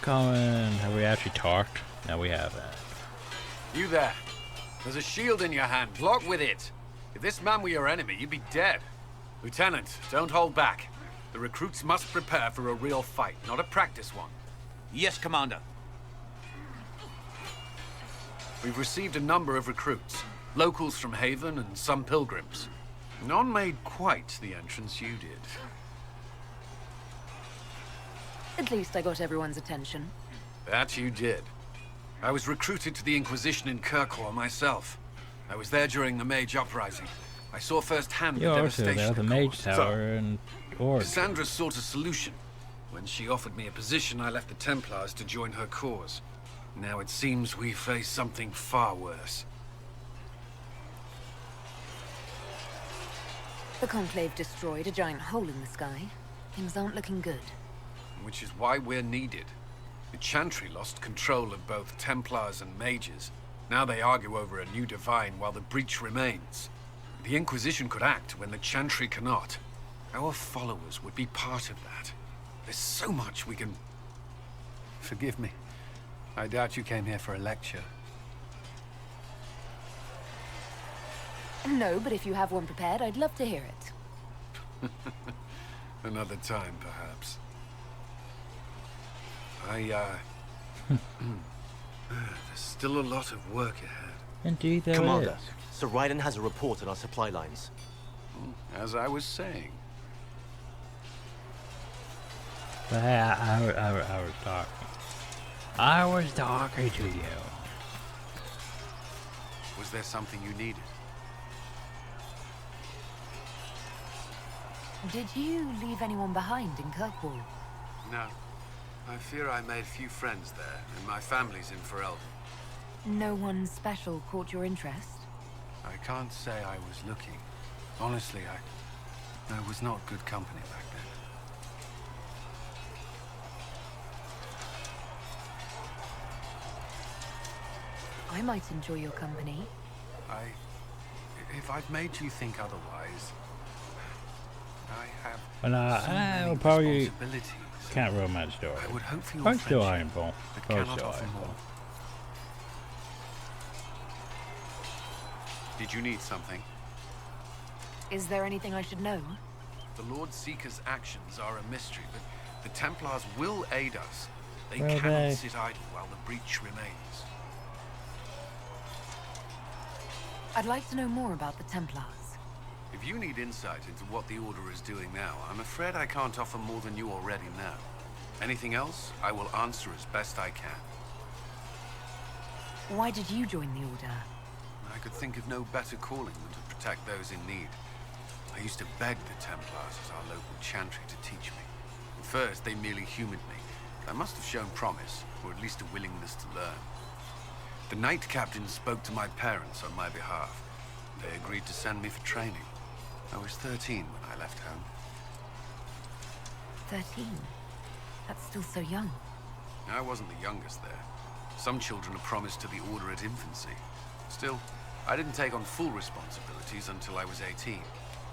Colin, have we actually talked? No, we haven't. You there. There's a shield in your hand. Log with it. If this man were your enemy, you'd be dead. Lieutenant, don't hold back. The recruits must prepare for a real fight, not a practice one. Yes, Commander. We've received a number of recruits. Locals from Haven and some pilgrims. None made quite the entrance you did. At least I got everyone's attention. That you did. I was recruited to the Inquisition in Kirkwall myself. I was there during the Mage Uprising. I saw firsthand the devastation. There, the Mage Tower and Org. Cassandra sought a solution. When she offered me a position, I left the Templars to join her cause. Now it seems we face something far worse. The Conclave destroyed a giant hole in the sky. Things aren't looking good. Which is why we're needed. The Chantry lost control of both Templars and Mages. Now they argue over a new Divine while the breach remains. The Inquisition could act when the Chantry cannot. Our followers would be part of that. There's so much we can... Forgive me. I doubt you came here for a lecture. No, but if you have one prepared, I'd love to hear it. Another time, perhaps. There's still a lot of work ahead. Indeed there Commander, is. Sir Raiden has a report on our supply lines. As I was saying. I was talking. I was talking to you. Was there something you needed? Did you leave anyone behind in Kirkwall? No. I fear I made few friends there, and my family's in Ferelden. No one special caught your interest? I can't say I was looking. Honestly, I was not good company back then. I might enjoy your company. If I've made you think otherwise, I have Well, I will probably can't romance story. I would hope for your Punch to friendship, Ironball. but Punch cannot to offer Ironball. more. Did you need something? Is there anything I should know? The Lord Seeker's actions are a mystery, but the Templars will aid us. They Will cannot they? sit idle while the breach remains. I'd like to know more about the Templars. If you need insight into what the Order is doing now, I'm afraid I can't offer more than you already know. Anything else, I will answer as best I can. Why did you join the Order? I could think of no better calling than to protect those in need. I used to beg the Templars as our local chantry to teach me. At first, they merely humored me. I must have shown promise, or at least a willingness to learn. The Knight Captain spoke to my parents on my behalf. They agreed to send me for training. I was 13 when I left home. 13? That's still so young. I wasn't the youngest there. Some children are promised to the Order at infancy. Still, I didn't take on full responsibilities until I was 18.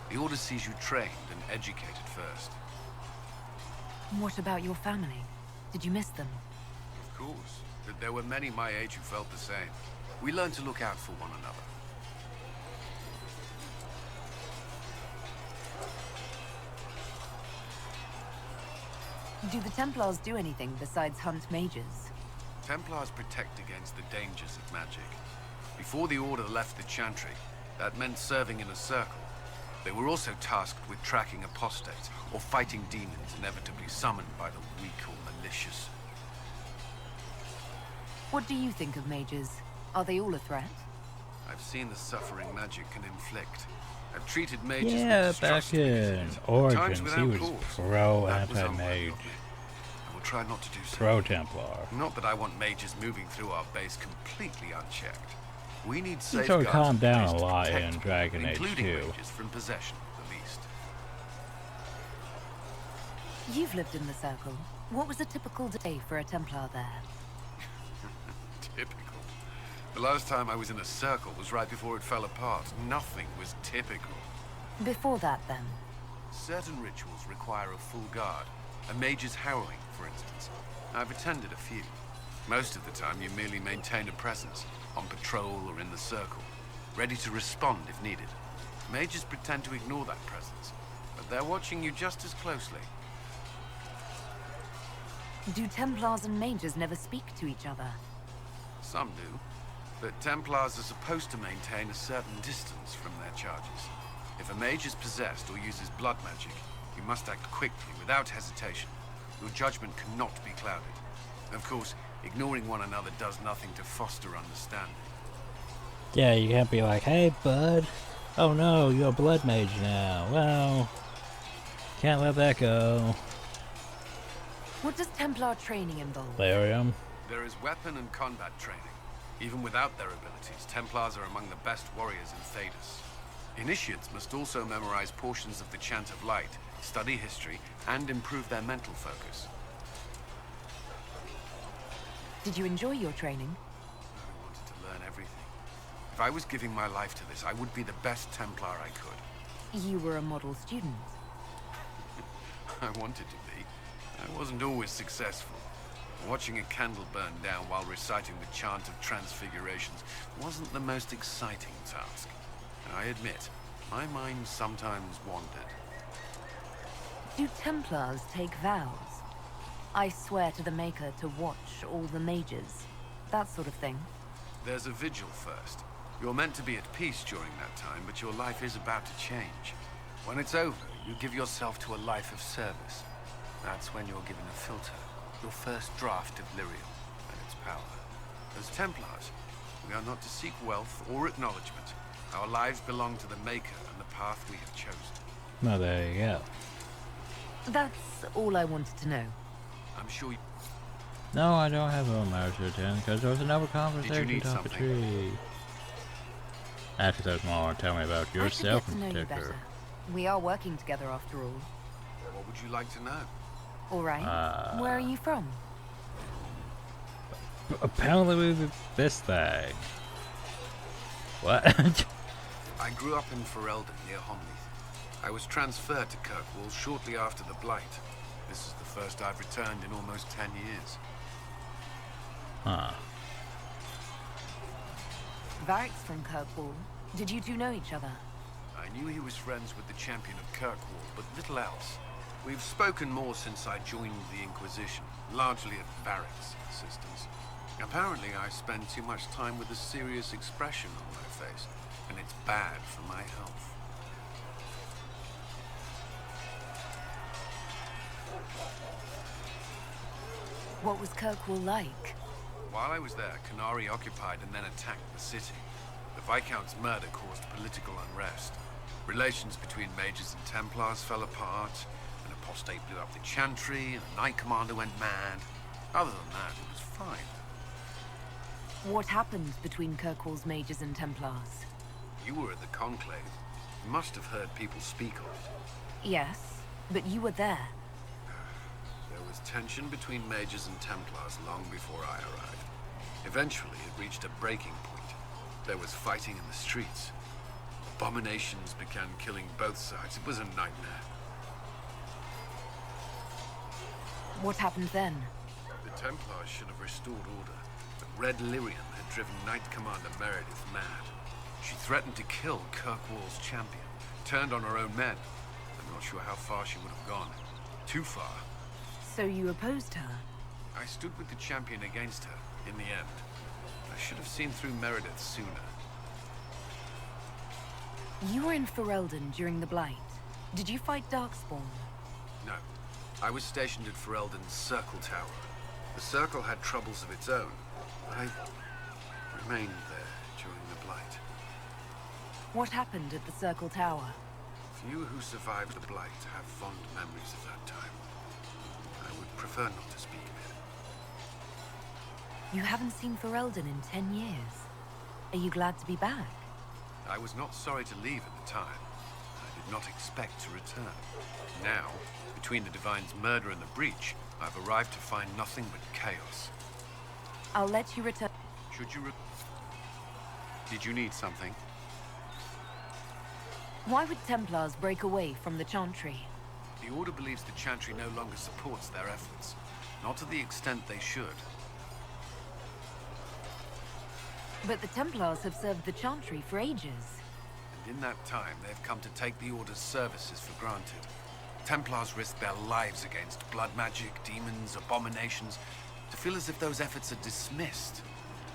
The Order sees you trained and educated first. What about your family? Did you miss them? Of course. but there were many my age who felt the same. We learned to look out for one another. Do the Templars do anything besides hunt mages? Templars protect against the dangers of magic. Before the Order left the Chantry, that meant serving in a circle. They were also tasked with tracking apostates, or fighting demons inevitably summoned by the weak or malicious. What do you think of mages? Are they all a threat? I've seen the suffering magic can inflict. I've treated mages Yeah, with back distrust in times Origins, he without was cause. pro That was anti-mage, I will try not to do so. pro Templar. Not that I want mages moving through our base completely unchecked. We need He safeguards sort of calmed in down place a to lot protect in people, Dragon Age including 2. mages from possession, at the least. You've lived in the Circle. What was a typical day for a Templar there? Typical. The last time I was in a circle was right before it fell apart. Nothing was typical. Before that, then? Certain rituals require a full guard. A mage's harrowing, for instance. I've attended a few. Most of the time, you merely maintain a presence, on patrol or in the circle, ready to respond if needed. Mages pretend to ignore that presence, but they're watching you just as closely. Do Templars and mages never speak to each other? Some do, but Templars are supposed to maintain a certain distance from their charges. If a mage is possessed or uses blood magic, you must act quickly, without hesitation. Your judgment cannot be clouded. Of course, ignoring one another does nothing to foster understanding. Yeah, you can't be like, hey, bud. Oh no, you're a blood mage now. Well, can't let that go. What does Templar training involve? Lyrium. There is weapon and combat training. Even without their abilities, Templars are among the best warriors in Thedas. Initiates must also memorize portions of the Chant of Light, study history, and improve their mental focus. Did you enjoy your training? I wanted to learn everything. If I was giving my life to this, I would be the best Templar I could. You were a model student. I wanted to be. I wasn't always successful. Watching a candle burn down while reciting the Chant of Transfigurations wasn't the most exciting task. I admit, my mind sometimes wandered. Do Templars take vows? I swear to the Maker to watch all the mages. That sort of thing. There's a vigil first. You're meant to be at peace during that time, but your life is about to change. When it's over, you give yourself to a life of service. That's when you're given a filter, your first draft of Lyrium and its power. As Templars, we are not to seek wealth or acknowledgement. Our lives belong to the Maker and the path we have chosen. Well, there you go. That's all I wanted to know. I'm sure you... No, I don't have a matter to attend because there was another conversation need top of something? tree. Actually, there's more. Tell me about yourself I should in get to know you particular. better. We are working together after all. What would you like to know? All right. Where are you from? Apparently, we did this thing. What? I grew up in Ferelden, near Homley. I was transferred to Kirkwall shortly after the Blight. This is the first I've returned in almost 10 years. Huh. Varric's from Kirkwall. Did you two know each other? I knew he was friends with the champion of Kirkwall, but little else. We've spoken more since I joined the Inquisition, largely at Varric's insistence. Apparently, I spend too much time with a serious expression on my face, and it's bad for my health. What was Kirkwall like? While I was there, Canary occupied and then attacked the city. The Viscount's murder caused political unrest. Relations between mages and Templars fell apart. An apostate blew up the Chantry, and a Knight Commander went mad. Other than that, it was fine. What happened between Kirkwall's mages and Templars? You were at the Conclave. You must have heard people speak of it. Yes, but you were there. There was tension between mages and Templars long before I arrived. Eventually, it reached a breaking point. There was fighting in the streets. Abominations began killing both sides. It was a nightmare. What happened then? The Templars should have restored order. Red Lyrian had driven Knight Commander Meredith mad. She threatened to kill Kirkwall's champion, turned on her own men. I'm not sure how far she would have gone. Too far. So you opposed her? I stood with the champion against her, in the end. I should have seen through Meredith sooner. You were in Ferelden during the Blight. Did you fight Darkspawn? No. I was stationed at Ferelden's Circle Tower. The Circle had troubles of its own. I remained there during the Blight. What happened at the Circle Tower? Few who survived the Blight have fond memories of that time. I would prefer not to speak of it. You haven't seen Ferelden in 10 years. Are you glad to be back? I was not sorry to leave at the time. I did not expect to return. Now, between the Divine's murder and the breach, I've arrived to find nothing but chaos. I'll let you return. Should you Did you need something? Why would Templars break away from the Chantry? The Order believes the Chantry no longer supports their efforts. Not to the extent they should. But the Templars have served the Chantry for ages. And in that time, they've come to take the Order's services for granted. Templars risk their lives against blood magic, demons, abominations, to feel as if those efforts are dismissed.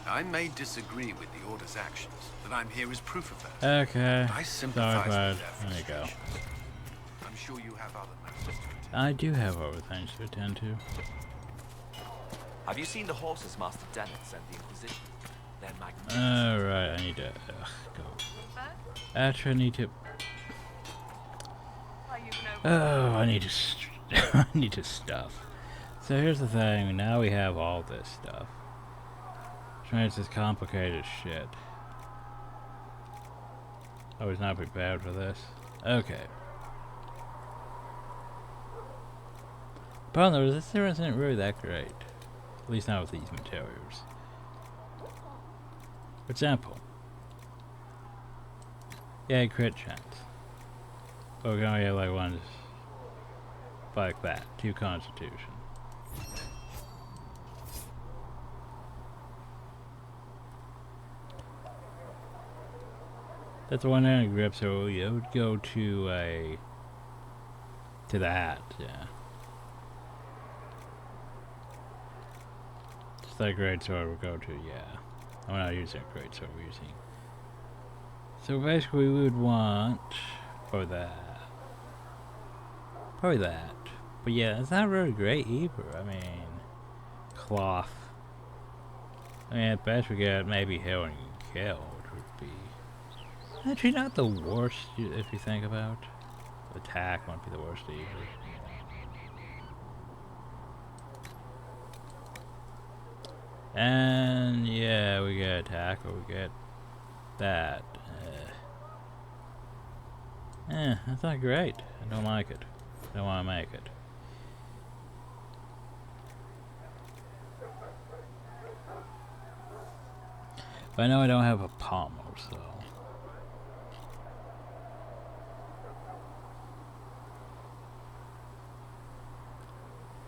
I may disagree with the Order's actions, but I'm here as proof of that. Okay. I sympathize with their There you go. I'm sure you have other matters to attend. I do have other things to attend to. Have you seen the horses Master Dennett's and the Inquisition? They're magnificent. Alright, I need to go. Actually, I need to. Oh, I need to. I need to stuff. So here's the thing. Now we have all this stuff. Trying to complicated shit. I was not prepared for this. Okay. Problem is, this series isn't really that great. At least not with these materials. For example. Yeah, crit chance. We're gonna get like one like that. 2 constitution. That's the one in a grip, so it would go to that, yeah. Just that great sword would go to, yeah. I'm not using a great sword, we're using. So basically we would want for that. Probably that. But yeah, it's not really great either. I mean, cloth. I mean, at best we get maybe heal and kill, which would be actually not the worst if you think about. Attack won't be the worst either. And yeah, we get attack or we get that. That's not great. I don't like it. I don't want to make it. But I know I don't have a pommel, so.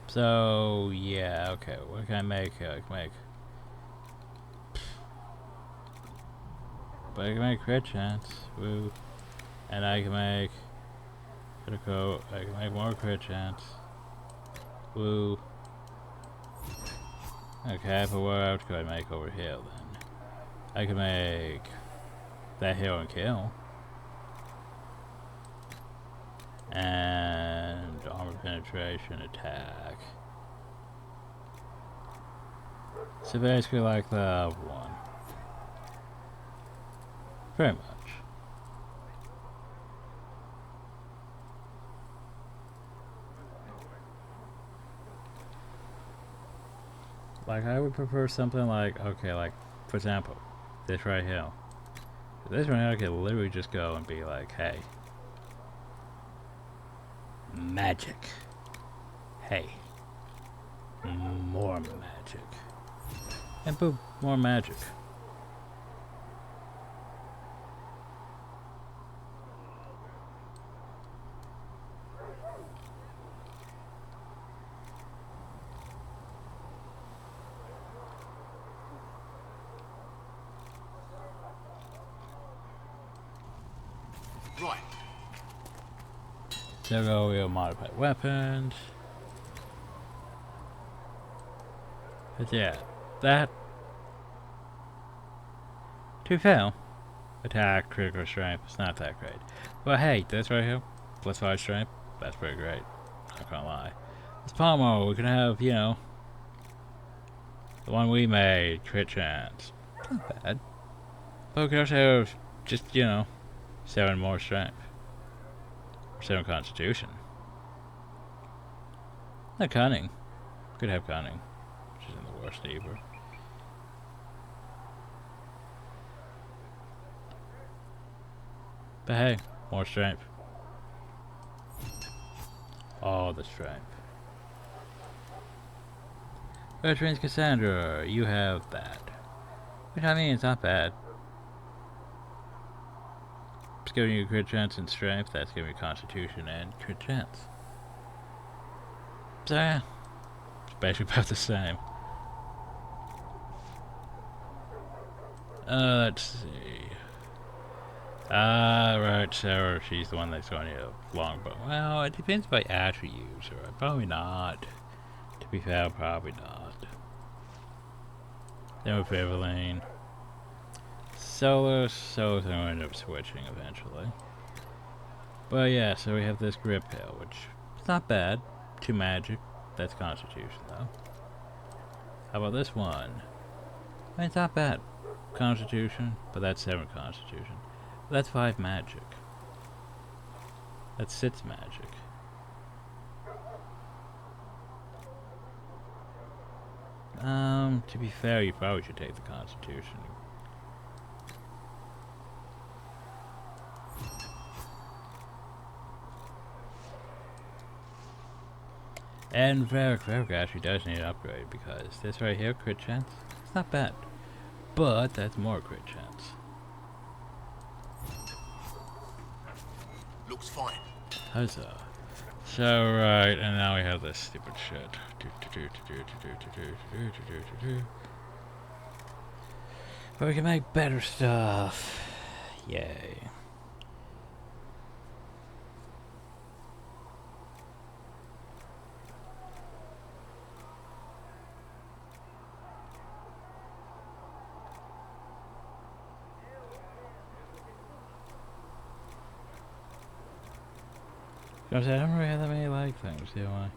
So yeah, okay. What can I make? I can make. But I can make crit chance. Woo. And I can make critical. I can make more crit chance. Woo. Okay, but what else could I make over here then? I can make that heal and kill. And armor penetration attack. So basically like the one. Pretty much. Like I would prefer something like, okay, like for example, this right here. This right here I could literally just go and be like, hey. Magic. Hey. More magic. And boom, more magic. fine. There go real modified weapons. But yeah, that to fail. Attack, critical strength, it's not that great. But hey, this right here, +5 strength, that's pretty great. Not gonna lie. This polymer, we can have, you know, the one we made, crit chance. Not bad. But we can also have just, you know, 7 more strength. Or 7 constitution. Not cunning. Could have cunning. Which isn't the worst either. But hey, more strength. All the strength. Veterans Cassandra, you have that. Which I mean, it's not bad. It's giving you crit chance and strength, that's giving you constitution and crit chance. So yeah, it's basically about the same. Let's see. Right, Sarah, she's the one that's going to have longbow. Well, it depends if I actually use her. Probably not. To be fair, probably not. Then with Evelyn. Solos, I'm going to end up switching eventually. But yeah, so we have this grip hill, which is not bad. 2 magic. That's constitution though. How about this one? I mean, it's not bad. Constitution, but that's 7 constitution. That's 5 magic. That's 6 magic. To be fair, you probably should take the constitution. And Veilguard actually does need an upgrade because this right here, crit chance, it's not bad. But that's more crit chance. Looks fine. Huzzah. So, right, and now we have this stupid shit. But we can make better stuff. Yay. I don't really have that many like things, do I?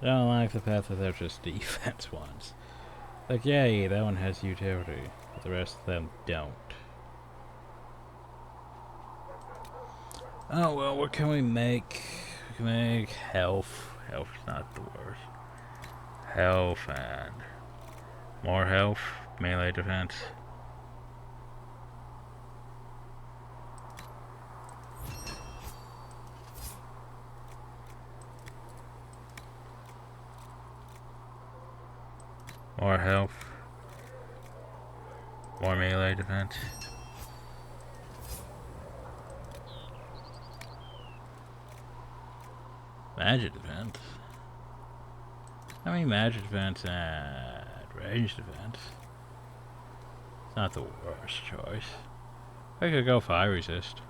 I don't like the fact that they're just defense ones. Like, yay, that one has utility, but the rest of them don't. Oh well, what can we make? We can make health. Health's not the worst. Health and more health, melee defense. More health. More melee defense. Magic defense. I mean magic defense and range defense. It's not the worst choice. I could go fire resist.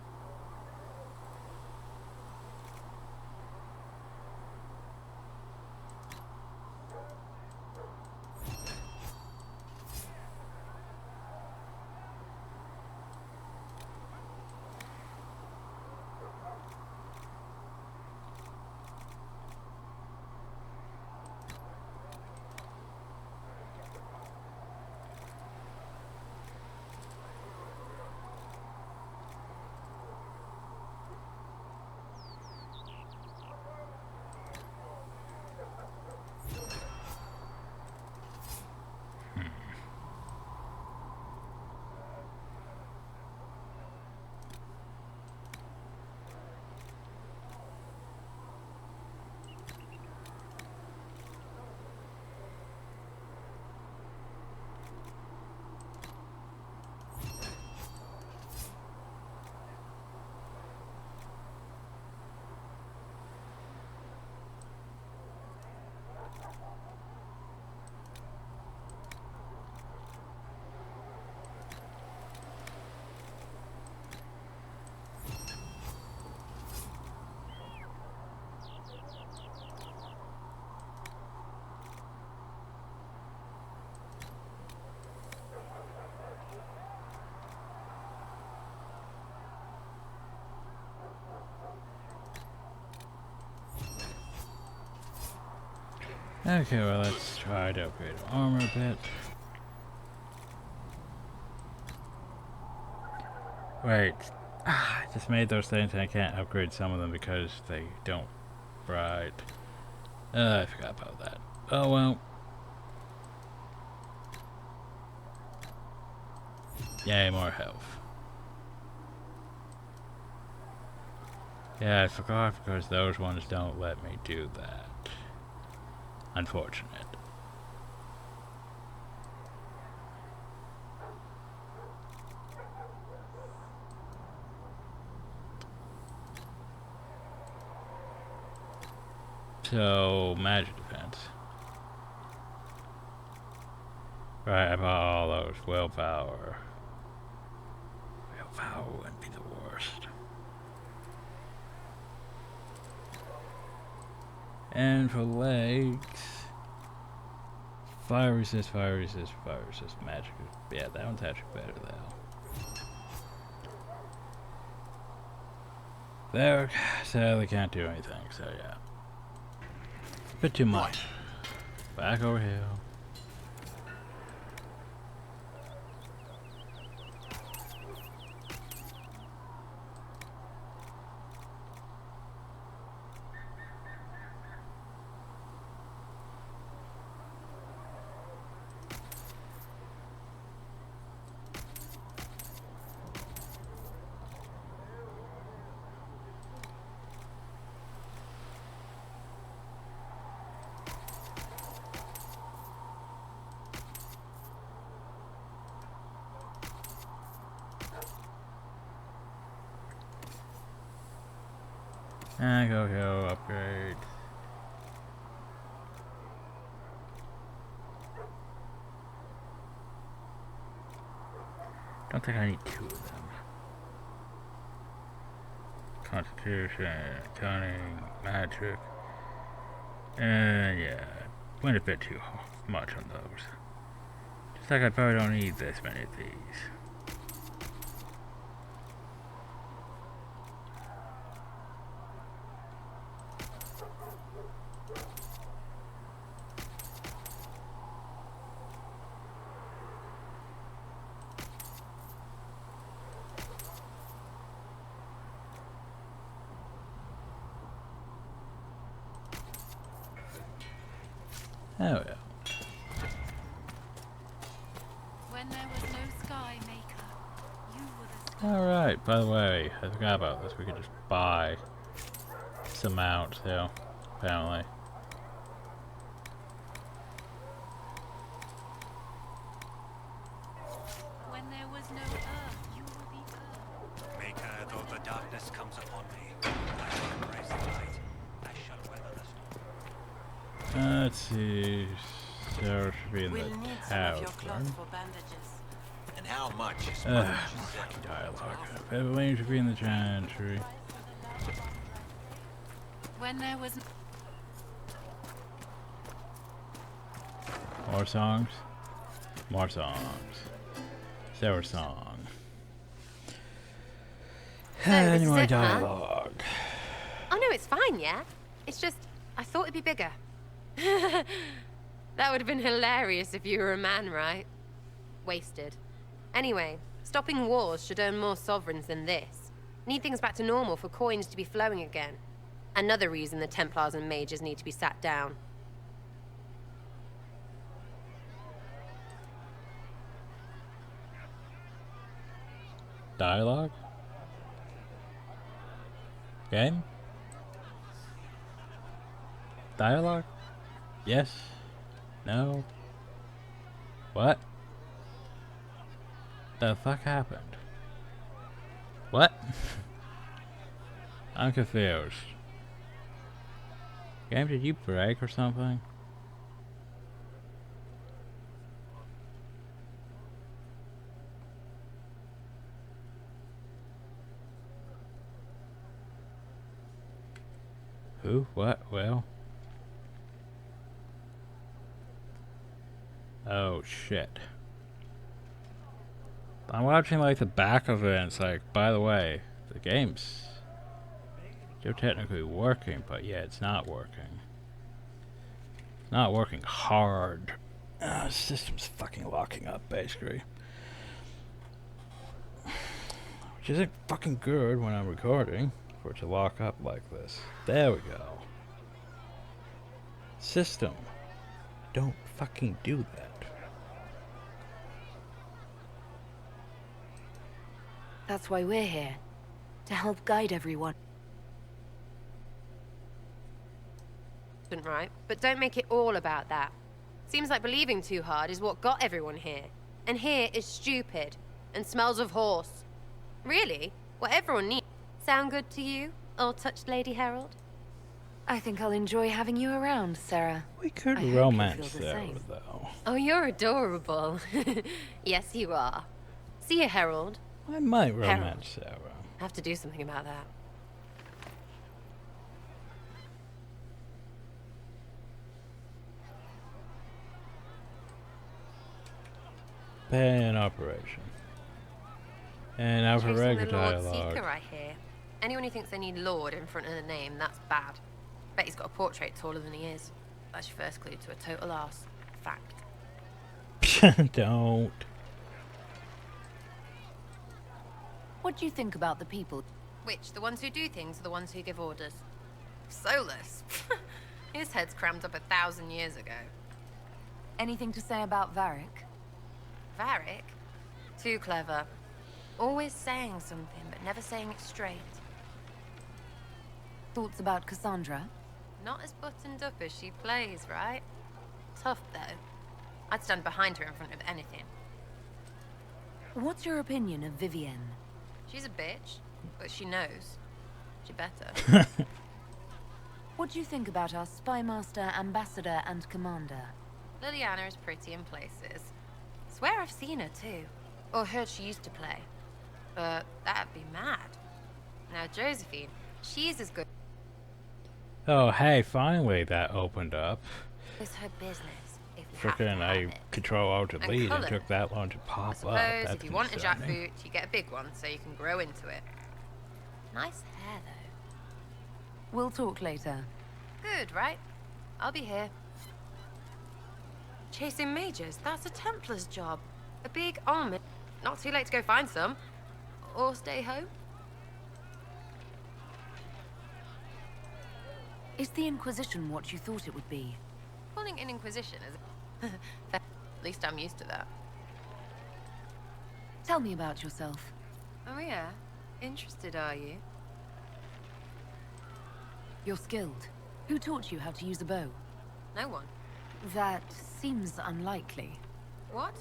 Okay, well, let's try to upgrade armor a bit. Wait. I just made those things and I can't upgrade some of them because they don't. Right. I forgot about that. Oh well. Yay, more health. Yeah, I forgot because those ones don't let me do that. Unfortunate. So, magic defense. Right, I bought all those. Willpower. Willpower wouldn't be the worst. And for legs... Fire resist, magic. Yeah, that one's actually better though. There, sadly can't do anything, so yeah. A bit too much. Back over here. And go, upgrade. Don't think I need two of them. Constitution, cunning, magic. And yeah, went a bit too much on those. Just like I probably don't need this many of these. Oh yeah. When there was no sky maker, you were the sky. Alright, by the way, I forgot about this. We could just buy some out too, apparently. When there was no earth, you were the earth. Maker, though the darkness comes upon me, I shall embrace the light. I shall weather the storm. Let's see. Sarah should be in We'll the need some of house. your cloth for bandages. And how much is Fucking dialogue. Evelyn should be in the chantry. When there was More songs? More songs. Sarah song. So, this Any is more it, huh? dialogue? Oh no, it's fine, yeah? It's just, I thought it'd be bigger. That would have been hilarious if you were a man, right? Wasted. Anyway, stopping wars should earn more sovereigns than this. Need things back to normal for coins to be flowing again. Another reason the Templars and mages need to be sat down. Dialogue? Game? Dialogue? Yes? No? What? The fuck happened? What? I'm confused. Game, did you break or something? Who? What? Well? Oh shit. I'm watching like the back of it and it's like, by the way, the game's still technically working, but yeah, it's not working. Not working hard. System's fucking locking up, basically. Which isn't fucking good when I'm recording, for it to lock up like this. There we go. System. Don't fucking do that. That's why we're here. To help guide everyone. Right, but don't make it all about that. Seems like believing too hard is what got everyone here. And here is stupid and smells of horse. Really? What everyone needs. Sound good to you, old-touched Lady Herald? I think I'll enjoy having you around, Sarah. We could I hope you romance feel the Sarah, same. though. Oh, you're adorable. Yes, you are. See you, Herald. I might romance Sarah. Have to do something about that. Pan operation. And now for Chasing regular the Lord dialogue. Seeker, I hear. Anyone who thinks they need Lord in front of the name, that's bad. Bet he's got a portrait taller than he is. That's your first clue to a total arse. Fact. Don't. What do you think about the people? Which, the ones who do things or the ones who give orders? Solus. His head's crammed up 1,000 years ago. Anything to say about Varric? Varric? Too clever. Always saying something, but never saying it straight. Thoughts about Cassandra? Not as buttoned up as she plays, right? Tough, though. I'd stand behind her in front of anything. What's your opinion of Vivienne? She's a bitch, but she knows. She better. What do you think about our spy master, ambassador, and commander? Liliana is pretty in places. Swear I've seen her too. Or heard she used to play. But that'd be mad. Now Josephine, she's as good. Oh, hey, finally that opened up. It's her business. If you have to Freaking, I have it. control alt And delete. It colour. took that long to pop I up. suppose That's if you want a concerning. jackboot, you get a big one so you can grow into it. Nice hair though. We'll talk later. Good, right? I'll be here. Chasing mages, that's a Templar's job. A big army. Not too late to go find some. Or stay home. Is the Inquisition what you thought it would be? Calling it an Inquisition is... At least I'm used to that. Tell me about yourself. Oh yeah? Interested, are you? You're skilled. Who taught you how to use a bow? No one. That seems unlikely. What?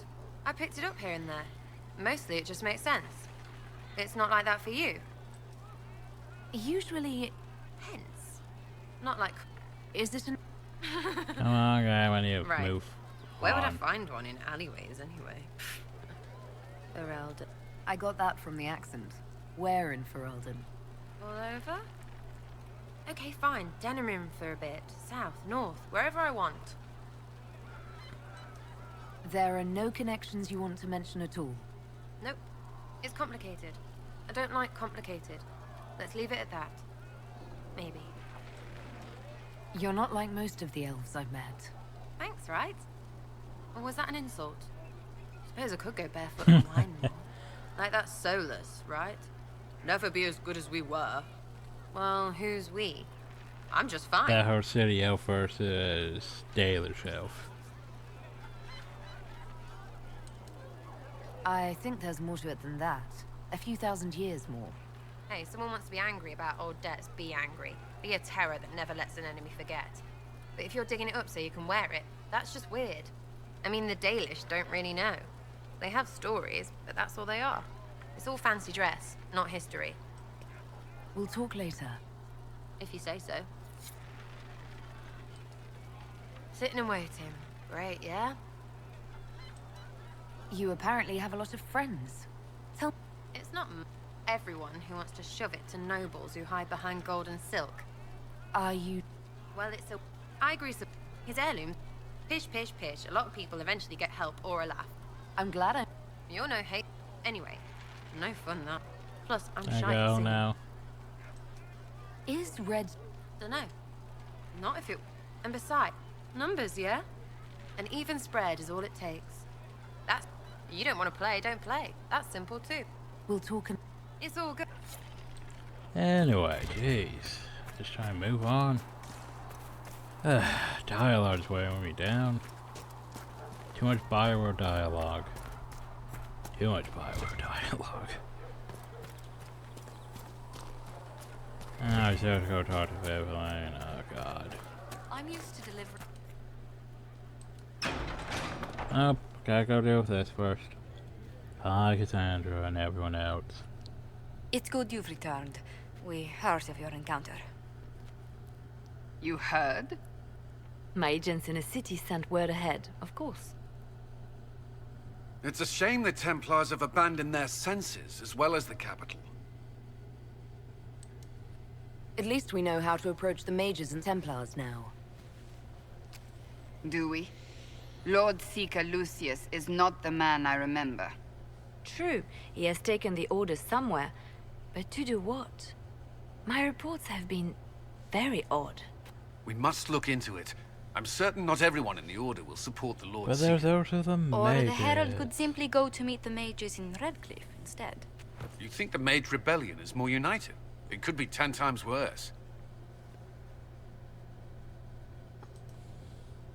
I picked it up here and there. Mostly it just makes sense. It's not like that for you. Usually... Hence. Not like... Is it an... Come on, guy, when you Right. move Where would I on. find one in alleyways anyway? Ferelden. I got that from the accent. Where in Ferelden? All over? Okay, fine. Denerim for a bit. South, north, wherever I want. There are no connections you want to mention at all. Nope. It's complicated. I don't like complicated. Let's leave it at that. Maybe. You're not like most of the elves I've met. Thanks, right? Or was that an insult? Suppose I could go barefoot and whine more. Like that Solus, right? Never be as good as we were. Well, who's we? I'm just fine. That whole city elf versus Dalish elf. I think there's more to it than that. A few thousand years more. Hey, someone wants to be angry about old debts, be angry. Be a terror that never lets an enemy forget. But if you're digging it up so you can wear it, that's just weird. I mean, the Dalish don't really know. They have stories, but that's all they are. It's all fancy dress, not history. We'll talk later. If you say so. Sitting and waiting. Great, yeah? You apparently have a lot of friends. Tell... It's not everyone who wants to shove it to nobles who hide behind gold and silk. Are you... Well, it's a... I grease a... His heirloom. Pish, pish, pish. A lot of people eventually get help or a laugh. I'm glad I... You're no hate. Anyway, no fun that. Plus, I'm I shy go to see. now. Is Red... Dunno. Not if it... And besides, Numbers, yeah? An even spread is all it takes. That's... You don't want to play, don't play. That's simple, too. We'll talk... It's all good. Anyway, jeez. Just try and move on. Dialogue's weighing me down. Too much Bioware dialogue. Too much Bioware dialogue. I just have to go talk to Evelyn. Oh god. I'm used to delivering. Oh, gotta go deal with this first. Hi, Cassandra and everyone else. It's good you've returned. We heard of your encounter. You heard? My agents in the city sent word ahead, of course. It's a shame the Templars have abandoned their senses, as well as the capital. At least we know how to approach the mages and Templars now. Do we? Lord Seeker Lucius is not the man I remember. True, he has taken the orders somewhere, but to do what? My reports have been very odd. We must look into it. I'm certain not everyone in the Order will support the Lord But Seeker. there's also the Or the mages. Herald could simply go to meet the mages in Redcliffe instead. You think the Mage Rebellion is more united? It could be 10 times worse.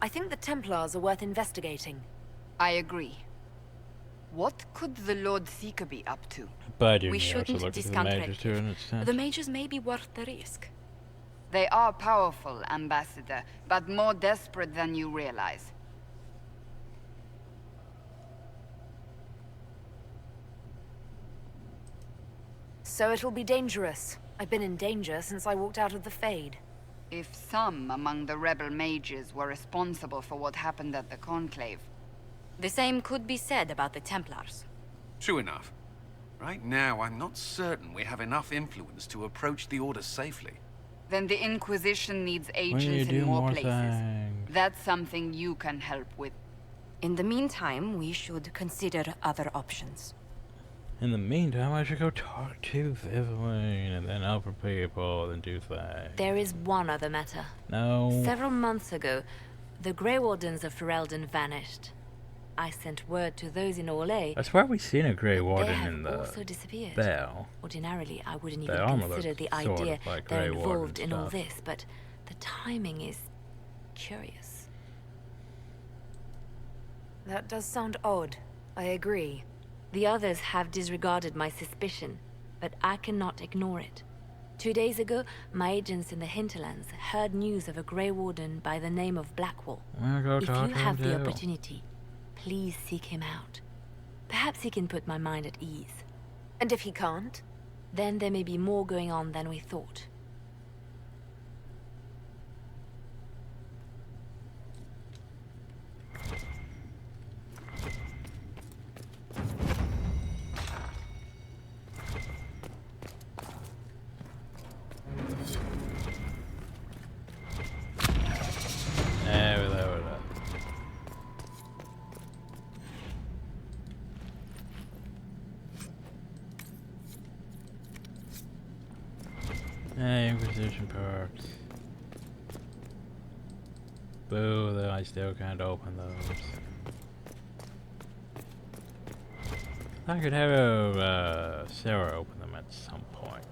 I think the Templars are worth investigating. I agree. What could the Lord Seeker be up to? But you We also shouldn't look at the discount mages to an extent. The mages may be worth the risk. They are powerful, Ambassador, but more desperate than you realize. So it'll be dangerous. I've been in danger since I walked out of the Fade. If some among the rebel mages were responsible for what happened at the Conclave... The same could be said about the Templars. True enough. Right now, I'm not certain we have enough influence to approach the Order safely. Then the Inquisition needs When you agents do in more more places. things. That's something you can help with. In the meantime, we should consider other options. In the meantime, I should go talk to Evelyn and then other people and do things. There is one other matter. No. Several months ago, the Grey Wardens of Ferelden vanished. I sent word to those in Orlais. I swear we've seen a Grey Warden They in have the also disappeared. Bell. Ordinarily, I wouldn't Their even armor consider looks the sort of idea like they're Grey Warden involved in all stuff. this, but the timing is curious. That does sound odd. I agree. The others have disregarded my suspicion, but I cannot ignore it. 2 days ago, my agents in the hinterlands heard news of a Grey Warden by the name of Blackwall. I'll go If talk you to him have the too. opportunity, please seek him out. Perhaps he can put my mind at ease. And if he can't? Then there may be more going on than we thought. There. Hey, Inquisition perks. Boo, though I still can't open those. I could have Sarah open them at some point.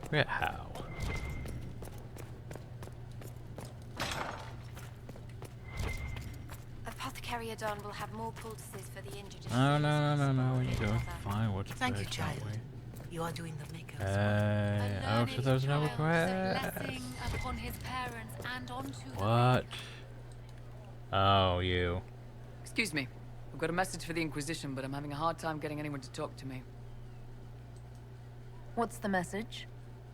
Forget how. Apothecary Adon will have more poultices for the injured. No. When you go find what's Thank you, best, child. don't we? You are doing the makeup. Oh, so there's no request. Blessing upon his parents and onto the What? Oh, you. Excuse me. I've got a message for the Inquisition, but I'm having a hard time getting anyone to talk to me. What's the message?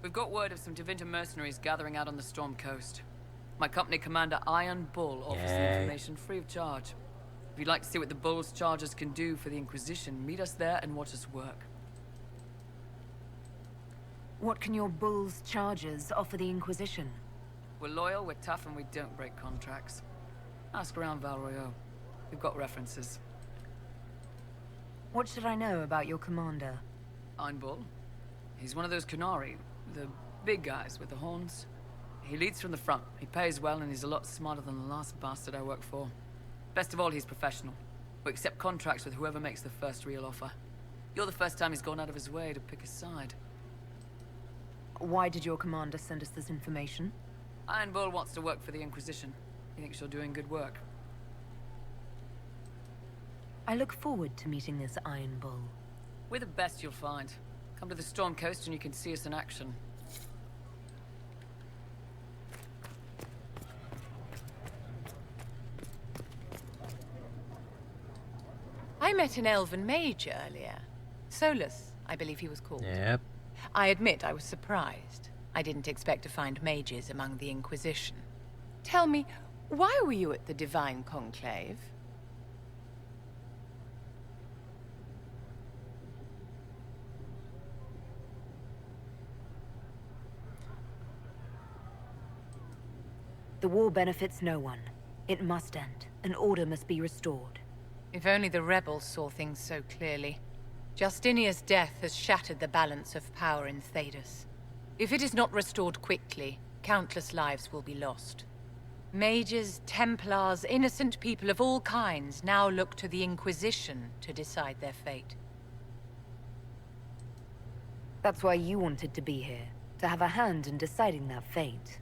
We've got word of some Tevinter mercenaries gathering out on the Storm Coast. My company commander, Iron Bull, offers the Yay. information free of charge. If you'd like to see what the Bull's charges can do for the Inquisition, meet us there and watch us work. What can your bull's charges offer the Inquisition? We're loyal, we're tough, and we don't break contracts. Ask around Val Royeaux. We've got references. What should I know about your commander? Iron Bull? He's one of those Qunari, the big guys with the horns. He leads from the front. He pays well, and he's a lot smarter than the last bastard I worked for. Best of all, he's professional. We accept contracts with whoever makes the first real offer. You're the first time he's gone out of his way to pick a side. Why did your commander send us this information? Iron Bull wants to work for the Inquisition. He thinks you're doing good work. I look forward to meeting this Iron Bull. We're the best you'll find. Come to the Storm Coast and you can see us in action. I met an elven mage earlier. Solus, I believe he was called. Yep. I admit I was surprised. I didn't expect to find mages among the Inquisition. Tell me, why were you at the Divine Conclave? The war benefits no one. It must end, and order must be restored. If only the rebels saw things so clearly. Justinia's death has shattered the balance of power in Thedas. If it is not restored quickly, countless lives will be lost. Mages, Templars, innocent people of all kinds now look to the Inquisition to decide their fate. That's why you wanted to be here, to have a hand in deciding that fate.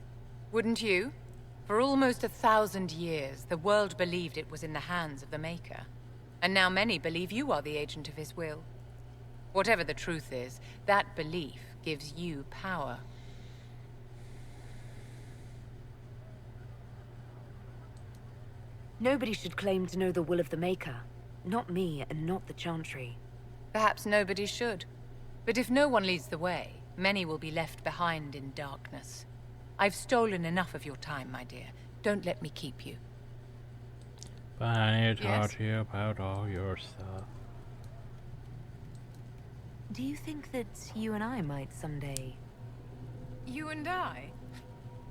Wouldn't you? For almost 1,000 years, the world believed it was in the hands of the Maker. And now many believe you are the agent of his will. Whatever the truth is, that belief gives you power. Nobody should claim to know the will of the Maker. Not me, and not the Chantry. Perhaps nobody should. But if no one leads the way, many will be left behind in darkness. I've stolen enough of your time, my dear. Don't let me keep you. But I need to talk to you about all your stuff. Do you think that you and I might someday... You and I?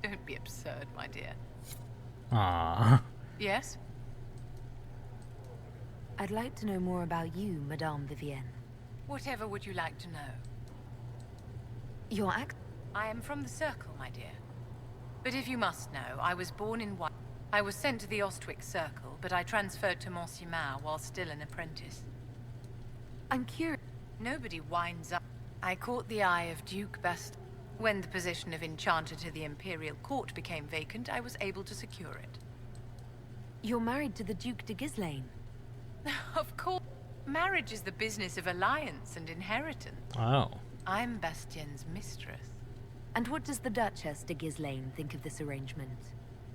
Don't be absurd, my dear. Ah. Yes? I'd like to know more about you, Madame Vivienne. Whatever would you like to know? Your act... I am from the Circle, my dear. But if you must know, I was born in White. I was sent to the Ostwick Circle, but I transferred to Monsignor while still an apprentice. I'm curious. Nobody winds up. I caught the eye of Duke Bast. When the position of Enchanter to the Imperial Court became vacant, I was able to secure it. You're married to the Duke de Ghislaine. Of course. Marriage is the business of alliance and inheritance. Oh. I'm Bastien's mistress. And what does the Duchess de Ghislaine think of this arrangement?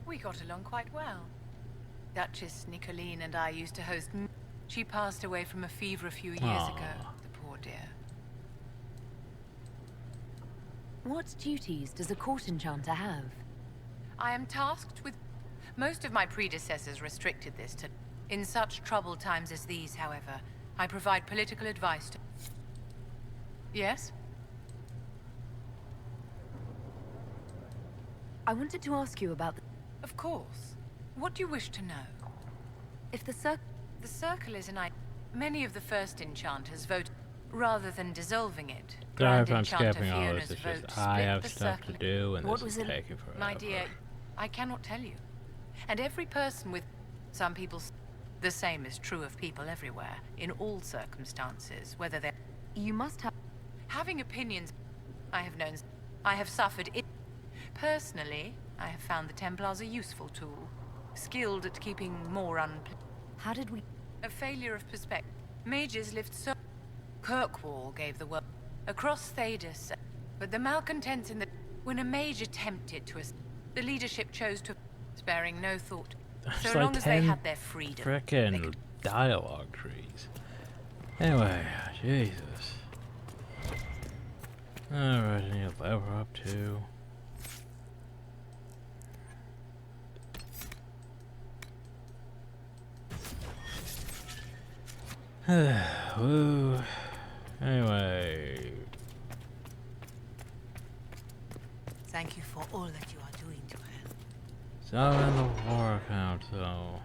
We got along quite well. Duchess Nicoline and I used to host... She passed away from a fever a few years ago, the poor dear. What duties does a court enchanter have? I am tasked with... Most of my predecessors restricted this to... In such troubled times as these, however, I provide political advice to... Yes? I wanted to ask you about the... Of course. What do you wish to know? If the Circle... The Circle is an... Many of the first enchanters vote... Rather than dissolving it, Sorry if Grand I'm Enchanter skipping all Fiona's this. It's vote just I split have the stuff to Circle. do and What this is was it? taking forever. My dear, I cannot tell you. And every person with... Some people... The same is true of people everywhere, in all circumstances, whether they're... You must have... Having opinions... I have known... I have suffered it... Personally, I have found the Templars a useful tool. Skilled at keeping more How did we... A failure of perspective. Mages lived so... Kirkwall gave the word... Across Thedas... But the malcontents in the... When a mage attempted to... The leadership chose to... Sparing no thought. So It's long like as they 10 had their freedom. frickin' dialogue trees. Anyway, Jesus. Alright, I need to level up too. Woo. Anyway. Thank you for all that you are doing to her. So in the war council.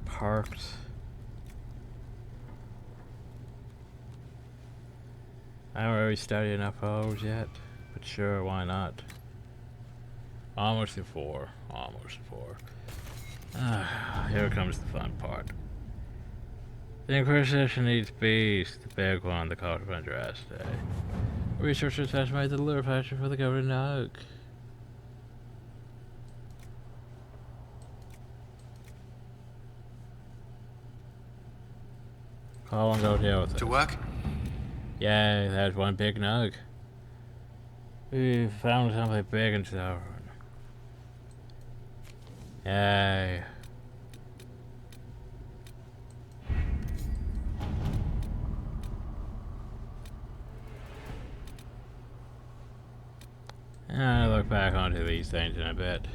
Parked I haven't really studied enough hoes yet, but sure, why not? Almost at 4. Almost at 4. Here comes the fun part. The Inquisition needs beasts, the big one, the cult of Andraste. Researchers estimate the lure factor for the golden oak. Call and go deal with it. To work? Yay, there's one big nug. We found something big and stubborn. Yay. I'll look back onto these things in a bit.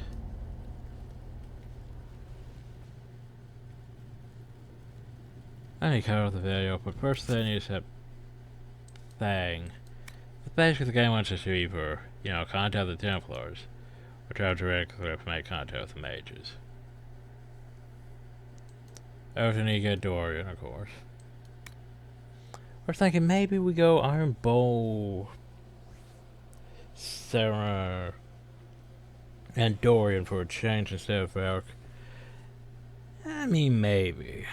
I need to cut off the video, but first thing is that thing. Basically, the game wants us to either, you know, contact the Templars, or try to directly make contact with the mages. Also need to get Dorian, of course. We're thinking maybe we go Iron Bowl, Sarah, and Dorian for a change instead of Valk. I mean, maybe.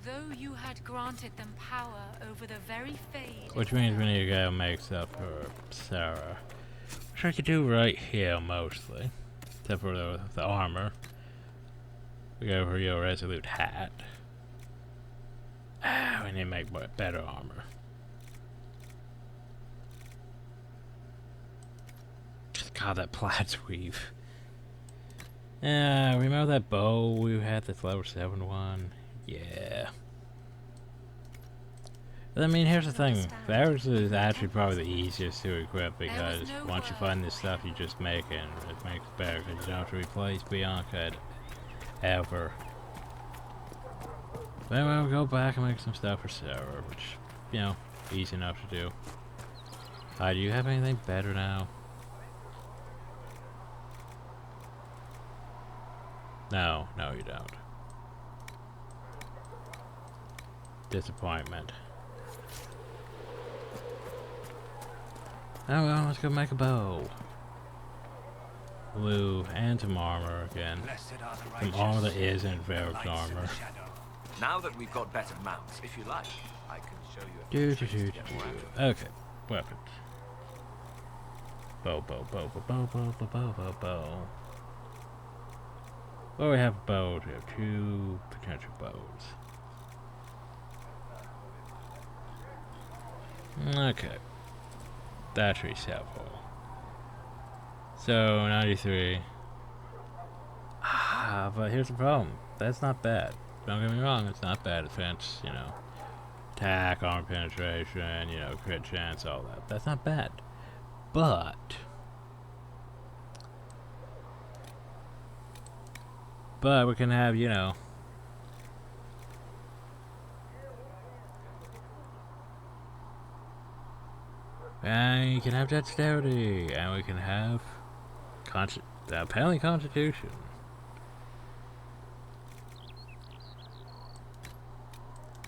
Though you had granted them power over the very fade. Which means we need to go make stuff for Sarah. Which I could do right here mostly. Except for the armor. We go for your resolute hat. We need to make better armor. God, that plaid weave. Remember that bow we had, this level 7 one? Yeah. But I mean, here's the thing. Theirs is actually probably the easiest to equip because once you find this stuff, you just make it and it makes it better because you don't have to replace Bianca ever. Then we'll go back and make some stuff for Sarah, which, you know, easy enough to do. Do you have anything better now? No, no you don't. Disappointment. Oh well, let's go make a bow. Blue and some armor again. Some armor that isn't Veilguard's armor. Now that we've got better mounts, if you like, I can show you a Okay, weapons. Bow. Well, we have a bow. We have 2 potential bows. Okay. That's resetable. So, 93. But here's the problem. That's not bad. Don't get me wrong, it's not bad defense, you know. Attack, armor penetration, you know, crit chance, all that. That's not bad. But we can have, you know, and you can have dexterity, and we can have apparently constitution.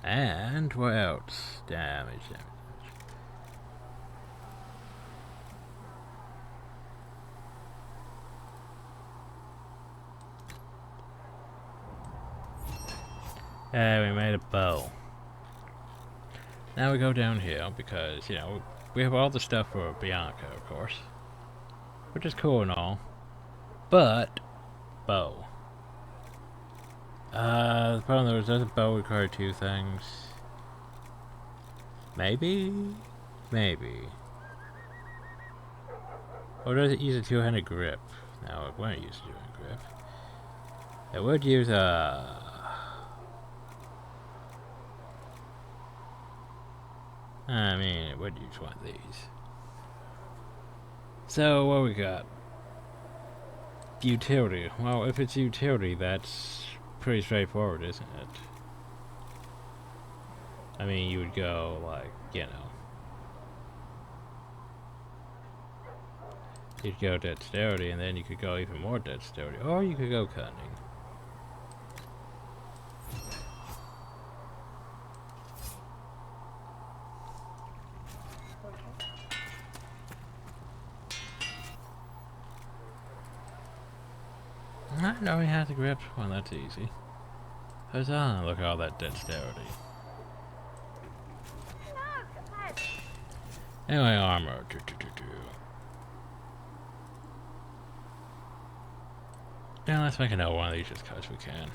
And what else? Damage. We made a bow. Now we go down here because, you know, we have all the stuff for Bianca, of course. Which is cool and all. But, bow. The problem is, does a bow require 2 things? Maybe? Maybe. Or does it use a 2-handed grip? No, it won't use a 2-handed grip. It would use a... I mean, it would use one of these. So, what we got? Utility. Well, if it's utility, that's pretty straightforward, isn't it? I mean, you would go, like, you know. You could go dexterity, and then you could go even more dexterity, or you could go cunning. I know he has to grip one, that's easy. Huzzah, look at all that dexterity. Anyway, armor. Yeah, let's make another one of these just because we can.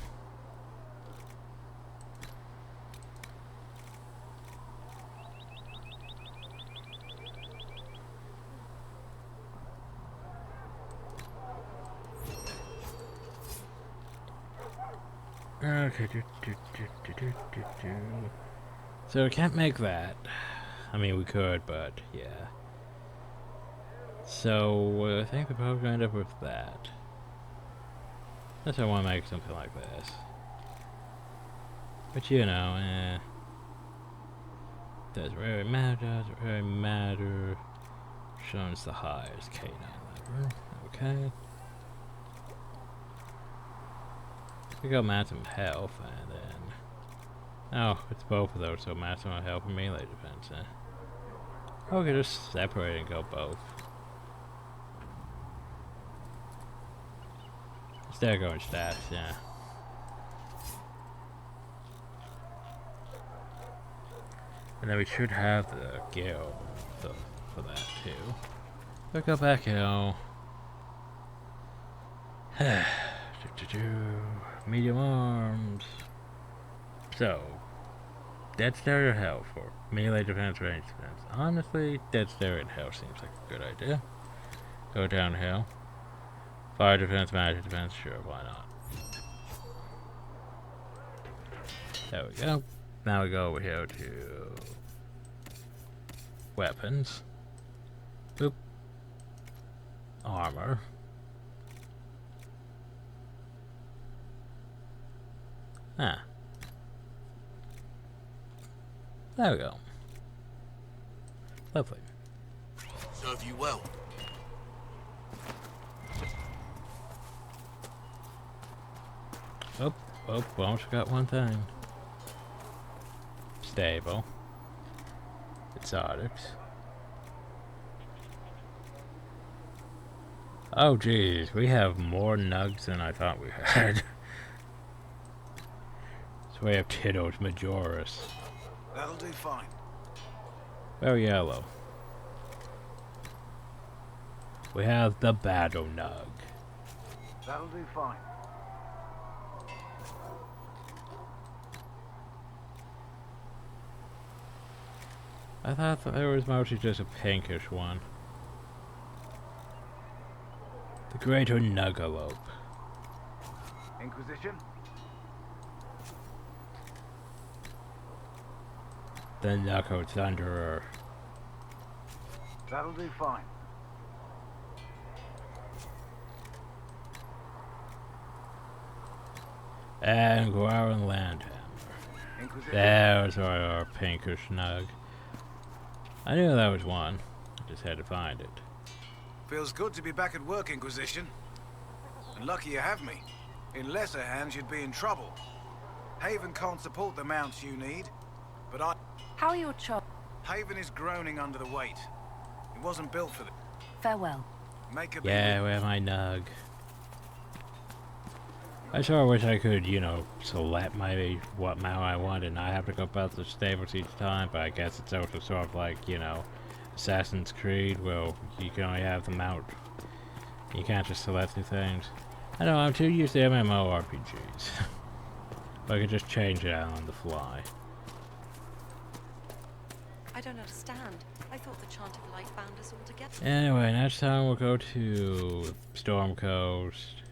Okay, so we can't make that. I mean, we could, but yeah. So I think we're probably going to end up with that. Unless I want to make something like this. But you know, doesn't really matter. Shows the highest K9 lever. Okay. We got maximum health, and then... Oh, it's both of those, so maximum health and melee defense, eh? Okay, just separate and go both. Instead of going stats, yeah. And then we should have the guild for that too. Look up back hill. Medium arms. So, dexterity or health for melee defense, range defense. Honestly, dexterity and health seems like a good idea. Go downhill. Fire defense, magic defense, sure, why not? There we go. Now we go over here to weapons. Boop. Armor. Ah. There we go. Lovely. Serve you well. Oh, almost forgot one thing. Stable. Exotics. Oh geez, we have more nugs than I thought we had. So we have Tito's Majoris. That'll do fine. Very yellow. We have the Battle Nug. That'll do fine. I thought there was mostly just a pinkish one. The Greater Nugalope. Inquisition? The Knuckle Thunderer. That'll do fine. And Guaran Landhammer. There's our pinkish nug. I knew that was one. I just had to find it. Feels good to be back at work, Inquisition. And lucky you have me. In lesser hands, you'd be in trouble. Haven can't support the mounts you need, but I... How are your chop? Haven is groaning under the weight. It wasn't built for it. Farewell. Make a yeah, where's my nug? I sure wish I could, you know, select maybe what mount I want and not have to go about the stables each time, but I guess it's also sort of like, you know, Assassin's Creed, well, you can only have the mount. You can't just select new things. I know, I'm too used to MMORPGs. But I could just change it out on the fly. I don't understand. I thought the Chant of Light bound us all together. Anyway, next time we'll go to Storm Coast.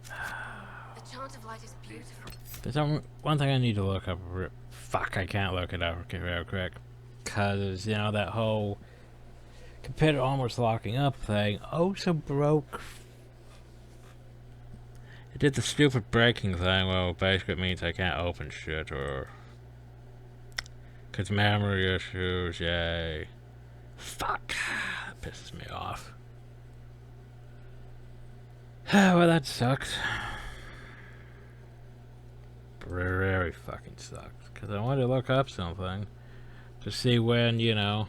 The Chant of Light is beautiful. There's one thing I need to look up. Fuck, I can't look it up real quick. Cause, you know, that whole computer almost locking up thing so broke. It did the stupid breaking thing. Well, basically it means I can't open shit or... Cause memory issues, yay. Fuck. That pisses me off. Well, that sucks. Very fucking sucks. Because I wanted to look up something to see when, you know,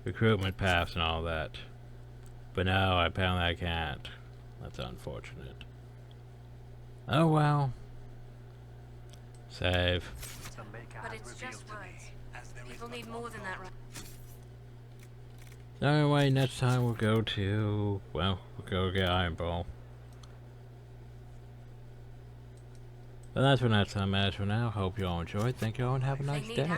recruitment paths and all that. But no, apparently I can't. That's unfortunate. Oh well. Save. But it's just words. People need more than that, right? So anyway, next time we'll go to, well, we'll go get Iron Ball. But that's for next time. As for now, hope you all enjoyed. Thank you all and have a nice day.